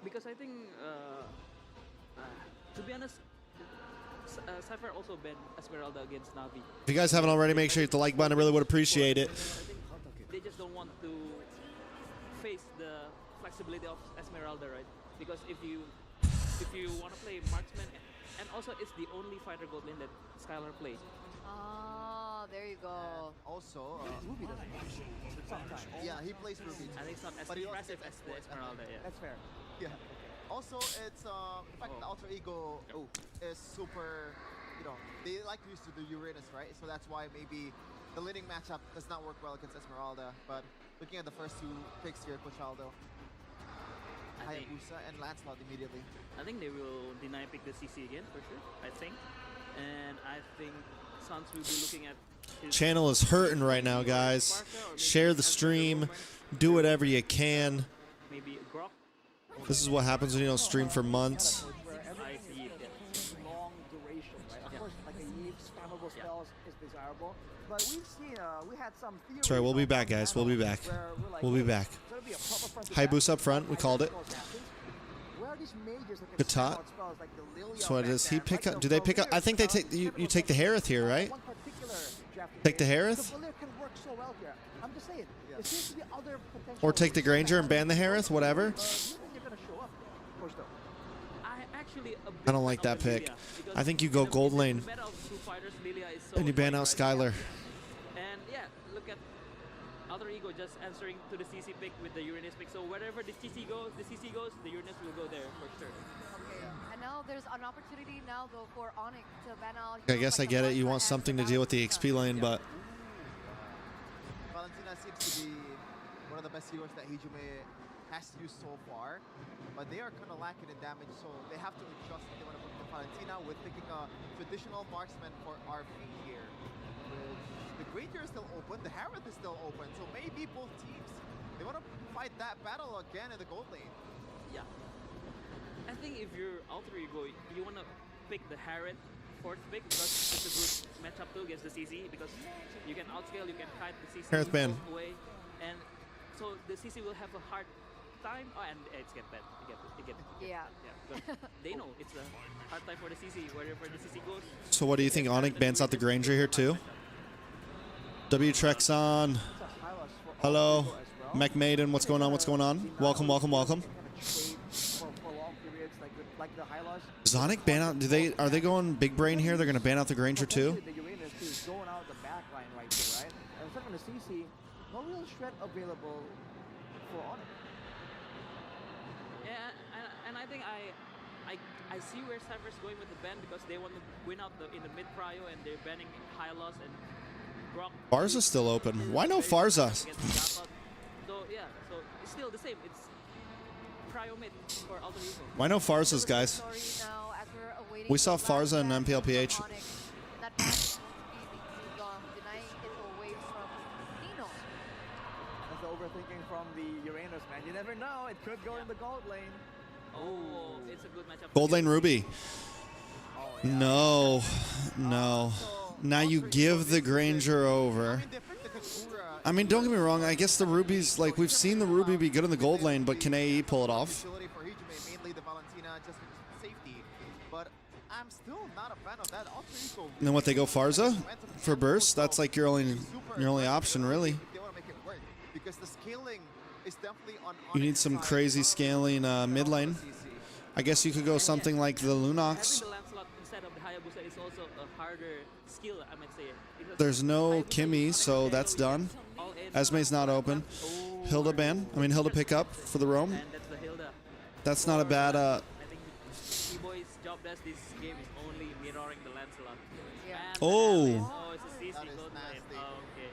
Because I think, to be honest, Cypher also banned Esmeralda against Navi. If you guys haven't already, make sure you hit the like button. I really would appreciate it. I think they just don't want to face the flexibility of Esmeralda, right? Because if you want to play marksman, and also it's the only fighter gold lane that Skylar plays. Oh, there you go. Also, Ruby doesn't sometimes. yeah, he plays Ruby. I think it's not as But he also impressive plays as the Esmeralda, yeah. That's fair. Yeah. Also, it's the fact that Alter Ego is super, you know, they like to use the Uranus, right? So that's why maybe the laning matchup does not work well against Esmeralda. But looking at the first two picks here, Cochaldo, Hayabusa, and Lancelot immediately. I think they will deny pick the CC again for sure. I think, and I think Sans will be looking at. His Channel is hurting right now, guys. Share the stream. Do whatever you can. Maybe Grok. This is what happens when you don't stream for months. Where everything is long duration, right? Of course, like a Eve spammable spells is desirable, but we've seen, we had some theories. Sorry, we'll be back, guys. We'll be back. We'll be back. Hayabusa up front. We called it. Katat. So does he pick up? Do they pick up? I think they take. You take the Harith here, right? Take the Harith? Or take the Granger and ban the Harith, whatever. I don't like that pick. I think you go gold lane and you ban out Skylar. And yeah, look at Alter Ego just answering to the CC pick with the Uranus pick. So wherever the CC goes, the Uranus will go there for sure. And now there's an opportunity now though for Onyx to ban out. I guess I get it. You want something to deal with the XP lane, but Valentina seems to be one of the best heroes that Hijume has used so far, but they are kind of lacking in damage, so they have to adjust if they want to put the Valentina with picking a traditional marksman for RP here. The Granger is still open, the Harith is still open, so maybe both teams, they want to fight that battle again in the gold lane. Yeah. I think if you're Alter Ego, you want to pick the Harith fourth pick because it's a good matchup too against the CC because you can outscale, you can kite the CC Harith ban. away, and so the CC will have a hard time. Oh, and it's get bad. Yeah. Because they know it's a hard time for the CC wherever the CC goes. so what do you think? Onyx bans out the Granger here too? W Trex on. Hello, Mech Maiden. What's going on? What's going on? Welcome, welcome, welcome. Does Onyx ban out? Are they going big brain here? They're going to ban out the Granger too? The Uranus is going out the back line right there, right? And second, the CC, no real shred available for Onyx. Yeah, and I think I I see where Cypher's going with the ban because they want to win out in the mid prio and they're banning Hylos and Brock. Farza's still open. Why no Farza? So yeah, so it's still the same. It's prio mid for Alter Ego. Why no Farza's, guys? We saw Farza and MPLPH. That's the overthinking from the Uranus, man. You never know. It could go in the gold lane. Oh, it's a good matchup. Gold lane Ruby. No. No. Now you give the Granger over. I mean, don't get me wrong. I guess the Ruby's, like, we've seen the Ruby be good in the gold lane, but can AE pull it off? Mainly the Valentina just for safety, but I'm still not a fan of that. Alter Ego. And then what, they go Farza for burst? That's like your only option, really. They want to make it work because the scaling is definitely on. You need some crazy scaling mid lane. I guess you could go something like the Lunox. The Lancelot instead of the Hayabusa is also a harder skill, I might say. There's no Kimmy, so that's done. Esme's not open. Hilda ban. I mean, Hilda pick up for the roam. And that's the Hilda. That's not a bad. I think T-Boy's job best this game is only mirroring the Lancelot. And Oh. Oh, it's a CC gold lane. Oh, okay.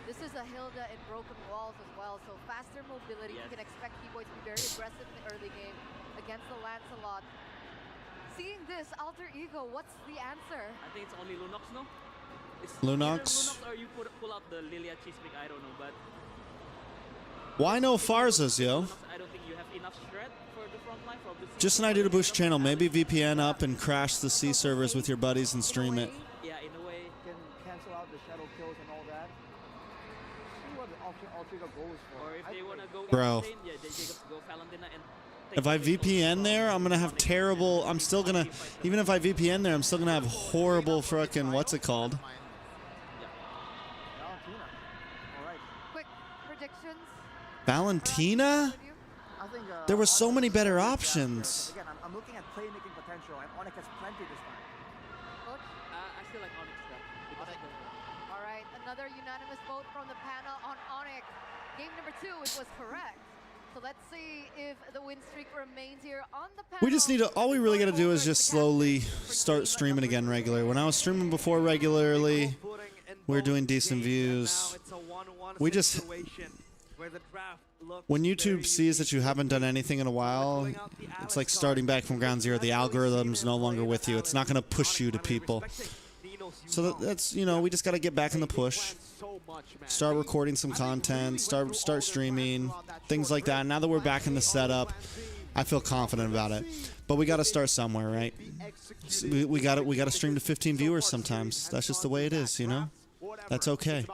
This is a Hilda in broken walls as well, so faster mobility. You can expect T-Boy to be very aggressive in the early game against the Lancelot. Seeing this, Alter Ego, what's the answer? I think it's only Lunox, no? It's Lunox? either Lunox or you pull out the Lilia Cheesepick, I don't know, but Why no Farzas, yo? Lunox, I don't think you have enough shred for the front line. For the Just an idea to boost channel. Maybe VPN up and crash the C servers with your buddies and stream it. Yeah, in a way. Can cancel out the shadow kills and all that. See what the option Alter Ego goes for. Or if they want to go Bro. insane, yeah, they just go Valentina and If I VPN there, I'm gonna have terrible. I'm still gonna, even if I VPN there, I'm still gonna have horrible frickin' what's it called? Valentina. All right. Quick predictions. Valentina? I think There were so many better Onyx options. Again, I'm looking at playmaking potential, and Onyx has plenty this time. Coach? I still like Onyx though. Because of the- All right, another unanimous vote from the panel on Onyx. Game number 2, it was correct. So let's see if the win streak remains here on the panel. We just need to. All we really gotta do is just slowly start streaming again regular. When I was streaming before regularly, we were doing decent views. We just. When YouTube sees that you haven't done anything in a while, it's like starting back from ground zero. The algorithm's no longer with you. It's not gonna push you to people. So that's, you know, we just gotta get back in the push. Start recording some content, start streaming, things like that. Now that we're back in the setup, I feel confident about it. But we got to start somewhere, right? We got to stream to 15 viewers sometimes. That's just the way it is, you know? That's okay.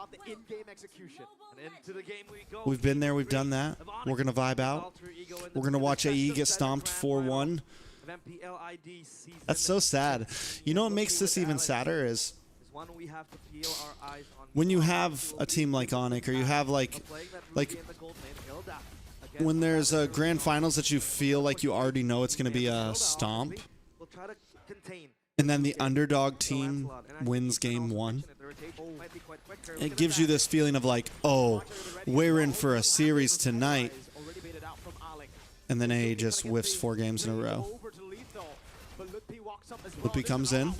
We've been there, we've done that. We're going to vibe out. We're going to watch AE get stomped 4-1. That's so sad. You know what makes this even sadder is when you have a team like Onyx, or you have like when there's a grand finals that you feel like you already know it's going to be a stomp, and then the underdog team wins game 1. It gives you this feeling of like, oh, we're in for a series tonight, and then AE just whiffs 4 games in a row. Loopy comes in. A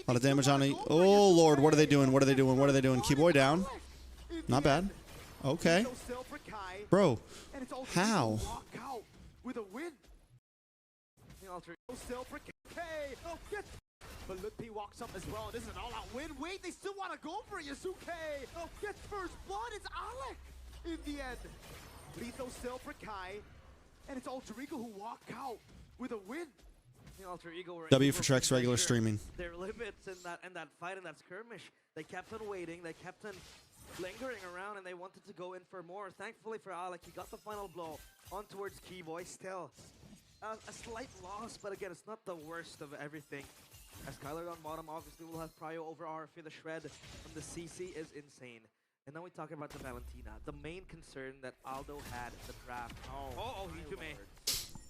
lot of damage on it. Oh, Lord. What are they doing? What are they doing? What are they doing? Keyboy down. Not bad. Okay. Bro, how? But Lutpi walks up as well. This is an all-out win. Wait, they still want to go for Yasuke. Gets first blood. It's Alec in the end. Lethal still for Kai. And it's Alter Ego who walk out with a win. Alter Ego were W for Trex regular streaming. Their limits in that fight, in that skirmish. They kept on waiting. They kept on lingering around, and they wanted to go in for more. Thankfully for Alec, he got the final blow on towards Keyboy. Still a slight loss, but again, it's not the worst of everything. As Kyler on bottom, obviously will have prio over RFA. The shred from the CC is insane. And then we talk about the Valentina. The main concern that Aldo had in the draft. Oh, Hikume.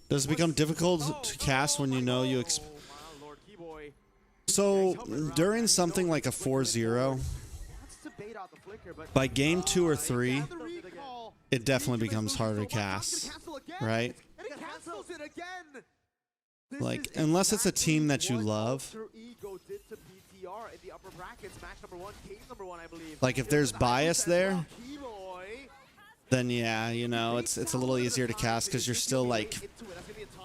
Does it become difficult to cast when you know you So, during something like a 4-0, by game 2 or 3, it definitely becomes harder to cast, right? And he cancels it again. Like, unless it's a team that you love. Like, if there's bias there, then yeah, you know, it's a little easier to cast because you're still like,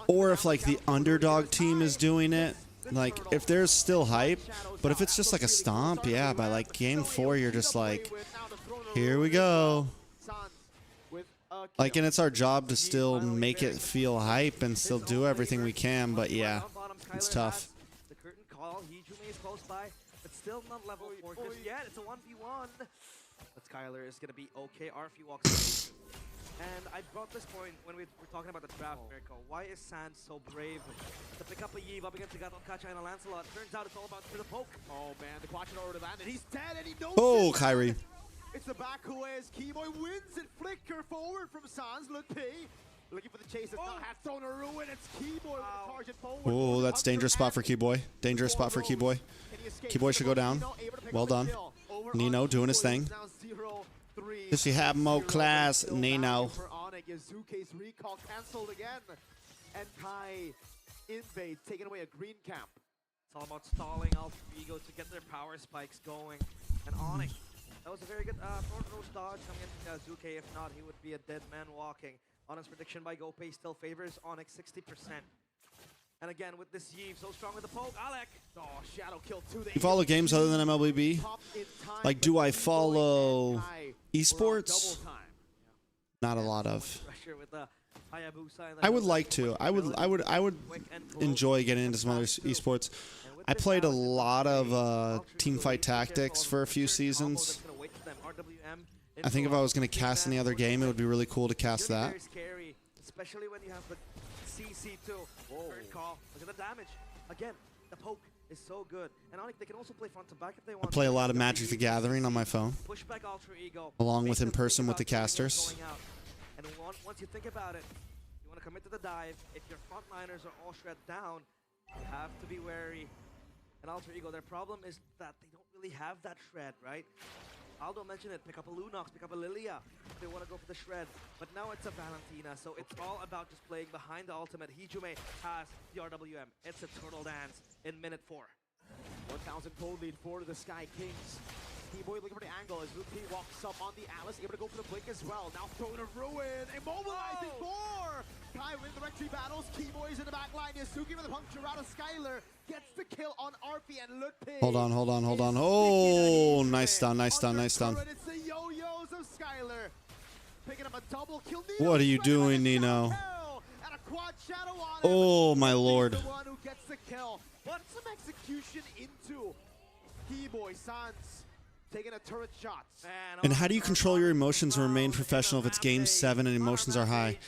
or if like the underdog team is doing it, like if there's still hype, but if it's just like a stomp, yeah, by like game 4, you're just like, here we go. Like, and it's our job to still make it feel hype and still do everything we can, but yeah, it's tough. The curtain call, Hijume is close by, but still not level 4 just yet. It's a 1v1. But Skylar is going to be okay. RF walks away. And I brought this point when we were talking about the draft, Mirko. Why is Sans so brave to pick up a Yve up against Gato, Kacha, and a Lancelot? Turns out it's all about for the poke. Oh man, the Quatchin already landed. He's dead and he knows Oh, it. Kyrie. It's the back who is. Keyboy wins it. Flicker forward from Sans. Lupi looking for the chase. It's not half thrown a ruin. It's Keyboy with the target forward. Oh, that's dangerous spot for Keyboy. Dangerous spot for Keyboy. Keyboy should go down. Well done. Nino doing his thing. Does she have more class? Nino. Yazuke's recall cancelled again. And Kai invade, taking away a green camp. It's all about stalling Alter Ego to get their power spikes going. And Onyx, that was a very good front row dodge coming into Yazuke. If not, he would be a dead man walking. Onyx prediction by GoPay still favors Onyx 60%. And again, with this Yve, so strong with the poke, Alec. Oh, Shadow kill 2. You follow games other than MLBB? Like, do I follow esports? Not a lot of. I would like to. I would enjoy getting into some other esports. I played a lot of Teamfight Tactics for a few seasons. I think if I was going to cast any other game, it would be really cool to cast that. Especially when you have the CC2. Third call. Look at the damage. Again, the poke is so good. And Onyx, they can also play front to back if they want. I play a lot of Magic the Gathering on my phone, along with in person with the casters. And once you think about it, you want to commit to the dive. If your frontliners are all shred down, you have to be wary. And Alter Ego, their problem is that they don't really have that shred, right? Aldo mentioned it, pick up a Lunox, pick up a Lilia if they want to go for the shred. But now it's a Valentina, so it's all about just playing behind the ultimate. Hijume has the RWM. It's a turtle dance in minute 4. 1,000 gold lead for the Sky Kings. Keyboy looking for the angle as Lupi walks up on the Alice, able to go for the blink as well. Now throwing a ruin, immobilizing 4! Kai wins the retry battles. Keyboy's in the back line. Yasuki with the puncture out of Skylar. Gets the kill on Arfi and Lupi. Hold on. Oh, nice stun. It's the yo-yos of Skylar. Picking up a double kill. What are you doing, Nino? Oh, my lord. The one who gets the kill. But some execution into Keyboy Sans. Taking a turret shot. And how do you control your emotions and remain professional if it's game 7 and emotions are high?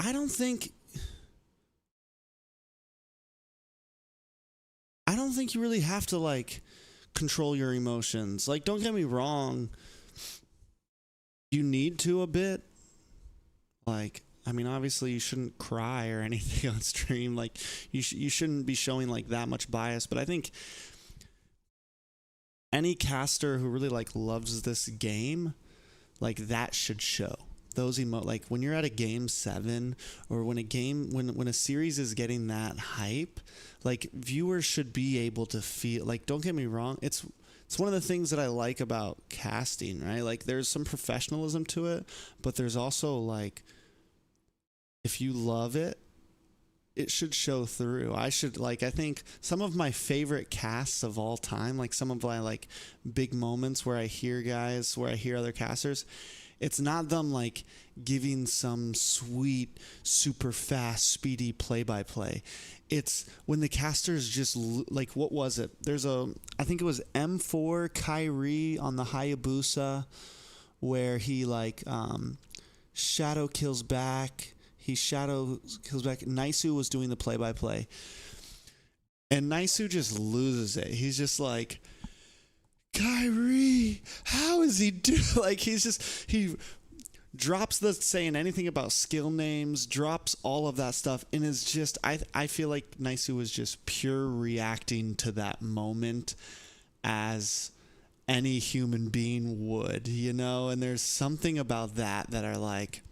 I don't think you really have to like control your emotions. Like, don't get me wrong. You need to a bit. Like, I mean, obviously you shouldn't cry or anything on stream. Like, you shouldn't be showing like that much bias. But I think any caster who really like loves this game, like that should show. Those like when you're at a game 7 or when a series is getting that hype, like viewers should be able to feel like, don't get me wrong, it's one of the things that I like about casting, right? Like there's some professionalism to it, but there's also like, if you love it, it should show through. I think some of my favorite casts of all time, like some of my like big moments where I hear other casters, it's not them like giving some sweet, super fast, speedy play-by-play. It's when the casters just like, what was it? I think it was M4 Kyrie on the Hayabusa where he like shadow kills back. He shadow kills back. Naisu was doing the play-by-play. And Naisu just loses it. He's just like, Kyrie, how is he doing? Like, he drops the saying anything about skill names, drops all of that stuff, and is just, I feel like Naisu was just pure reacting to that moment as any human being would, you know? And there's something about that are like,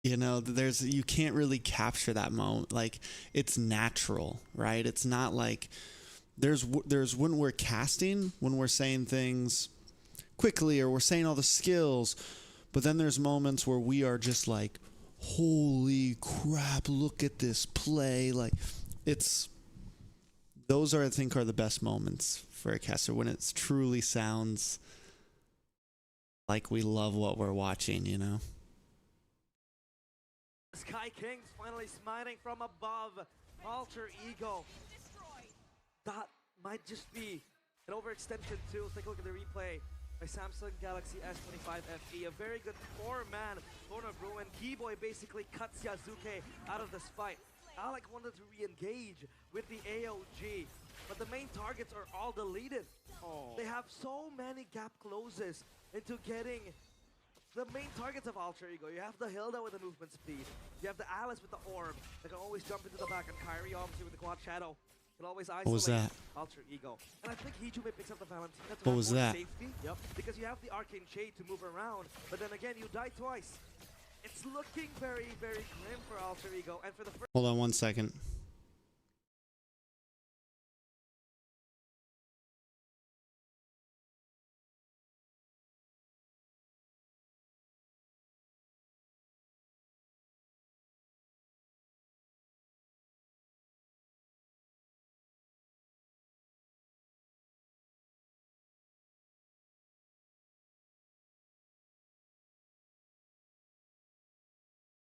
You know, you can't really capture that moment. Like, it's natural, right? It's not like there's when we're casting, when we're saying things quickly or we're saying all the skills, but then there's moments where we are just like, holy crap, look at this play. Like, those are, I think, are the best moments for a caster, when it truly sounds like we love what we're watching, you know? Sky Kings finally smiting from above. Alter Ego. That might just be an overextension too. Let's take a look at the replay by Samsung Galaxy S25 FE. A very good four-man corner brew, and Keyboy basically cuts Yazuke out of this fight. Alec wanted to re-engage with the AOG, but the main targets are all deleted. They have so many gap closes into getting the main targets of Alter Ego. You have the Hilda with the movement speed. You have the Alice with the orb that can always jump into the back, and Kyrie obviously with the quad shadow can always isolate was that? Alter Ego. And I think Hijume picks up the Valentina to What have was more that? safety. Yep. Because you have the Arcane Shade to move around, but then again you die twice. It's looking very, very grim for Alter Ego, and for the first. Hold on 1 second.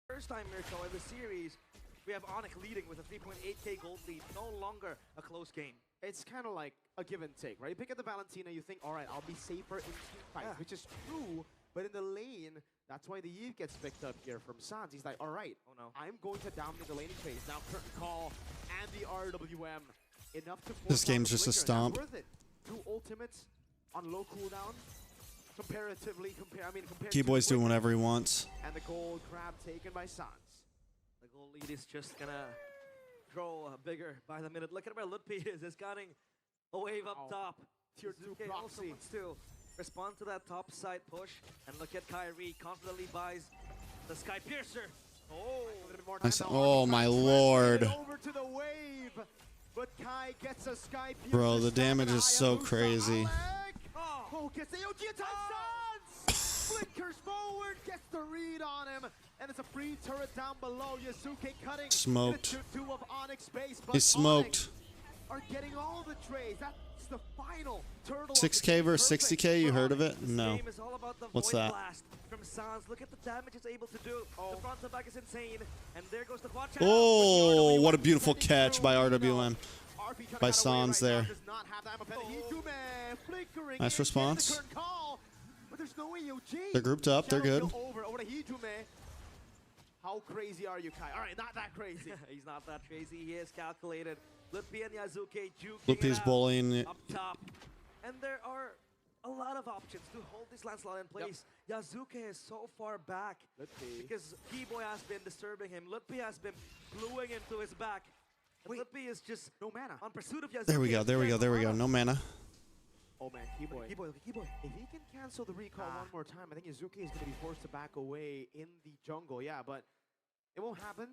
First time, Mirko, in the series, we have Onyx leading with a 3.8k gold lead. No longer a close game. It's kind of like a give and take, right? You pick up the Valentina, you think, all right, I'll be safer in team fights, which is true. But in the lane, that's why the Eve gets picked up here from Sans. He's like, all right, I'm going to dominate the laning phase. Now, Curtain Call and the RWM, enough to force This game's out the just a flicker. That's stomp. worth it. 2 ultimates on low cooldown. Comparatively, compared Keyboy's to doing whatever he wants. And the gold grab taken by Sans. The goal lead is just gonna grow bigger by the minute. Look at where Lutpi is. It's getting a wave up top. Tier 2 Suzuki also proxy. wants to respond to that top side push. And look at Kyrie confidently buys the Sky Piercer. Oh my lord. Over to the wave. But Kai gets a Sky Piercer. Bro, the damage is so crazy. Oh, gets the OG attack. Sans! Flickers forward, gets the read on him. And it's a free turret down below. Yasuke cutting. Smoked. Two of Onyx base, but He's smoked. Onyx are getting all the trades. That's the final turtle. 6k versus 60k, you heard of it? No. Game is all about the What's Void that? Blast from Sans. Look at the damage it's able to do. The front to back is insane. And there goes the quad channel. Oh, what a beautiful catch by RWM. By Sans there. Nice response. They're grouped up. They're good. How crazy are you, Kai? All right, not that crazy. He's not that crazy. He is calculated. Lutpi and Yazuke juking Lutpi's it out bullying. up top. And there are a lot of options to hold this landslide in place. Yazuke is so far back because Keyboy has been disturbing him. Lutpi has been gluing him to his back. Lutpi is just no mana on pursuit of Yazuke. There we go. There we go. There we go. No mana. Oh man, Keyboy. Keyboy. If he can cancel the recall one more time, I think Yazuki is going to be forced to back away in the jungle. Yeah, but it won't happen.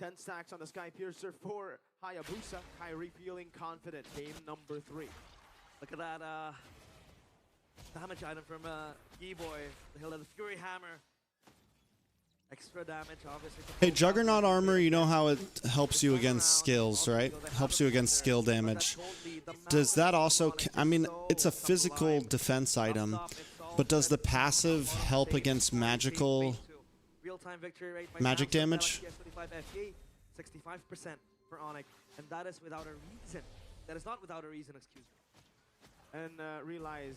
10 stacks on the Sky Piercer for Hayabusa. Kyrie feeling confident. Game number 3. Look at that damage item from Keyboy. The Hill of the Fury Hammer. Extra damage, obviously. Hey, Juggernaut armor, you know how it helps you against skills, right? Helps you against skill damage. Does that also, I mean, it's a physical defense item, but does the passive help against magical Real-time victory rate by magic Samsung damage? Galaxy S25 FE, 65% for Onyx, and that is without a reason. That is not without a reason, excuse me. And realize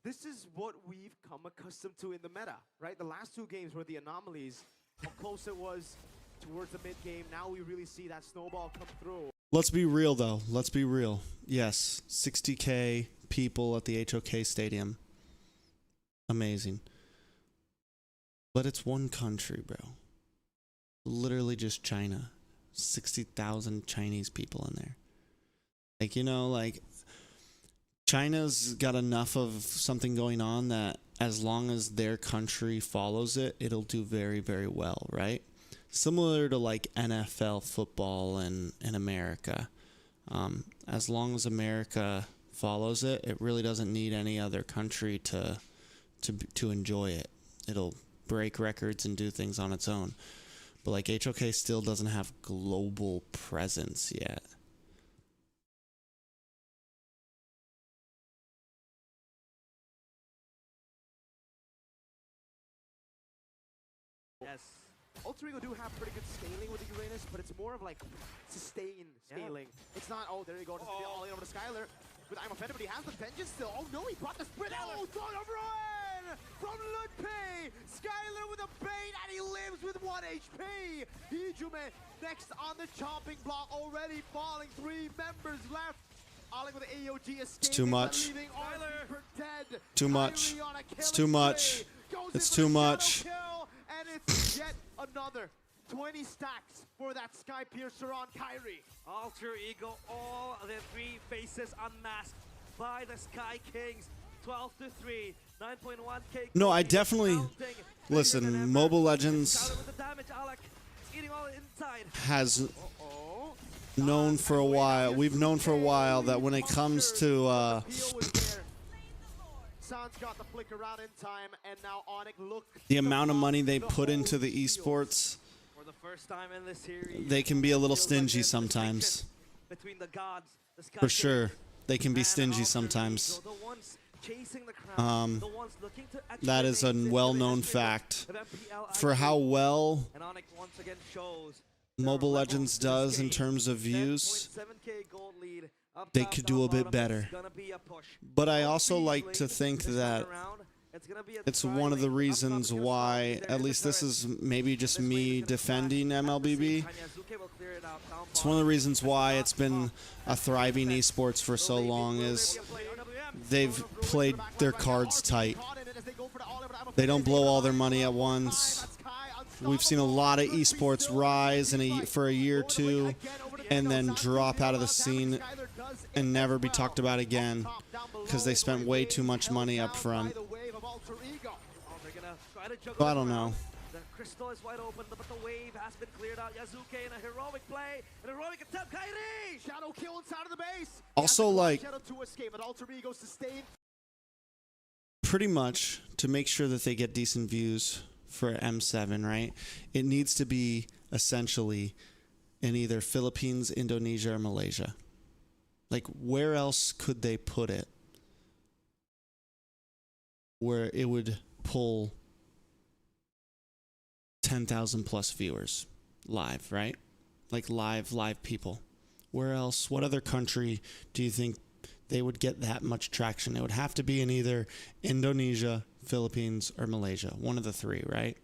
this is what we've come accustomed to in the meta, right? The last 2 games were the anomalies. How close it was towards the mid game. Now we really see that snowball come through. Let's be real, though. Let's be real. Yes, 60k people at the HOK Stadium. Amazing. But it's one country, bro. Literally just China. 60,000 Chinese people in there. Like, you know, like, China's got enough of something going on that as long as their country follows it, it'll do very, very well, right? Similar to like NFL football in America. As long as America follows it, it really doesn't need any other country to enjoy it. It'll break records and do things on its own. But like HOK still doesn't have global presence yet. Yes. Alter Ego do have pretty good scaling with the Uranus, but it's more of like sustain scaling. It's not, oh, there you go, just all in over to Skylar. With I'm offended, but he has the vengeance still. Oh no, he brought the sprint. Oh, Thought of Ruin from Ludpe. Skylar with a bait, and he lives with 1 HP. Hijume next on the chopping block, already falling. 3 members left. Alec with the AOG escaping. It's too much. Dead. Too much. It's too much. It's too much. And it's yet another 20 stacks for that Sky Piercer on Kyrie. Alter Ego, all the 3 faces unmasked by the Sky Kings. 12-3, 9.1k. No, I definitely listen. Mobile Legends has known for a while. We've known for a while that when it comes to Sans got the flick around in time, and now Onyx look. the amount of money they put into the esports, For the first time in this series, they can be a little stingy sometimes. between the gods, the Sky For sure, Kings, they can be and stingy Alter sometimes. Ego, the ones chasing the crown, the ones looking to actually That is a make well-known history fact. of MPL For how well and Onyx once again shows Mobile Legends does in terms of views, they could do a bit better. But I also like to think that it's one of the reasons why, at least this is maybe just me defending MLBB, it's one of the reasons why it's been a thriving esports for so long is they've played their cards tight. They don't blow all their money at once. We've seen a lot of esports rise for a year or two and then drop out of the scene and never be talked about again because they spent way too much money up front. But I don't know. The crystal is wide open, but the wave has been cleared out. Yazuke in a heroic play, an heroic attempt. Kyrie! Shadow kill inside of the base. Also, like, Shadow to escape, but Alter Ego sustained. pretty much to make sure that they get decent views for M7, right? It needs to be essentially in either Philippines, Indonesia, or Malaysia. Like, where else could they put it where it would pull 10,000 plus viewers live, right? Like live people. Where else, what other country do you think they would get that much traction? It would have to be in either Indonesia, Philippines, or Malaysia. One of the 3, right?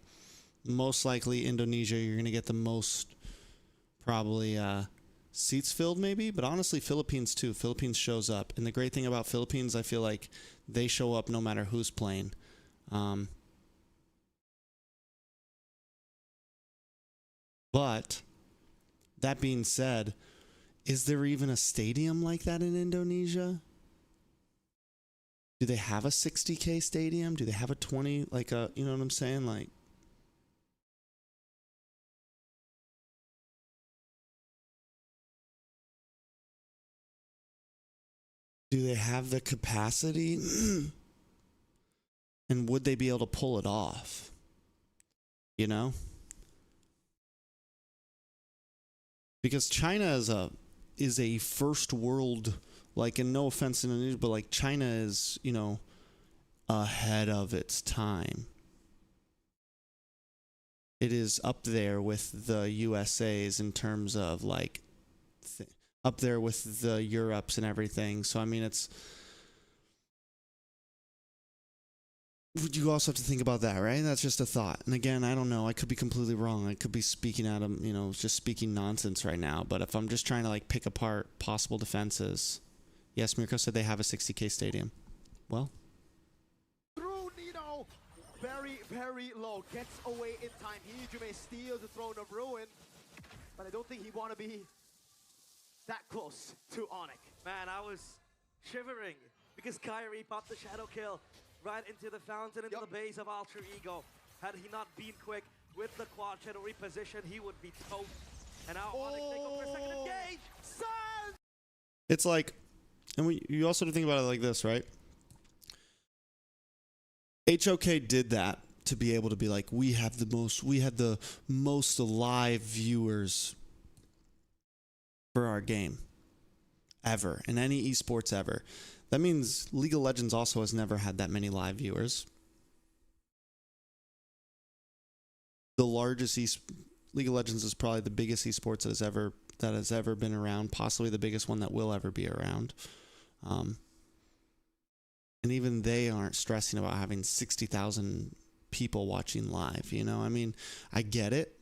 Most likely Indonesia, you're going to get the most probably seats filled maybe, but honestly Philippines too. Philippines shows up. And the great thing about Philippines, I feel like they show up no matter who's playing. But that being said, is there even a stadium like that in Indonesia? Do they have a 60K stadium? Do they have a 20, like a, you know what I'm saying? Like, do they have the capacity? And would they be able to pull it off? You know? Because China is a first world, like, and no offense to Indonesia, but like China is, you know, ahead of its time. It is up there with the USA's in terms of like, up there with the Europes and everything. So I mean, it's. You also have to think about that, right? That's just a thought. And again, I don't know. I could be completely wrong. I could be speaking out of, you know, just speaking nonsense right now. But if I'm just trying to like pick apart possible defenses, yes, Mirko said they have a 60K stadium. Well, Through Nino, very low, gets away in time. Hijume steals the throne of Ruin, but I don't think he want to be that close to Onyx. Man, I was shivering because Kyrie popped the shadow kill. right into the fountain, into the base of Alter Ego. Had he not been quick with the quad shadow reposition, he would be toast. And now Onyx take over a second engage. Sans! It's like, and you also have to think about it like this, right? HOK did that to be able to be like, we had the most live viewers for our game ever in any esports ever. That means League of Legends also has never had that many live viewers. The largest League of Legends is probably the biggest esports that has ever been around, possibly the biggest one that will ever be around. And even they aren't stressing about having 60,000 people watching live, you know? I mean, I get it.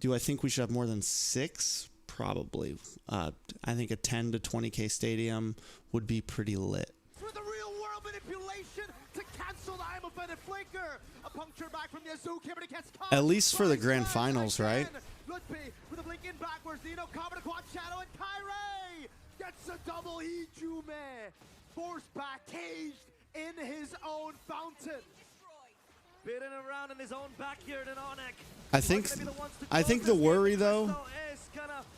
Do I think we should have more than 6? Probably. I think a 10 to 20K stadium would be pretty lit. For the real world manipulation to cancel the I'm offended flicker. A puncture back from the Azuki, but it gets caught. At least for the grand finals, right? Ludwig with a blink in backwards. Nino cover the quad shadow, and Kyrie gets a double Ijume. Forced back, caged in his own fountain. Bidding around in his own backyard in Onyx. I think the worry though,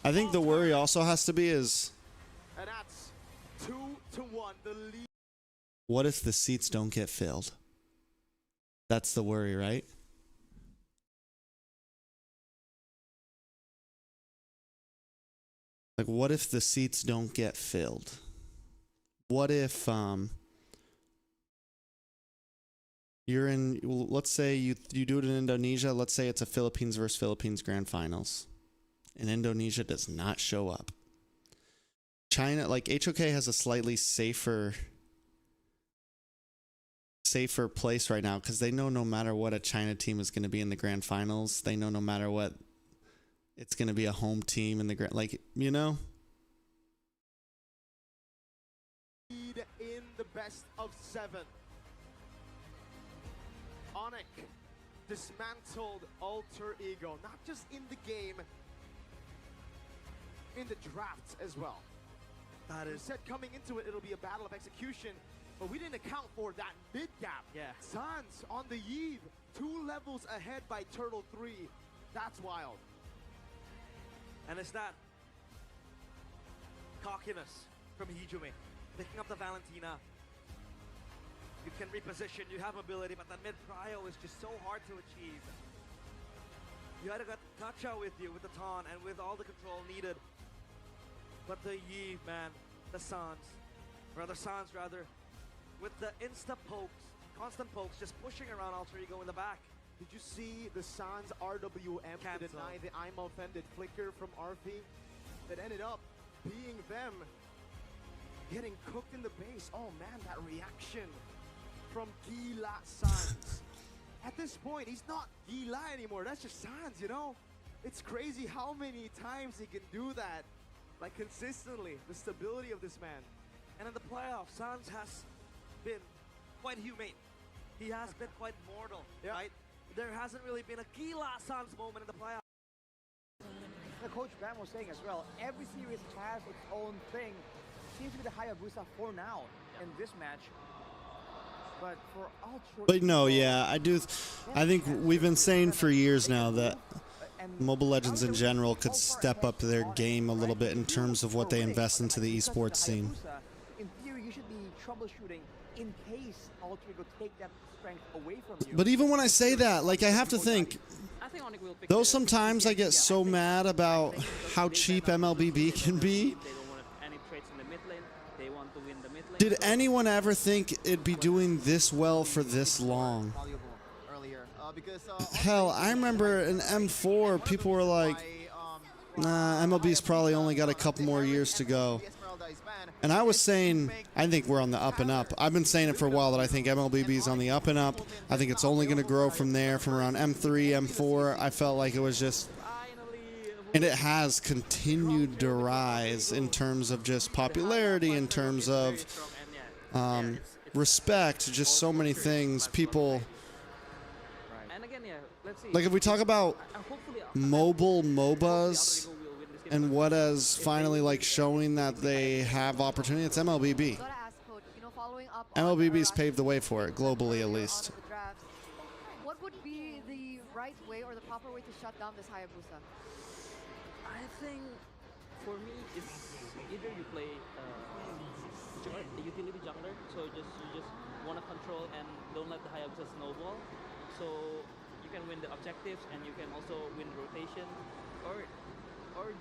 I think the worry also has to be is, and that's 2-1. The lead. What if the seats don't get filled? That's the worry, right? Like, what if the seats don't get filled? What if you're in, let's say you do it in Indonesia, let's say it's a Philippines versus Philippines grand finals, and Indonesia does not show up. China, like HOK has a slightly safer place right now because they know no matter what a China team is going to be in the grand finals, they know no matter what it's going to be a home team in the grand, like, you know? In the best of 7. Onyx dismantled Alter Ego, not just in the game, in the draft as well. That is said coming into it, it'll be a battle of execution, but we didn't account for that mid gap. Yeah. Sans on the Eve, 2 levels ahead by Turtle 3. That's wild. And it's that cockiness from Ijume. Picking up the Valentina. You can reposition, you have ability, but that mid-prio is just so hard to achieve. You had to got Gacha with you, with the taunt, and with all the control needed. But the Yi, man, the Sans, with the insta-pokes, constant pokes, just pushing around Alter Ego in the back. Did you see the Sans RWM to deny the I'm offended flicker from RP? That ended up being them getting cooked in the base. Oh man, that reaction from Gila Sans. At this point, he's not Gila anymore. That's just Sans, you know? It's crazy how many times he can do that, like consistently, the stability of this man. And in the playoffs, Sans has been quite humane. He has been quite mortal, right? There hasn't really been a Gila Sans moment in the playoffs. The Coach Bam was saying as well, every series has its own thing. Seems to be the Hayabusa for now in this match. But for Ultra... But no, yeah, I think we've been saying for years now that Mobile Legends in general could step up their game a little bit in terms of what they invest into the esports scene. In theory, you should be troubleshooting in case Ultra Ego take that strength away from you. But even when I say that, like, I have to think, though sometimes I get so mad about how cheap MLBB can be, did anyone ever think it'd be doing this well for this long? Hell, I remember in M4, people were like, nah, MLB's probably only got a couple more years to go. And I was saying, I think we're on the up and up. I've been saying it for a while that I think MLBB's on the up and up. I think it's only going to grow from there, from around M3, M4. I felt like it was just... And it has continued to rise in terms of just popularity, in terms of respect, just so many things. People, like if we talk about mobile MOBAs and what is finally like showing that they have opportunity, it's MLBB. following up on MLBB's Arash's paved the way for it, globally at earlier least. on in the drafts, what would be the right way or the proper way to shut down this Hayabusa? I think for me, it's either you play a utility jungler, so you just want to control and don't let the Hayabusa snowball, so you can win the objectives and you can also win rotation, or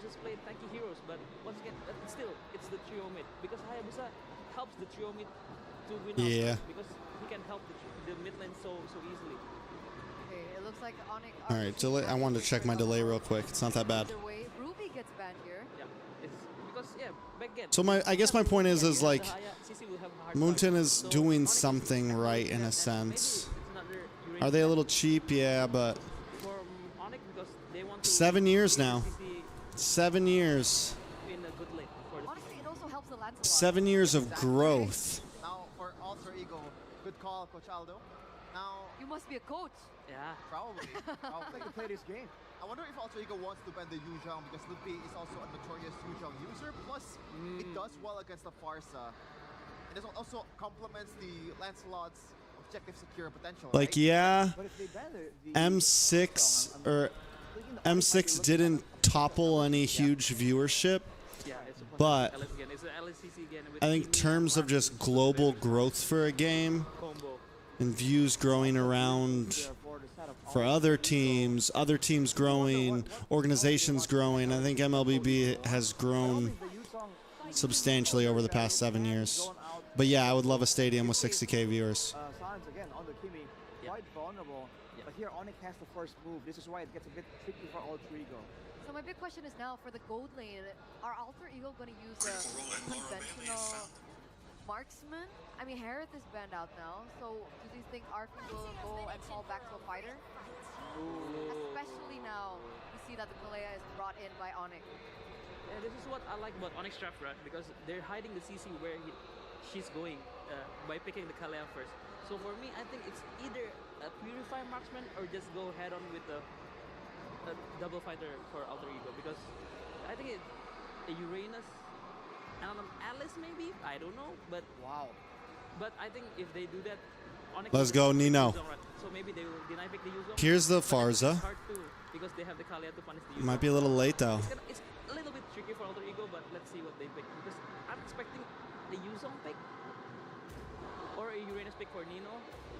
just play tanky heroes. But once again, still it's the trio mid, because Hayabusa helps the trio mid to win. Yeah. Because he can help the mid lane so easily. Okay, it looks like Onyx. All right, delay. I wanted to check my delay real quick. It's not that bad. Either way, Ruby gets banned here. Yeah, it's because back again. So I guess my point is like CC will have a hard Moonton time. is So doing Onyx something right in a maybe sense. it's another Are they a little cheap? Yeah, but for Onyx because they want to 7 years make now. CC 7 years. in a good lane for the Honestly, it also helps the Lancelot. 7 years of growth. Now for Alter Ego, good call, Coach Aldo. Now, You must be a coach. yeah. probably. Like to play this game. I wonder if Alter Ego wants to ban the Yuzhong because Lupi is also a notorious Yuzhong user. Plus, it does well against the Farsa. And it also complements the Lancelot's objective secure potential. Like right? yeah, But if they ban the M6 or thinking the M6 didn't topple any huge viewership. Yeah, it's supposed But to be LS again. It's an LSCC again with I think Kimi terms and of just global growth for a game combo. and views growing around for other teams growing, organizations growing. I think MLBB has grown substantially over the past 7 years. But yeah, I would love a stadium with 60K viewers. Silence again on the Kimi, quite vulnerable. Yeah. But here Onyx has the first move. This is why it gets a bit tricky for Alter Ego. So my big question is now for the gold lane, are Alter Ego going to use the conventional marksman? I mean, Harith is banned out now, so do you think Arfi will go and fall back to a fighter? Especially now, we see that the Kalea is brought in by Onyx. Yeah, this is what I like about Onyx Draft, right? Because they're hiding the CC where she's going by picking the Kalea first. So for me, I think it's either a Purify Marksman or just go head on with a double fighter for Alter Ego. Because I think a Uranus and an Alice maybe? I don't know. But Wow. But I think if they do that, Onyx Let's will go, pick the Nino. Yuzong, right? So maybe they will deny pick the Yuzong. Here's the But Farza. It's hard too, because they have the Kalea to punish the Yuzong. Might be a little late though. It's a little bit tricky for Alter Ego, but let's see what they pick. Because I'm expecting a Yuzong pick or a Uranus pick for Nino.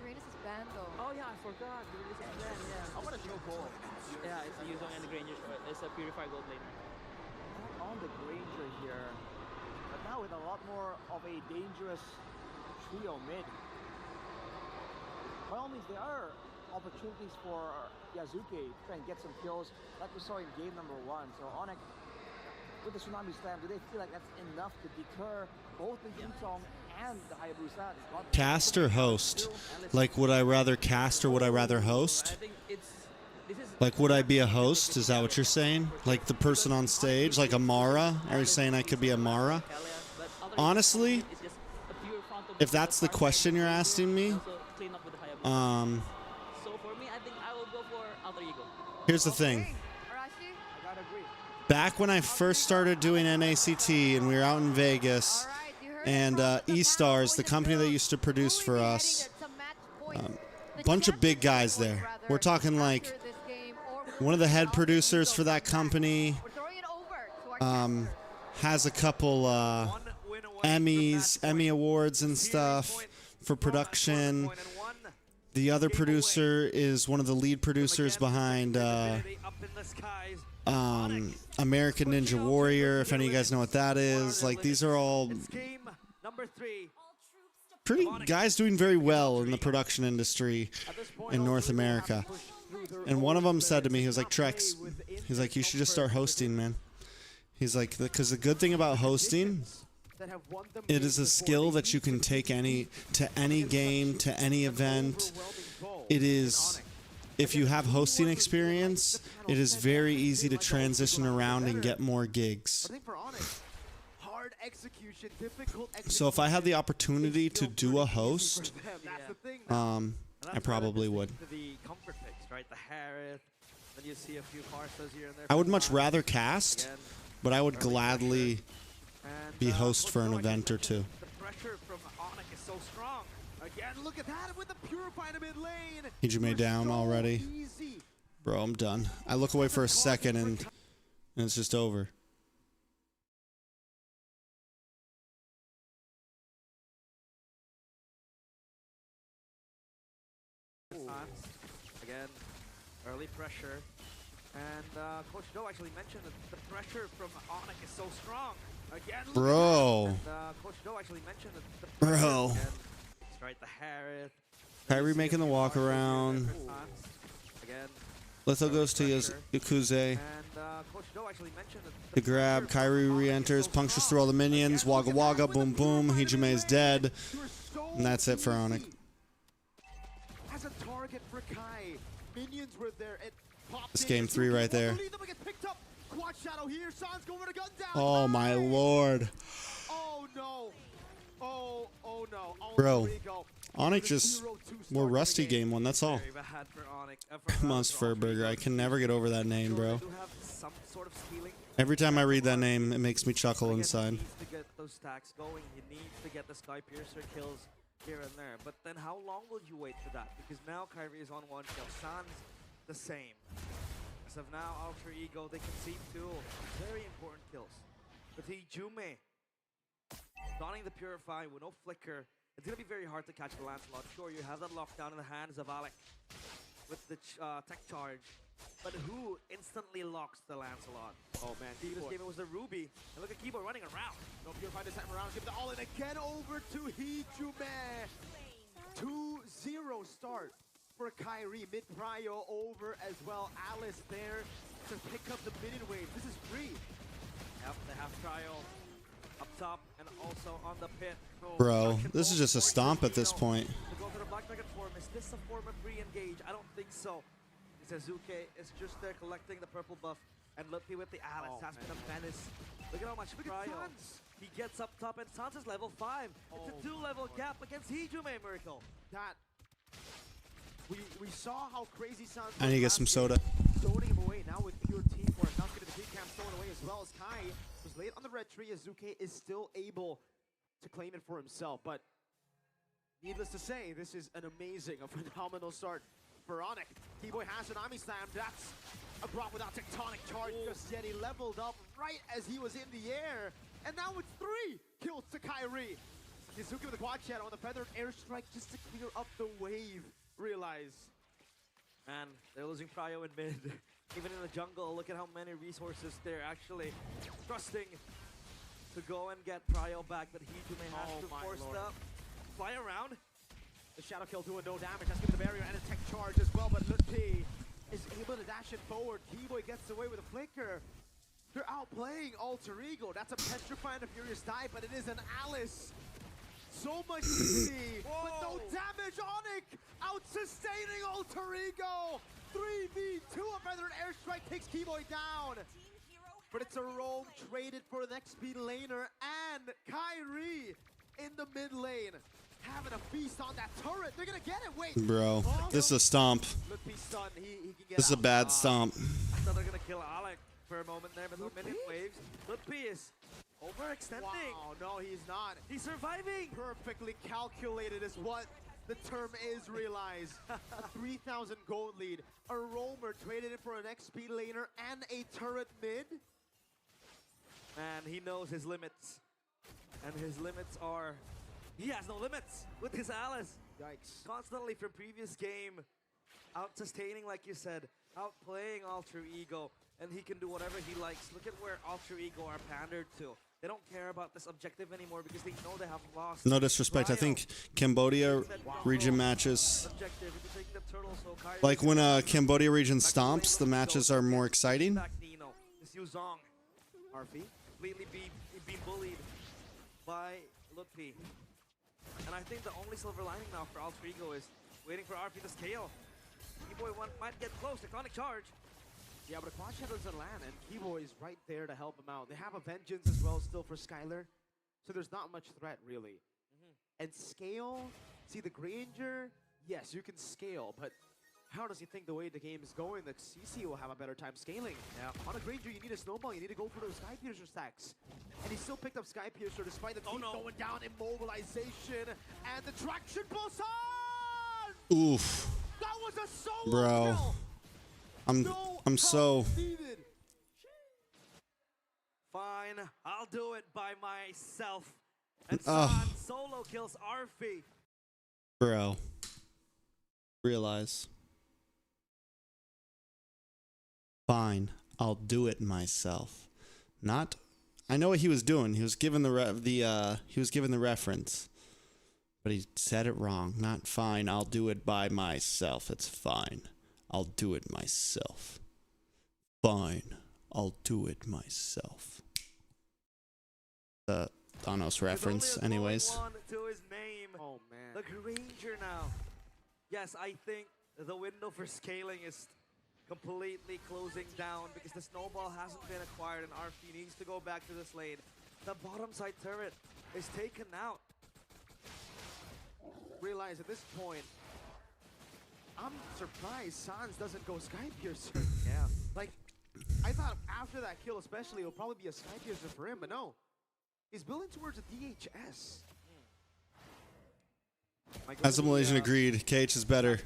Uranus is banned though. Oh yeah, I forgot. Uranus is banned, yeah. I want to show goal. Yeah, it's a Yuzong and the Granger. It's a Purifier Gold laner. On the Granger here, but now with a lot more of a dangerous trio mid. By all means, there are opportunities for Yazuke to try and get some kills, like we saw in game number 1. So Onyx, with the Tsunami Slam, do they feel like that's enough to deter both the Yuzong and the Hayabusa? It's not Cast or host? Like, would I rather cast or would I rather host? I think this is Like, would I be a host? Is that what you're saying? Like the person on stage, like Amara? Are you saying I could be Amara? Kalea, but Alter Ego Honestly, it's just a pure frontal if that's the question you're asking me, also clean up with the Hayabusa. So for me, I think I will go for Alter Ego. here's the thing. Arashi? I gotta agree. Back when I first started doing NACT and we were out in Vegas, Alright, you heard and it from the E-Stars, match the point company of that view. used to produce Who for will be us, heading to match point? The bunch of big championship guys point, there. rather, We're talking like after this game, or will one of the head Alter producers Ego for that come back? company We're throwing it over to our caster. has a couple One win away from Emmys, match Emmy point. Awards and Series stuff point for production. point and one. The other producer is one of the lead producers behind Infinity up in the skies. American Ninja Warrior, if any of you guys know what that is. Like, these are all It's game number 3. pretty guys doing very well in the production industry At this point, in North Alter Ego have America. to push through their And one of own them said to me, he was limits, like, not Trex, play within he's like, you should just comfort start of hosting, the man. He's like, because the good thing about hosting, that have won them it games is a before. skill They that you need can to take to any game, to any event. overwhelming goal. It is, if you have hosting experience, it is very easy to transition around and get more gigs. I think for Onyx, hard execution, difficult execution. So if I had the opportunity to do a host, for them, that's the thing now. And I that's probably why would. they're distinct to the comfort picks, right? The Harith, then you see a few Farsas here and there. I would from much Fire. rather cast, Again, but I would gladly and, be host but for an no, I event or think two. The pressure from Onyx is so strong. Again, look at that with the Purify in the mid lane. Hijime down already. Easy. Bro, I'm done. I look away for a second and it's just over. Again, early pressure. And Coach Doe actually mentioned that the pressure from Onyx is so strong. Again, Bro. And, Coach Doe actually mentioned that the Bro. pressure, again, straight the Harith. Kyrie making the walk around. Again, Litho goes to Yakuze. and Coach Doe actually mentioned that The grab. Kyrie re-enters, punctures through all the minions. Wagga Wagga, boom boom. Hijime is dead. And that's it for Onyx. As a target for Kai, minions were there. It popped This in. game 3 right there. Picked up. Quad Shadow here. San's going with a gun down. Oh my lord. Oh no. Oh no. Bro, Onyx just more rusty game 1, that's all. very bad for Onyx. Must Furburger. I can never get over that name, bro. Do have some sort of stealing. Every time I read that name, it makes me chuckle Again, inside. He needs to get those stacks going. He needs to get the Sky Piercer kills here and there. But then how long will you wait for that? Because now Kyrie is on 1 kill. San's the same. As of now, Alter Ego, they concede 2 very important kills. But Hijume, donning the Purify with no flicker, it's going to be very hard to catch the Lancelot. Sure, you have that lockdown in the hands of Alec with the tech charge. But who instantly locks the Lancelot? Oh man, This game it was the Ruby. And look at Kibo running around. No Purify this time around. Give the all in again over to Hijume. 2-0 start for Kyrie. Mid prio over as well. Alice there to pick up the minion wave. This is free. Yep, they have Trial up top and also on the pit. So Bro, Black and this is Gold just a forces stomp at this Ego point. To go for the Black Dragon form. Is this a form of re-engage? I don't think so. Sazuke is just there collecting the purple buff. And Lutfi with the Alice has been a menace. Look at how much Trial he gets up top, and Sans is level 5. It's a 2-level gap against Hijume Miracle. That we saw how crazy Sans. I need to get some soda. Stoning him away now with pure teamwork. Now getting the creep camp stolen away as well as Kai was late on the red tree. Azuke is still able to claim it for himself, but needless to say, this is an amazing, a phenomenal start for Onyx. T-Boy has an Ami Slam. That's a Brock without tectonic charge just yet. He leveled up right as he was in the air, and now it's 3 kills to Kyrie. Yuzuki with the quad shadow on the feathered airstrike just to clear up the wave. Realize. And they're losing Prio in mid. Even in the jungle, look at how many resources they're actually trusting to go and get Prio back. But Hijume has to force the fly around. The shadow kill doing no damage. That's given the barrier and a tech charge as well. But Lutfi is able to dash it forward. Keyboy gets away with a flicker. They're outplaying Alter Ego. That's a petrifying and a furious dive, but it is an Alice. So much to see, but no damage. Onyx out sustaining Alter Ego. 3v2, a feathered airstrike takes Keyboy down. But it's a roam traded for the next speed laner, and Kyrie in the mid lane. Having a feast on that turret. They're gonna get it. Wait. Bro, this is a stomp. Lutfi stun. He can get This is a out. bad stomp. I thought they're gonna kill Alec for a moment there, but no minion waves. Lutfi is overextending. Wow, no, he's not. He's surviving. Perfectly calculated is what the term is, realize. A 3,000 gold lead. A roamer traded it for an XP laner and a turret mid. And he knows his limits. And his limits are... He has no limits with his Alice. Yikes. Constantly from previous game. Out-sustaining, like you said. Outplaying Alter Ego. And he can do whatever he likes. Look at where Alter Ego are pandered to. They don't care about this objective anymore because they know they have lost. No disrespect, I think Cambodia region matches, Objective, if you take the turtle, so Kyrie like when Cambodia region stomps, the matches are more exciting. back Nino. This Yuzong. RP. Completely being bullied by Lutfi. And I think the only silver lining now for Alter Ego is waiting for RP to scale. E-Boy might get close, tectonic charge. Yeah, but Quad Shadow doesn't land, and Keyboy is right there to help him out. They have a Vengeance as well still for Skylar, so there's not much threat, really. And scale, see the Granger, yes, you can scale, but how does he think the way the game is going that CC will have a better time scaling? Yeah. On a Granger, you need a snowball. You need to go for those Sky Piercer stacks. And he still picked up Sky Piercer despite the team going down. Immobilization and the traction Busan! Oof. That was a solo Bro. kill. I'm so... Needed. Fine, I'll do it by myself. And San solo kills Arfi. Bro. Realize. Fine, I'll do it myself. Not. I know what he was doing. He was given the reference, but he said it wrong. Not fine. I'll do it by myself. It's fine. I'll do it myself. Fine. I'll do it myself. The Thanos reference, anyways. To his name. Oh man. The Granger now. Yes, I think the window for scaling is completely closing down because the snowball hasn't been acquired and RP needs to go back to this lane. The bottom side turret is taken out. Realize at this point, I'm surprised Sans doesn't go Sky Piercer. Yeah. Like, I thought after that kill especially, it'll probably be a Sky Piercer for him, but no. He's building towards a DHS. As the Malaysian agreed, KH is better.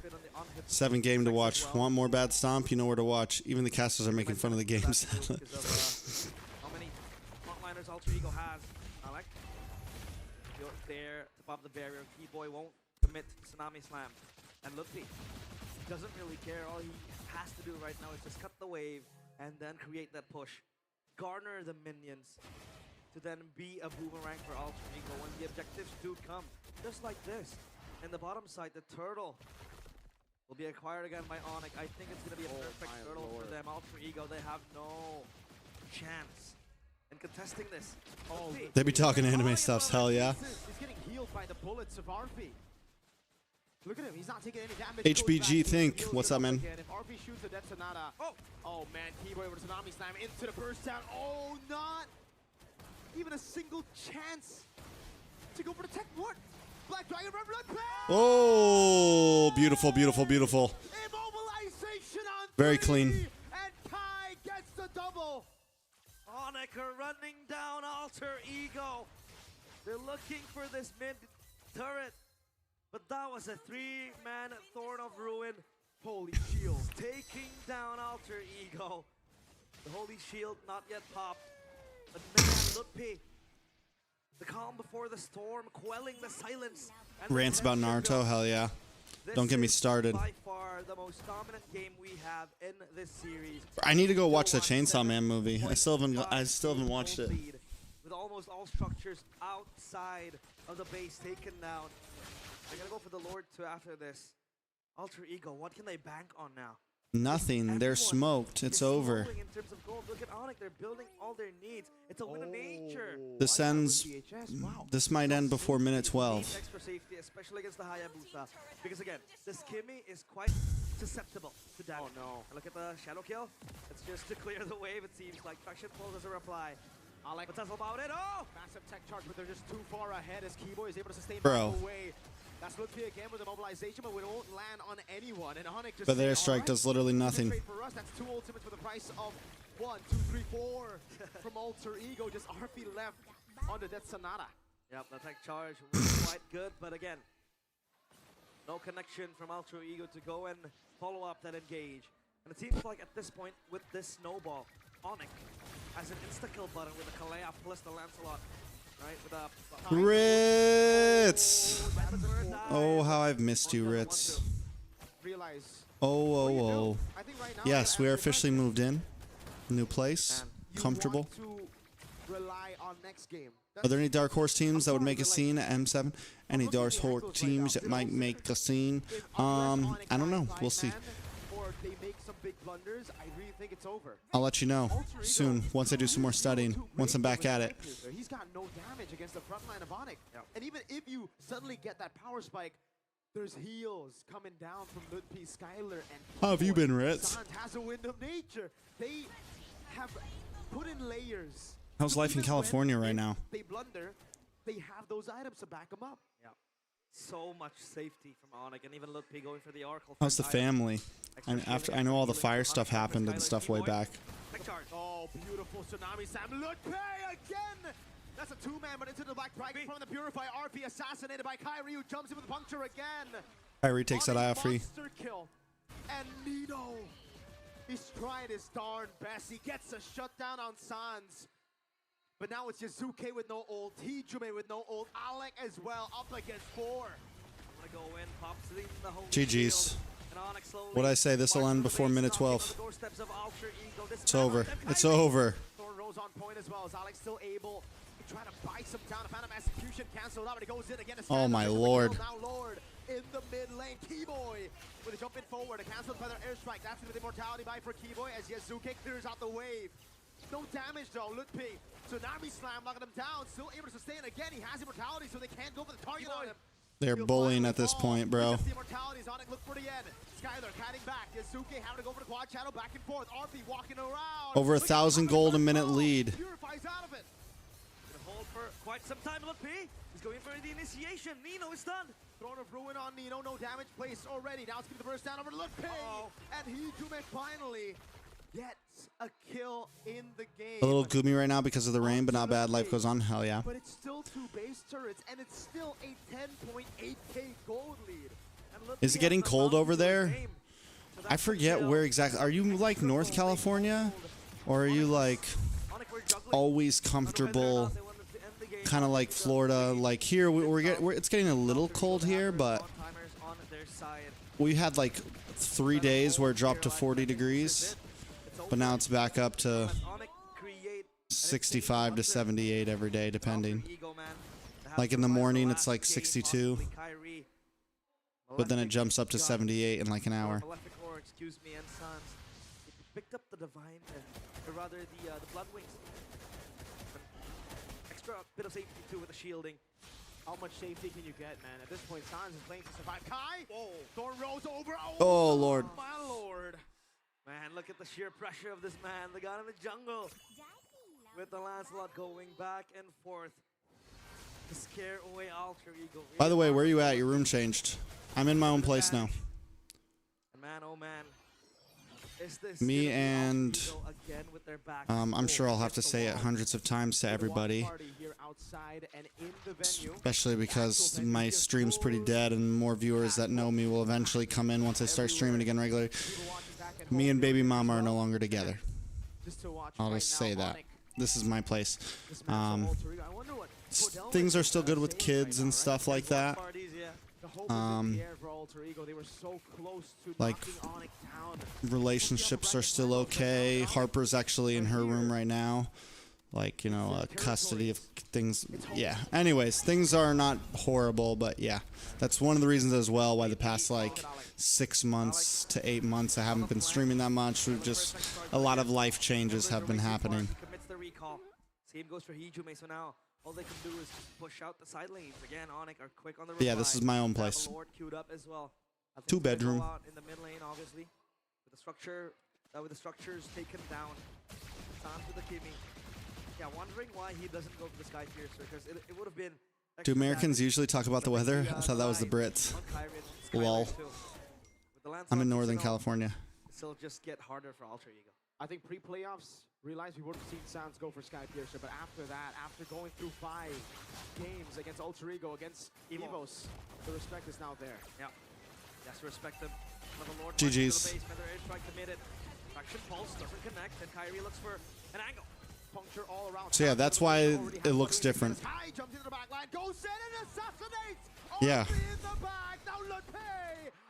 7 game to watch. Want more bad stomp? You know where to watch. Even the casters are making fun of the games. How many frontliners Alter Ego has? Alec. You're there to pop the barrier. T-Boy won't commit Tsunami Slam. And Luffy doesn't really care. All he has to do right now is just cut the wave and then create that push. Garner the minions to then be a boomerang for Alter Ego when the objectives do come. Just like this. In the bottom side, the turtle will be acquired again by Onyx. I think it's going to be a perfect turtle for them. Alter Ego, they have no chance in contesting this. Oh, They be talking anime stuffs, hell yeah. He's getting healed by the bullets of RP. Look at him, he's not taking any damage. HBG Think, what's up, man? If RP shoots a Death Sonata. Oh man, T-Boy with a Tsunami Slam into the burst down. Oh, not even a single chance to go for the tech. What? Black Dragon Red Blood Pass! Oh, beautiful, beautiful, beautiful. Immobilization on Very 3, clean. and Kai gets the double. Onyx are running down Alter Ego. They're looking for this mid turret. But that was a 3-man Thorn of Ruin. Holy shield. Taking down Alter Ego. The Holy Shield not yet popped. But man, Lupi. The calm before the storm, quelling the silence. Rants about Naruto, hell yeah. Don't get me started. By far the most dominant game we have in this series. I need to go watch the Chainsaw Man movie. I still haven't watched it. With almost all structures outside of the base taken down. They're gonna go for the Lord 2 after this. Alter Ego, what can they bank on now? Nothing. They're smoked. It's over. In terms of gold, look at Onyx. They're building all their needs. It's a win of nature. This ends. This might end before minute 12. Extra safety, especially against the Hayabusa, because again, this Kimmy is quite susceptible to damage. Oh no! And look at the shadow kill. It's just to clear the wave. It seems like Traction Pulse as a reply. Alec, but that's about it. Oh! Massive tech charge, but they're just too far ahead as Keyboy is able to sustain away. That's Luffy again with the mobilization, but we won't land on anyone. And Onyx just but their strike does literally nothing. For us, that's 2 ultimates for the price of 1, 2, 3, 4 from Alter Ego. Just RP left on the Death Sonata. Yep, the tech charge was quite good, but again, no connection from Alter Ego to go and follow up that engage. And it seems like at this point, with this snowball, Onyx has an insta-kill button with the Kalea plus the Lancelot. Right, with Ritz! Oh, how I've missed you, Ritz. Oh. Yes, we are officially moved in. New place. Comfortable. Are there any Dark Horse teams that would make a scene at M7? Any Dark Horse teams that might make a scene? I don't know. We'll see. They make some big blunders, I really think it's over. I'll let you know soon, once I do some more studying, once I'm back at it. He's got no damage against the front line of Onyx. And even if you suddenly get that power spike, there's heals coming down from Ludpi, Skylar, and how have you been, Ritz? Sand has a wind of nature. They have put in layers. How's life in California right now? They blunder, they have those items to back them up. Yeah. So much safety from Onyx, and even Lutpi going for the Oracle. How's the family? I know all the fire stuff happened and stuff way back. Oh, beautiful Tsunami Sam. Lutpi again! That's a two-man, but into the black bracket from the Purify. RP assassinated by Kyrie, who jumps in with the puncture again. Kyrie takes that eye off free. Monster kill. And Nito, he's trying his darn best. He gets a shutdown on Sans. But now it's Yazuke with no ult, Hijume with no ult, Alec as well, up against 4. Gonna go in, pops it in the home GG's. field, and Onyx slowly What'd I say? This will end before minute 12. It's over. It's over. Thorn Rose on point as well as Alex still able to try to buy some down. A Phantom Execution canceled out, but it goes in again. Oh my lord. Now Lord in the mid lane. Keyboy with a jump in forward. A canceled feather airstrike. That's with immortality buy for Keyboy as Yazuke clears out the wave. No damage though. Lutpi. Tsunami Slam knocking him down. Still able to sustain again. He has immortality, so they can't go for the target on him. They're bullying at this point, bro. The immortalities on it. Look for the end. Skyler catting back. Yazuke having to go for the quad channel back and forth. RP walking around. Over 1,000 gold a minute lead. Purifies out of it. Gonna hold for quite some time. Lutpi. He's going for the initiation. Nino is done. Throne of Ruin on Nino. No damage placed already. Now it's going to the burst down over to Lutpi. And Hijume finally gets a kill in the game. A little gloomy right now because of the rain, but not bad. Life goes on. Hell yeah. But it's still 2 base turrets, and it's still a 10.8k gold lead. Is it getting cold over there? I forget where exactly. Are you like North California? Or are you like always comfortable, kind of like Florida? Like here, it's getting a little cold here, but we had like 3 days where it dropped to 40 degrees. But now it's back up to 65 to 78 every day, depending. Like in the morning, it's like 62. But then it jumps up to 78 in like an hour. Excuse me, and Sans. He picked up the divine, or rather the blood wings. Extra bit of safety too with the shielding. How much safety can you get, man? At this point, Sans is playing to survive. Kai! Whoa. Thorn Rose over. Oh, Lord. My lord. Man, look at the sheer pressure of this man. The guy in the jungle. With the Lancelot going back and forth to scare away Alter Ego. By the way, where are you at? Your room changed. I'm in my own place now. And man, oh man. Is this Me and again with their back I'm sure I'll have to say it hundreds of times to everybody. Especially because my stream's pretty dead and more viewers that know me will eventually come in once I start streaming again regularly. Me and baby mama are no longer together. I'll just say that. This is my place. Things are still good with kids and stuff like that. Like relationships are still okay. Harper's actually in her room right now. Like, you know, custody of things. Yeah. Anyways, things are not horrible, but yeah. That's one of the reasons as well why the past like 6 months to 8 months I haven't been streaming that much. Just a lot of life changes have been happening. Commits the recall. Same goes for Hijume, so now all they can do is push out the side lanes. Again, Onyx are quick on the yeah, this is my own place. Lord queued up as well. 2-bedroom. In the mid lane, obviously. With the structure, with the structures taken down. Sans with the Kimmy. Yeah, wondering why he doesn't go for the Sky Piercer, because it would have been... Do Americans usually talk about the weather? I thought that was the Brits. Lol. I'm in Northern California. It'll just get harder for Alter Ego. I think pre-playoffs, realized we would have seen Sans go for Sky Piercer, but after that, after going through 5 games against Alter Ego, against Evos, the respect is now there. Yeah. Yes, respect them. GG's. Traction pulse doesn't connect, and Kyrie looks for an angle. Puncture all around. So yeah, that's why it looks different. Yeah.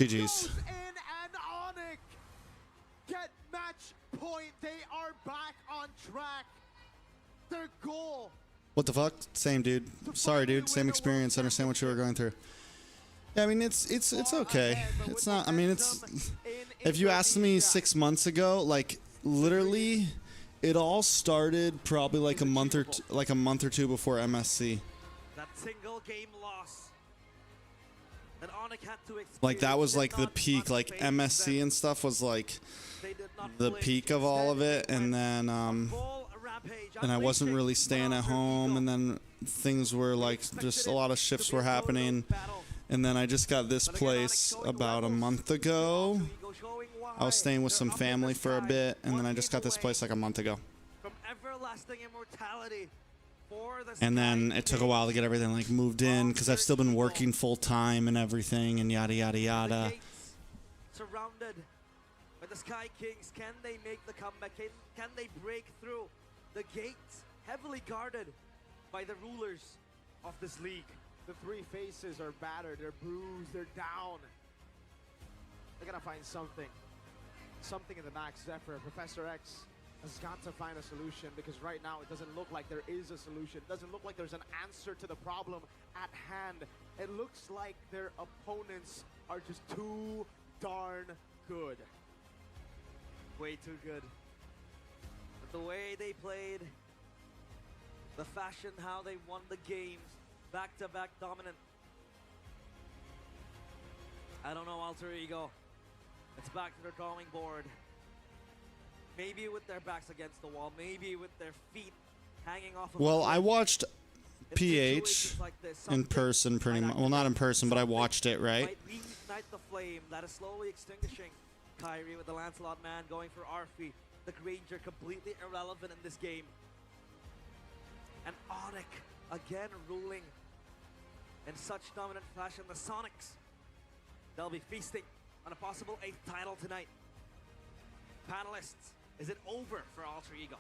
GG's. Get match point. They are back on track. Their goal. What the fuck? Same dude. Sorry, dude. Same experience. Understand what you were going through. Yeah, I mean, it's okay. It's not. I mean, it's. If you asked me 6 months ago, like literally, it all started probably like a month or two before MSC. That single game loss. That Onyx had to experience. Like that was like the peak. Like MSC and stuff was like the peak of all of it, and then and I wasn't really staying at home, and then things were like just a lot of shifts were happening, And then I just got this place about a month ago. I was staying with some family for a bit, and then I just got this place like a month ago. From everlasting immortality for the And then Sky it took a while to get everything like moved in because I've still been working full time and everything and yada yada yada. Surrounded by the Sky Kings, can they make the comeback? Can they break through the gates heavily guarded by the rulers of this league? The three faces are battered, they're bruised, they're down. They're gonna find something. Something in the Max Zephyr. Professor X has got to find a solution because right now it doesn't look like there is a solution. It doesn't look like there's an answer to the problem at hand. It looks like their opponents are just too darn good. Way too good. But the way they played, the fashion, how they won the games, back-to-back dominant. I don't know, Alter Ego. It's back to their drawing board. Maybe with their backs against the wall, maybe with their feet hanging off of Well, the I watched in PH situations like this, in something person pretty much. Well, not in person, but I watched it, right? might reignite the flame that is slowly extinguishing. Kyrie with the Lancelot man going for Arfi. The Granger completely irrelevant in this game. And Onyx again ruling in such dominant fashion. The Sonics, they'll be feasting on a possible 8th title tonight. Panelists, is it over for Alter Ego?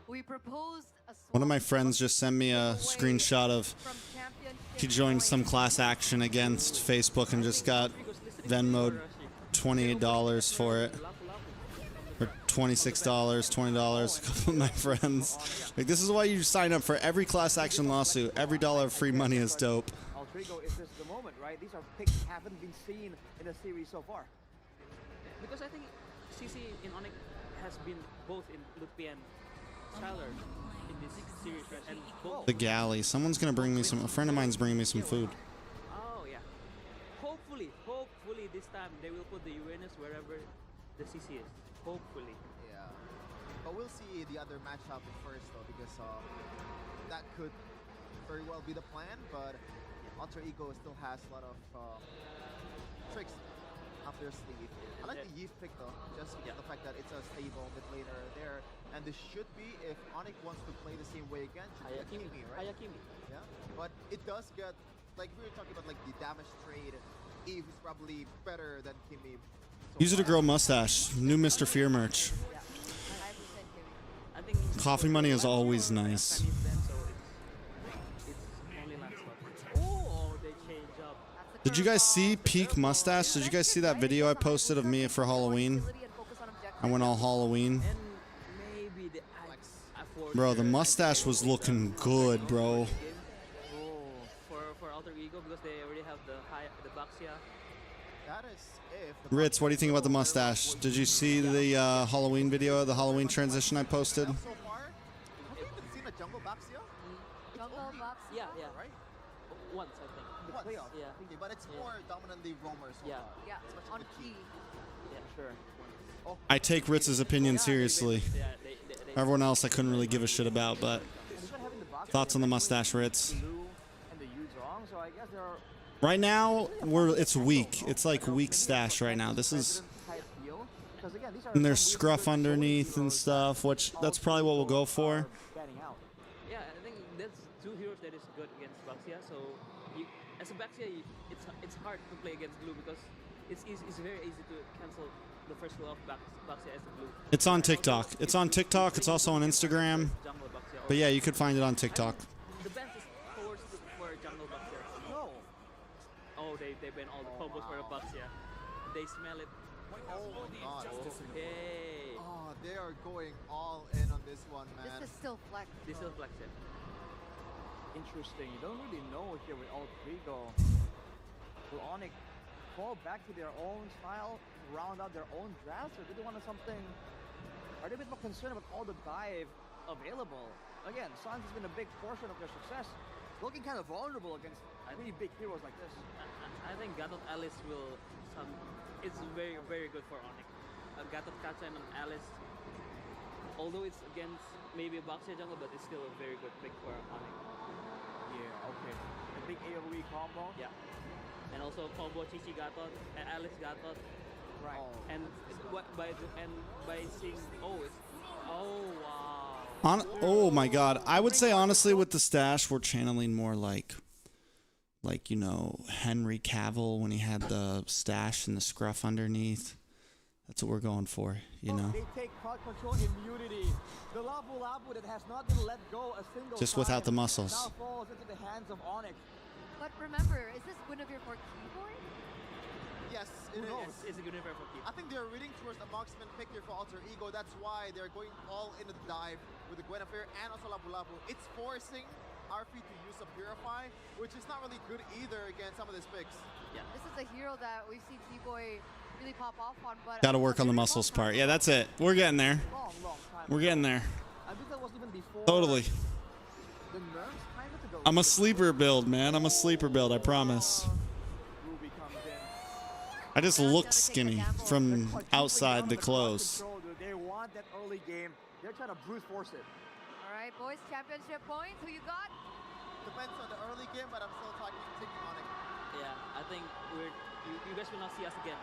We proposed a One of my friends just sent me a screenshot of he joined some class action against Facebook and just got Venmo'd $28 for it. Or $26, $20, a couple of my friends. Like, this is why you sign up for every class action lawsuit. Every dollar of free money is dope. Alter Ego is just the moment, right? These are picks haven't been seen in the series so far. Because I think CC in Onyx has been both in Lupi and Skylar in this series, right? And both. The galley. Someone's gonna bring me some. A friend of mine's bringing me some food. Oh yeah. Hopefully this time they will put the Uranus wherever the CC is. Hopefully. Yeah. But we'll see the other matchup first though, because that could very well be the plan, but Alter Ego still has a lot of tricks up their sleeve. I like the Yeef pick though, just because the fact that it's a stable mid laner there, and this should be, if Onyx wants to play the same way again, should be Kimi, right? Hayakimi. Yeah, but it does get, like we were talking about, like the damage trade. Eve is probably better than Kimi. Use it to grow mustache. New Mr. Fear merch. I think Coffee money is always nice. Oh, they change up. Did you guys see peak mustache? Did you guys see that video I posted of me for Halloween? I went all Halloween. And maybe the Bro, the mustache was looking good, bro. For Alter Ego, because they already have the Baxia. That is if the Ritz, what do you think about the mustache? Did you see the Halloween video, the Halloween transition I posted? so far, have you even seen a Jungle Baxia? Jungle Box. Yeah, Right? Once I think. Once. playoffs. Yeah. Okay, but it's more dominantly roamers so Yeah. far. Yeah, Especially on the key. Yeah, sure. I take Ritz's opinion seriously. Yeah, they Everyone else I couldn't really give a shit about, but thoughts on the mustache, Ritz? Blue and the Yu's wrong, so I guess there are Right now, it's weak. It's like weak stash right now. This is, type deal. Because again, these are and there's some scruff weird underneath solo and heroes stuff, which that's probably what we'll go for. banning out. Yeah, I think that's two heroes that is good against Baxia. So you, as a Baxia, it's hard to play against blue because it's very easy to cancel the first skill of Baxia as a blue. It's on TikTok. It's on TikTok. It's also on Instagram. Jungle Baxia. But yeah, you could find it on TikTok. The best is forward for Jungle Baxia. No. Oh, they ban all the combos for the Baxia. They smell it. Oh my god. Okay. Oh, they are going all in on this one, man. This is still flex. This will flex it. Interesting. You don't really know here with Alter Ego. Will Onyx fall back to their own style, round out their own drafts, or do they want something? Are they a bit more concerned about all the dive available? Again, Sans has been a big portion of their success. Looking kind of vulnerable against really big heroes like this. I think God of Alice will it's very, very good for Onyx. Gatot Kacha and Alice, although it's against maybe a Boxia jungle, but it's still a very good pick for Onyx. Yeah, okay. A big AoE combo. Yeah. And also combo Chichi Gatot and Alice Gatot. Right. And by seeing wow. Oh my god. I would say honestly with the stash we're channeling more like you know, Henry Cavill when he had the stash and the scruff underneath. That's what we're going for, you know. They take crowd control immunity. The Labu Labu that has not been let go a single Just time without the muscles. now falls into the hands of Onyx. But remember, is this Guinevere for keyboard? Yes, it is. It's a good event for people. I think they're reading towards a marksman pick here for Alter Ego. That's why they're going all into the dive with the Guinevere and also Labu Labu. It's forcing Arfi to use a Purify, which is not really good either against some of these picks. Yeah. This is a hero that we've seen T-Boy really pop off on, but Got to work on the muscles part. Yeah, that's it. We're getting there. Long time We're getting there. I think that was even before Totally. the nerves kind of to go. I'm a sleeper build, man. I'm a sleeper build, I promise. Ruby comes in. I just look skinny from outside the clothes. They want that early game. They're trying to brute force it. all right, boys, championship points. Who you got? Depends on the early game, but I'm still taking Onyx. Yeah, I think you guys will not see us again.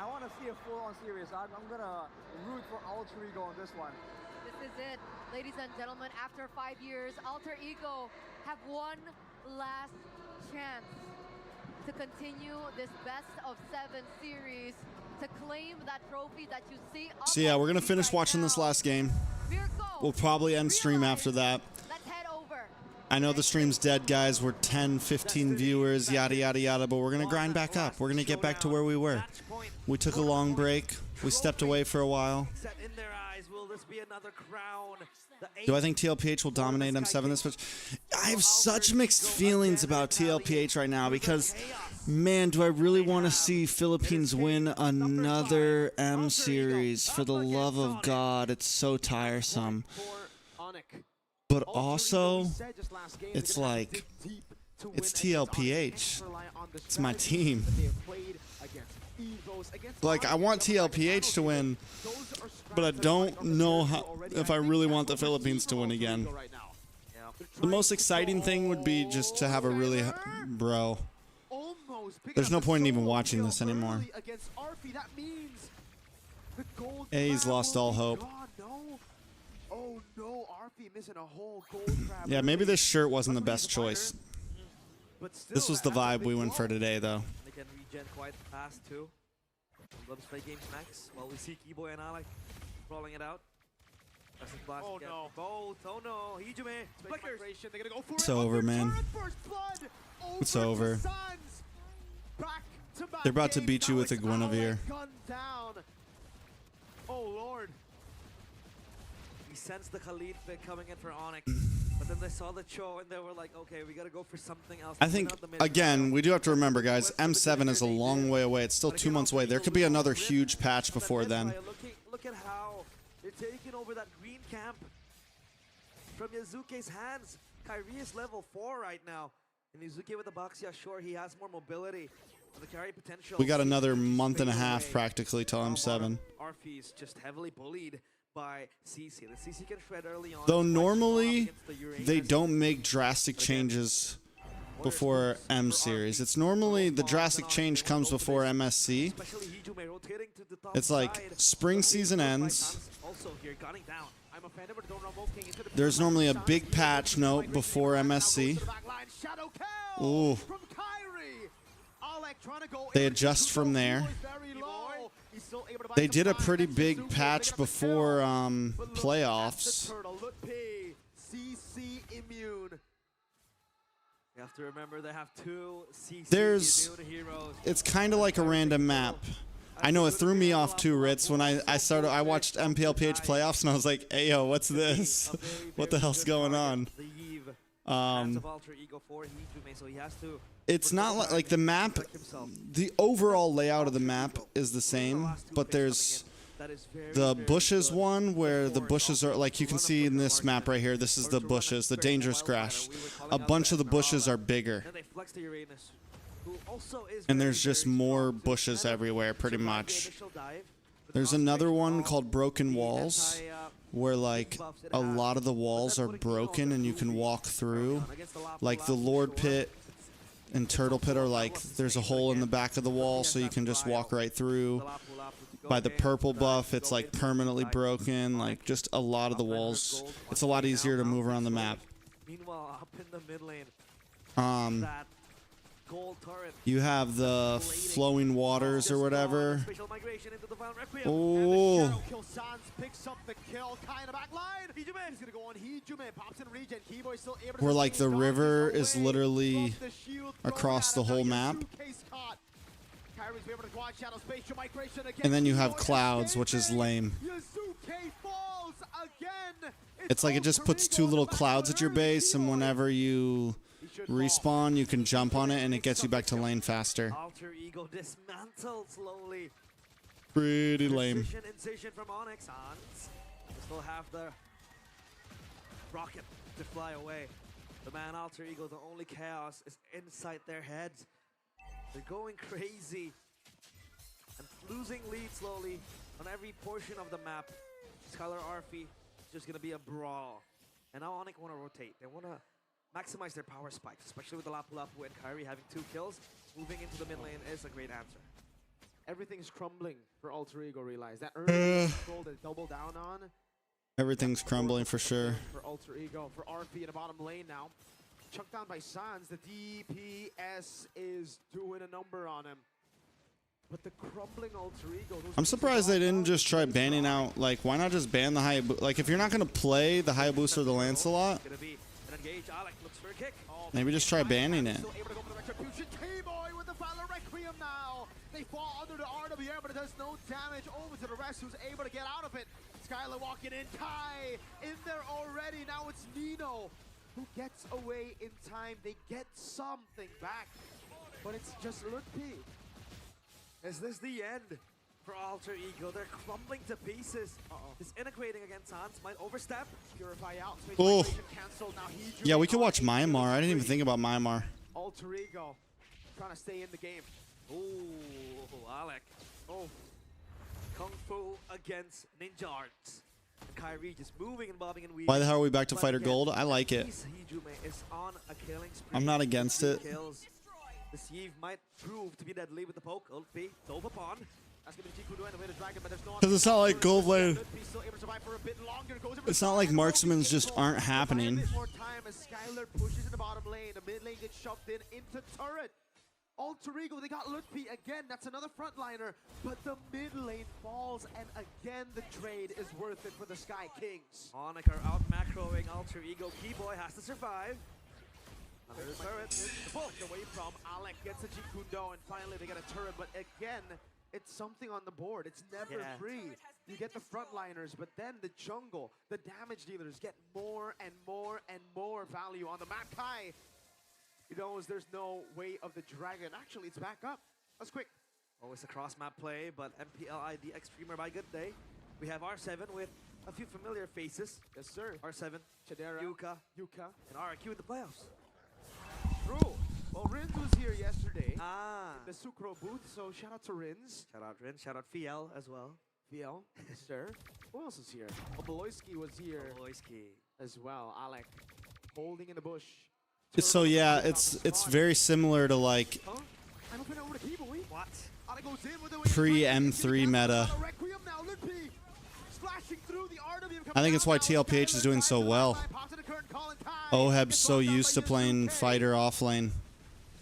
I want to see a full-on series. I'm gonna root for Alter Ego on this one. This is it, ladies and gentlemen. After 5 years, Alter Ego have one last chance to continue this best of 7 series to claim that trophy that you see. So yeah, we're going to finish watching this last game. We'll probably end stream after that. Let's head over. I know the stream's dead, guys. We're 10, 15 viewers, yada, yada, yada, but we're going to grind back up. We're going to get back to where we were. We took a long break. We stepped away for a while. Set in their eyes. Will this be another crown? Do I think TLPH will dominate M7 this much? I have such mixed feelings about TLPH right now because, man, do I really want to see Philippines win another M series? For the love of God, it's so tiresome. But also, it's like, it's TLPH. It's my team. Like, I want TLPH to win, but I don't know if I really want the Philippines to win again. The most exciting thing would be just to have a really... Bro. There's no point in even watching this anymore. He's lost all hope. Oh no, Arfi missing a whole gold crab. Yeah, maybe this shirt wasn't the best choice. This was the vibe we went for today, though. They can regen quite fast too. Love to play games max while we see Keyboy and Alec rolling it out. Oh no. Both. Oh no. Hijume. Flickers. They're gonna go for It's it. over, man. It's over. They're about to beat you with a Guinevere. Oh lord. We sensed the Khalid pick coming in for Onyx, but then they saw the Cho and they were like, okay, we gotta go for something else. I think, again, we do have to remember, guys, M7 is a long way away. It's still 2 months away. There could be another huge patch before then. Look at how they're taking over that green camp from Yazuke's hands. Kyrie is level 4 right now. And Yazuke with the Boxia, sure, he has more mobility. The carry potential. We got another month and a half practically till M7. Arfi is just heavily bullied by CC. The CC can shred early on. Though normally they don't make drastic changes before M series. It's normally the drastic change comes before MSC. It's like spring season ends. There's normally a big patch note before MSC. Ooh. They adjust from there. They did a pretty big patch before playoffs. You have to remember they have 2 CC immune heroes. It's kind of like a random map. I know it threw me off too, Ritz. When I watched MPLPH playoffs and I was like, hey yo, what's this? What the hell's going on? It's not like the map, the overall layout of the map is the same, but there's the bushes one where the bushes are, like you can see in this map right here, this is the bushes, the dangerous crash. A bunch of the bushes are bigger. who also is And very, there's just very more strong to bushes kind of everywhere, pretty survive the much. initial dive. With There's another one called Broken Walls, where like a lot of the walls are broken and you can walk through. Like the Lord Pit and Turtle Pit are like, there's a hole in the back of the wall so you can just walk right through. By the purple buff, it's like permanently broken. Like just a lot of the walls. It's a lot easier to move around the map. Meanwhile, up in the mid lane, that gold turret. You have the flowing waters or whatever. Spatial migration into the final Requiem. Oh, Kill Sans picks up the kill, kind of back line. He's gonna go on Hijume, pops in regen. Keyboy still able to where like the sustain, river dodges is away literally from the shield, across the thrown at whole him. map. Now Yasuke's caught. Kyrie's able to quad shadow spatial migration again. And then you have Keyboy clouds, which is escaping. lame. Yasuke falls again. It's like it just puts two little clouds at your base, and whenever you respawn, you can jump on it, and it gets you back to lane faster. Alter Ego dismantled slowly. Pretty lame. Incision from Onyx. Hans. They still have the rocket to fly away. The man Alter Ego, the only chaos is inside their heads. They're going crazy and losing lead slowly on every portion of the map. Skylar Arfi is just gonna be a brawl. And now Onyx want to rotate. They want to maximize their power spikes, especially with the Lapu Lapu and Kyrie having 2 kills. Moving into the mid lane is a great answer. Everything's crumbling for Alter Ego, realize. That early control to double down on. Everything's crumbling for sure. For Alter Ego, for RP in the bottom lane now. Chucked down by Sans. The DPS is doing a number on him. But the crumbling Alter Ego. I'm surprised they didn't just try banning out. Like, why not just ban the Hayabusa? Like, if you're not going to play the Hayabusa or the Lancelot, maybe just try banning it. K-Boy with the Valor Requiem now. They fall under the RWR, but it does no damage over to the rest who's able to get out of it. Skylar walking in. Kai in there already. Now it's Nino who gets away in time. They get something back, but it's just Lutpi. Is this the end for Alter Ego? They're crumbling to pieces. Disintegrating against Hans. Might overstep. Purify out. Oh. Canceled. Now Yeah, we could watch Myanmar. I didn't even think about Myanmar. Alter Ego trying to stay in the game. Ooh, Alec. Oh. Kung Fu against Ninja Arts. And Kyrie just moving and bobbing and weaving. Why the hell are we back to But Fighter again, Gold? I like it. Hijume is on a killing spree. I'm not against it. Kills. This Yves might prove to be deadly with the poke. Ulti, dove upon. That's gonna be Jiku doing away the dragon, but there's no. Because it's not like Gold Lane. It's not like marksmans just aren't happening. More time as Skylar pushes in the bottom lane. The mid lane gets shoved in into turret. Alter Ego, they got Lutpi again. That's another frontliner, but the mid lane falls, and again the trade is worth it for the Sky Kings. Onyx are out macroing Alter Ego. Keyboy has to survive. Another turret. Away from Alec gets a Jikundo, and finally they get a turret, but again, it's something on the board. It's never free. You get the frontliners, but then the jungle, the damage dealers get more and more and more value on the map. Kai, he knows there's no way of the dragon. Actually, it's back up. That's quick. Always a cross-map play, but MPLI DX Streamer by good day. We have R7 with a few familiar faces. Yes, sir. R7, Chadera, Yuka, and and RQ in the playoffs. True. Well, Rins was here yesterday. In the Sucro booth, so shout out to Rins. Shout out Rin, shout out Fiel as well. Fiel, yes, sir. Who else is here? Oboloyski was here Loiski. as well. Alec holding in the bush. So yeah, it's very similar to like I'm opening over to Keyboy. What? Alec goes in with the pre M3 meta. Requiem now. Lutpi splashing through the RWM. I think it's why TLPH is doing so well. Oheb's so used to playing fighter off lane.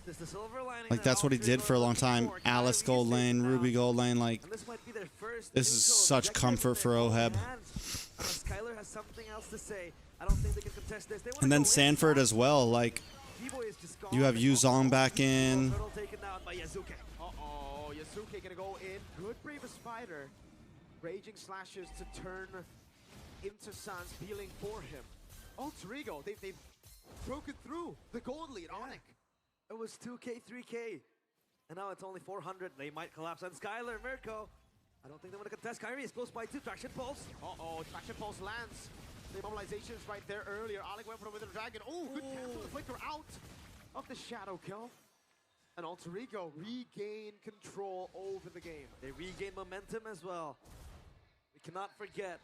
This the silver lining Like that's what he did for a long time. Alice gold lane, Ruby gold lane. Like And this might be their first this is neutral such objective comfort with for their own Oheb. hands. Skylar has something else to say. I don't think they can contest this. They wanna And then go in. Sanford as well. Like Keyboy is just gone. you have Yuzong back in. Turtle taken down by Yazuke. Uh-oh, Yasuke gonna go in. Good Bravest Spider. Raging slashes to turn into Sans, healing for him. Alter Ego, they've broken through the gold lead. Onyx. It was 2K, 3K. And now it's only 400. They might collapse on Skylar, Mirko. I don't think they want to contest. Kyrie is close by to Traction Pulse. Uh-oh, Traction Pulse lands. The mobilization is right there earlier. Alec went for the Wither Dragon. Oh, good cancel. The flicker out of the Shadow kill. And Alter Ego regain control over the game. They regain momentum as well. We cannot forget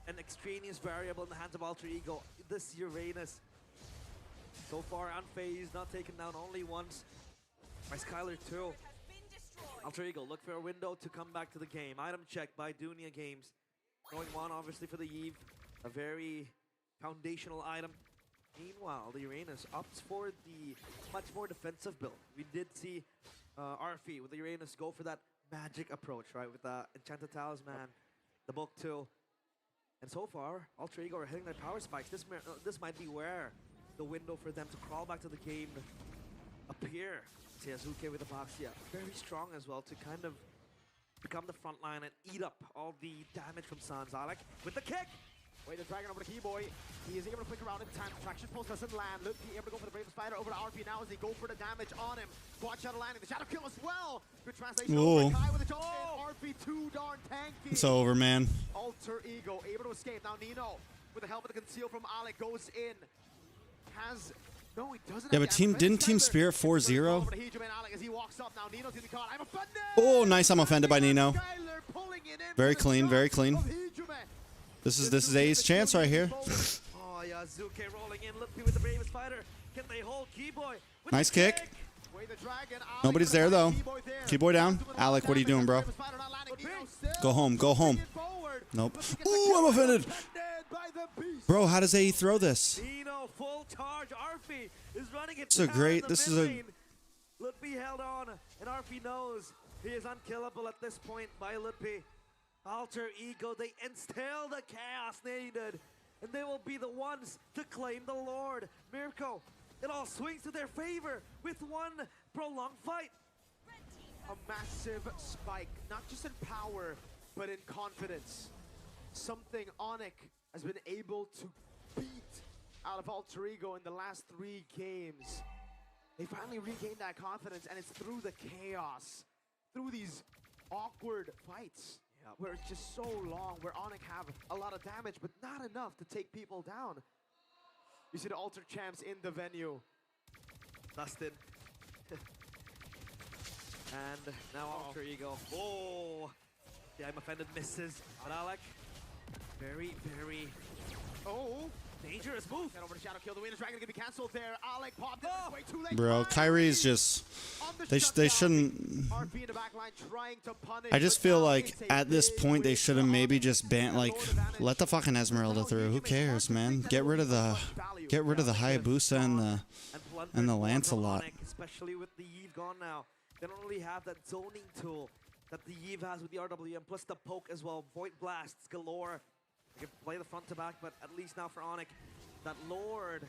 an extraneous variable in the hands of Alter Ego. This Uranus, so far unfazed, not taken down only once by Skylar too. Alter Ego look for a window to come back to the game. Item check by Dunia Games. Going one obviously for the Eve, a very foundational item. Meanwhile, the Uranus opts for the much more defensive build. We did see RFE with the Uranus go for that magic approach, right? With the Enchanted Talisman, the Book 2. And so far, Alter Ego are hitting their power spikes. This might be where the window for them to crawl back to the game appear. Seiyazuke with the Baxia, very strong as well to kind of become the front line and eat up all the damage from Sans. Alec with the kick! Wait, the Dragon over the Keyboy. He is able to flick around in time. Traction pulse doesn't land. Luke able to go for the Bravest Spider over to RP now as they go for the damage on him. Quad Shadow landing. The Shadow kill as well. Good translation over Kai with the jump in. RP too darn tanky. It's over, man. Alter Ego able to escape. Now Nino with the help of the conceal from Alec goes in. Has... No, he doesn't. Yeah, but didn't Team Spirit 4-0? Oh, nice. I'm offended by Nino. Very clean, very clean. This is A's chance right here. Oh, Yazuke rolling in. Lippy with the Bravest Fighter. Can they hold Keyboy? Nice kick. Nobody's there, though. Keyboy down. Alec, what are you doing, bro? Go home. Go home. Nope. Ooh, I'm offended. Bro, how does AE throw this? Nino full charge. Arfi is running it. This is a great. This is a. Lippy held on, and Arfi knows he is unkillable at this point by Lippy. Alter Ego, they instill the chaos needed, and they will be the ones to claim the Lord. Mirko, it all swings to their favor with one prolonged fight. A massive spike, not just in power, but in confidence. Something Onyx has been able to beat out of Alter Ego in the last 3 games. They finally regained that confidence, and it's through the chaos, through these awkward fights. Where it's just so long, where Onyx have a lot of damage, but not enough to take people down. You see the Alter Champs in the venue. Dustin. And now Alter Ego. Oh! Yeah, I'm offended, misses. But Alec, very, very... Oh! Dangerous move. Get over to Shadow kill. The Wiener Dragon gonna be cancelled there. Alec popped it way too late. Bro, Kyrie's just. They shouldn't. RP in the back line trying to punish. I just feel like at this point they should have maybe just banned, like, let the fucking Esmeralda through. Who cares, man? Get rid of the Hayabusa and the Lancelot. Especially with the Eve gone now. They don't really have that zoning tool that the Eve has with the RWM, plus the poke as well. Void blasts galore. They can play the front to back, but at least now for Onyx, that Lord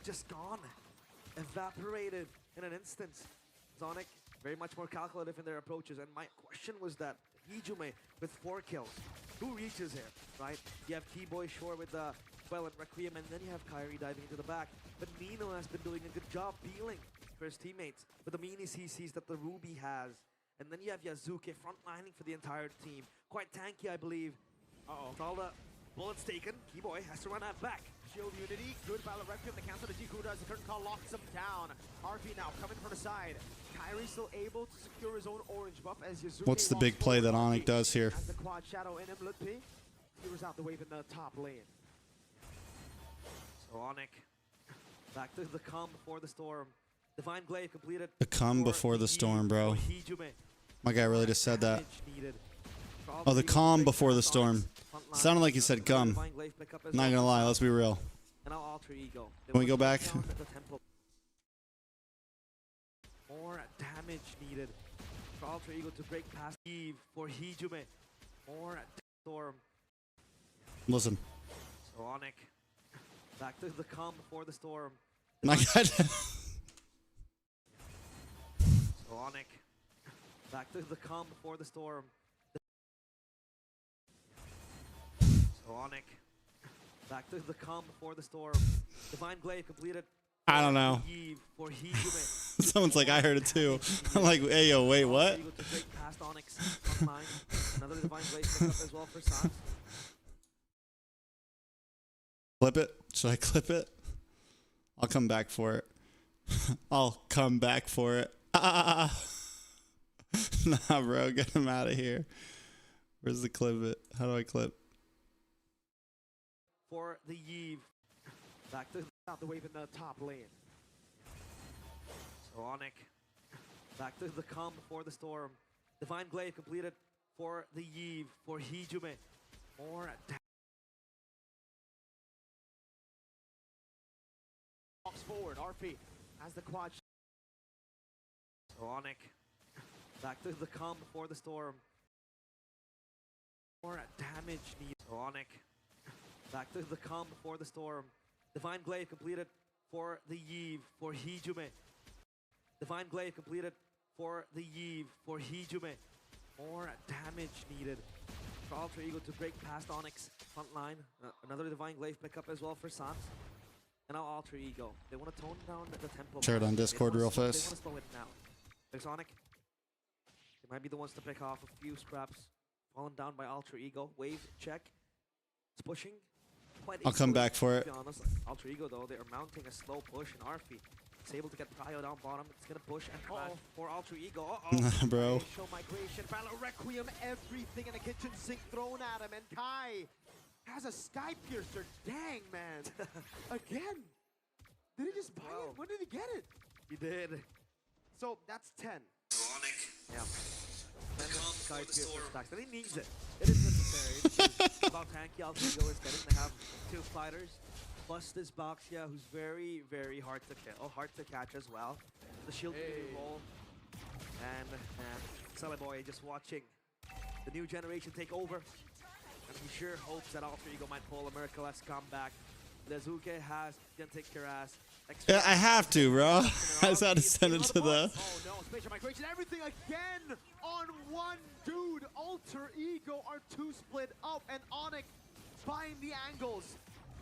just gone, evaporated in an instant. Onyx very much more calculative in their approaches, and my question was that Hijume with 4 kills, who reaches here, right? You have Keyboy Shore with the Well and Requiem, and then you have Kyrie diving into the back. But Nino has been doing a good job peeling for his teammates with the mini CCs that the Ruby has. And then you have Yazuke frontlining for the entire team. Quite tanky, I believe. With all the bullets taken, Keyboy has to run that back. Shield Unity, good Battle Requiem, the cancel to Jikuda as the curtain call locks him down. RP now coming from the side. Kyrie still able to secure his own orange buff as Yazuke. What's the big play that Onyx does here? As the quad shadow in him, Lutpi clears out the wave in the top lane. So Onyx back to the calm before the storm. Divine Glaive completed. The calm before the storm, bro. My guy really just said that. Oh, the calm before the storm. Sounded like he said gum. Not gonna lie, let's be real. Can we go back? More damage needed for Alter Ego to break past Eve for Hijume. More storm. Listen. So Onyx back to the calm before the storm. My God. So Onyx back to the calm before the storm. So Onyx back to the calm before the storm. Divine Glaive completed. I don't know. Someone's like, I heard it too. I'm like, hey, yo, wait, what? Clip it? Should I clip it? I'll come back for it. I'll come back for it. Nah, bro, get him out of here. Where's the clip? It? How do I clip? For the Eve. Back to the wave in the top lane. So Onyx. Back to the calm before the storm. Divine Glaive completed for the Eve. For Hijume. More walks forward. RP has the quad. So Onyx. Back to the calm before the storm. More damage needs. So Onyx. Back to the calm before the storm. Divine Glaive completed for the Eve. For Hijume. Divine Glaive completed for the Eve. For Hijume. More damage needed for Alter Ego to break past Onyx front line. Another Divine Glaive pickup as well for Sans. And now Alter Ego. They want to tone down the tempo. Share it on Discord real They fast. want to slow it down. There's Onyx. They might be the ones to pick off a few scraps. Fallen down by Alter Ego. Wave check. It's pushing. I'll come back for it. To be honest, Alter Ego though, they are mounting a slow push in Arfi. It's able to get Prio down bottom. It's gonna push and crash for Alter Ego. Bro. Show migration, Battle Requiem, everything in the kitchen sink thrown at him, and Kai has a Sky Piercer. Dang, man. Again. Did he just buy it? When did he get it? He did. So that's 10. Yeah. And then Sky Piercer stacks. And he needs it. It is necessary. Because about tanky Alter Ego is getting. They have 2 fighters. Plus this Boxia, who's very, very hard to kill, hard to catch as well. The shield roll. And Sully Boy just watching the new generation take over. And he sure hopes that Alter Ego might pull a miraculous comeback. Lezuke has gonna take your ass. Yeah, I have to, bro. I just had to send it to the. Oh no, spatial migration, everything again on one dude. Alter Ego are 2 split up, and Onyx buying the angles.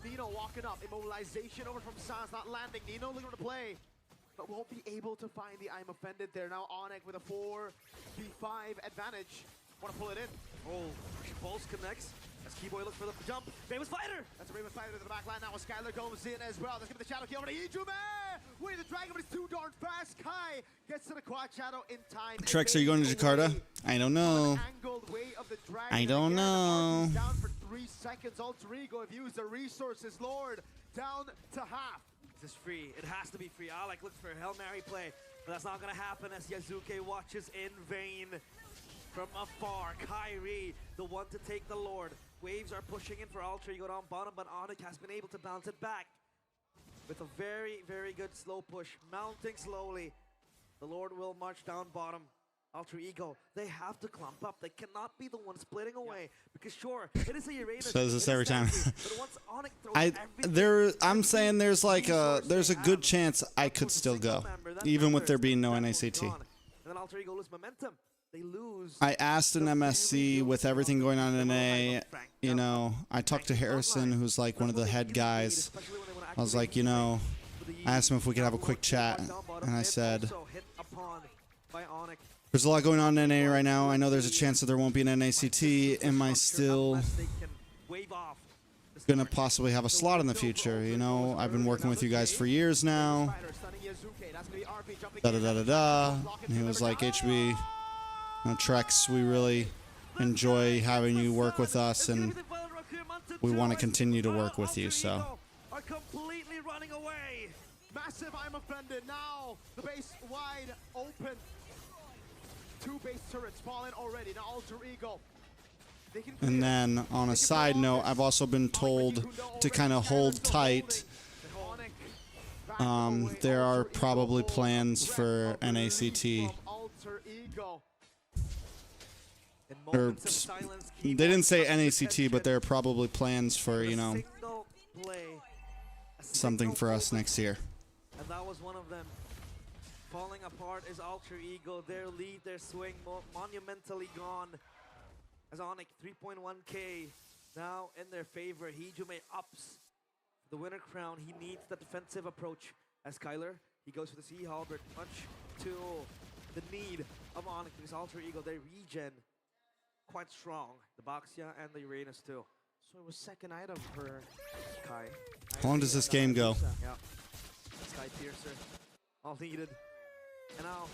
Nino walking up, immobilization over from Sans, not landing. Nino looking to play, but won't be able to find the I'm offended there. Now Onyx with a 4v5 advantage. Want to pull it in. Oh, Pulse connects. As Keyboy looks for the jump. Famous Fighter! That's a Famous Fighter to the back line now as Skylar comes in as well. Let's give it the shadow kill over to Ijume! Winning the dragon, but it's too darn fast. Kai gets to the quad shadow in time. Trex, are you going to Jakarta? I don't know. I don't know. Down for 3 seconds. Alter Ego have used the resources. Lord, down to half. This is free. It has to be free. Alec looks for a Hail Mary play, but that's not going to happen as Yazuke watches in vain. From afar, Kyrie, the one to take the Lord. Waves are pushing in for Alter Ego down bottom, but Onyx has been able to bounce it back with a very, very good slow push, mounting slowly. The Lord will march down bottom. Alter Ego, they have to clump up. They cannot be the one splitting away because sure, it is a Uranus. Says this every time. But once Onyx throws I'm saying there's like there's a good chance I could still go, even with there being no NACT. And then Alter Ego lose momentum. They lose. I asked an MSC with everything going on in NA, you know, I talked to Harrison, who's like one of the head guys. I was like, you know, I asked him if we could have a quick chat, and I said, there's a lot going on in NA right now. I know there's a chance that there won't be an NACT. Am I still gonna possibly have a slot in the future? You know, I've been working with you guys for years now. Da-da-da-da-da. And he was like, HB, no, Trex, we really enjoy having you work with us, and we want to continue to work with you, so. Are completely running away. Massive, I'm offended. Now the base wide open. 2 base turrets falling already. Now Alter Ego. And then on a side note, I've also been told to kind of hold tight. There are probably plans for NACT. Or, they didn't say NACT, but there are probably plans for, you know, something for us next year. And that was one of them. Falling apart is Alter Ego. Their lead, their swing, monumentally gone. As Onyx 3.1k now in their favor. Hijume ups the winner crown. He needs the defensive approach. As Skylar, he goes for the Sea Halberd. Much to the need of Onyx because Alter Ego, they regen quite strong. The Boxia and the Uranus too. So it was second item for Kai. How long does this game go? Yeah. Sky Piercer. All needed. And now,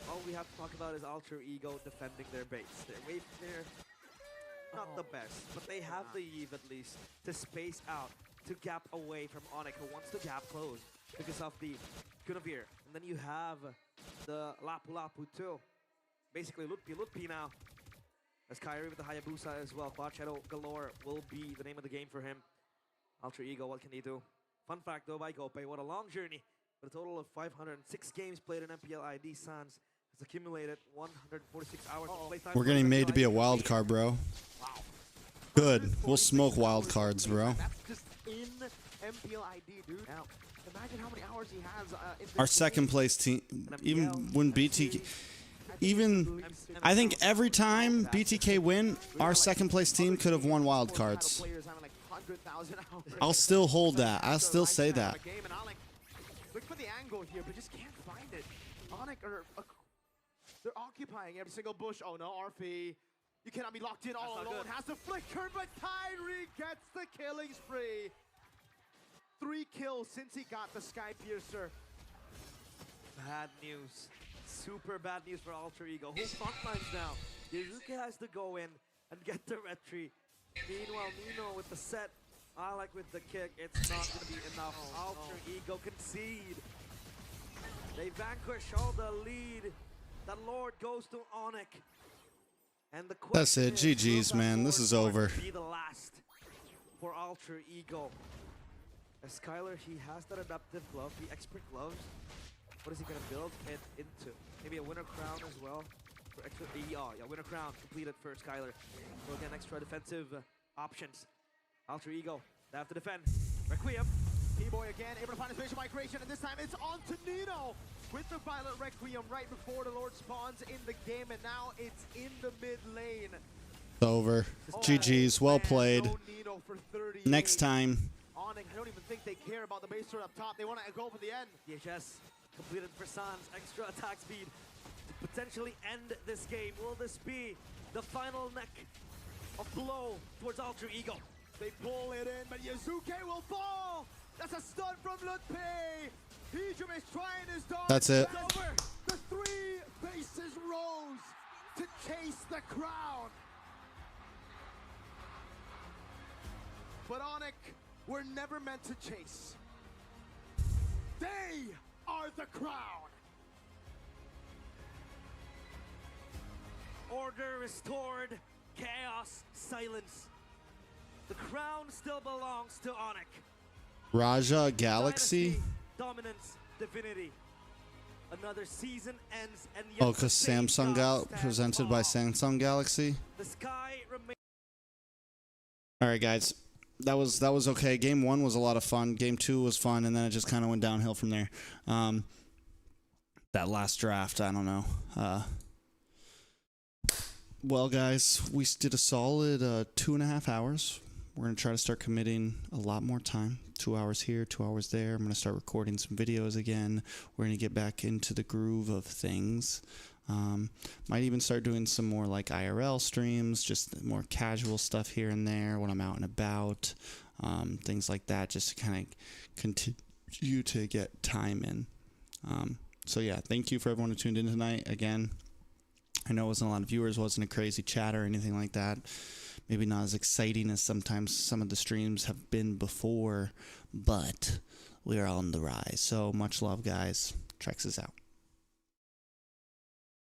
all we have to talk about is Alter Ego defending their base. Their wave clear, not the best, but they have the Eve at least to space out, to gap away from Onyx, who wants to gap close because of the Guinevere. And then you have the Lapu Lapu too. Basically, Lutpi now. As Kyrie with the Hayabusa as well. Quad Shadow galore will be the name of the game for him. Alter Ego, what can he do? Fun fact though, by Gopay, what a long journey. With a total of 506 games played in MPL ID, Sans has accumulated 146 hours of playtime. We're getting made to be a wild card, bro. Wow. Good. We'll smoke wild cards, bro. That's just in MPL ID, dude. Now, imagine how many hours he has in this Our second game. place team, even when BTK, even I think every time BTK win, our second place team could have won wild cards. Players having like 100,000 hours. I'll still hold that. I'll still say that. Look for the angle here, but just can't find it. Onyx they're occupying every single bush. Oh no, RP. You cannot be locked in all alone. Has the flicker, but Tyree gets the killing spree. 3 kills since he got the Sky Piercer. Bad news. Super bad news for Alter Ego. Whole front lines now. Yuzuki has to go in and get the retreat. Meanwhile, Nino with the set. I like with the kick. It's not going to be enough. Alter Ego concede. They vanquish all the lead. The Lord goes to Onyx. And the That's it. question is, GG's, will that man. This Lord is over. be the last for Alter Ego. As Skylar, he has that adaptive glove, the expert gloves. What is he going to build it into? Maybe a winner crown as well. For extra, yeah, winner crown completed for Skylar. So again, extra defensive options. Alter Ego, they have to defend. Requiem. T-Boy again, able to find his spatial migration, and this time it's on to Nino with the Violet Requiem right before the Lord spawns in the game, and now it's in the mid lane. It's over. GG's. Well played. No Nino for 38. Next time. Onyx, I don't even think they care about the base turret up top. They want to go for the end. DHS completed for Sans. Extra attack speed to potentially end this game. Will this be the final neck of blow towards Alter Ego? They pull it in, but Yuzuki will fall. That's a stun from Lutpi. Hijum is trying his dog. That's it. It's over. The 3 bases rose to chase the crown. But Onyx were never meant to chase. They are the crown. Order restored, chaos, silence. The crown still belongs to Onyx. Raja Galaxy. Dynasty, dominance, divinity. Another season ends, and yet Oh, the because same Samsung God stands presented by tall. Samsung Galaxy. The sky remains. All right, guys. That was okay. Game 1 was a lot of fun. Game 2 was fun, and then it just kind of went downhill from there. That last draft, I don't know. Well, guys, we did a solid 2.5 hours. We're going to try to start committing a lot more time. 2 hours here, 2 hours there. I'm going to start recording some videos again. We're going to get back into the groove of things. Might even start doing some more like IRL streams, just more casual stuff here and there when I'm out and about. Things like that, just to kind of continue to get time in. So yeah, thank you for everyone who tuned in tonight. Again, I know it wasn't a lot of viewers, wasn't a crazy chat or anything like that. Maybe not as exciting as sometimes some of the streams have been before, but we are on the rise. So much love, guys. Trex is out.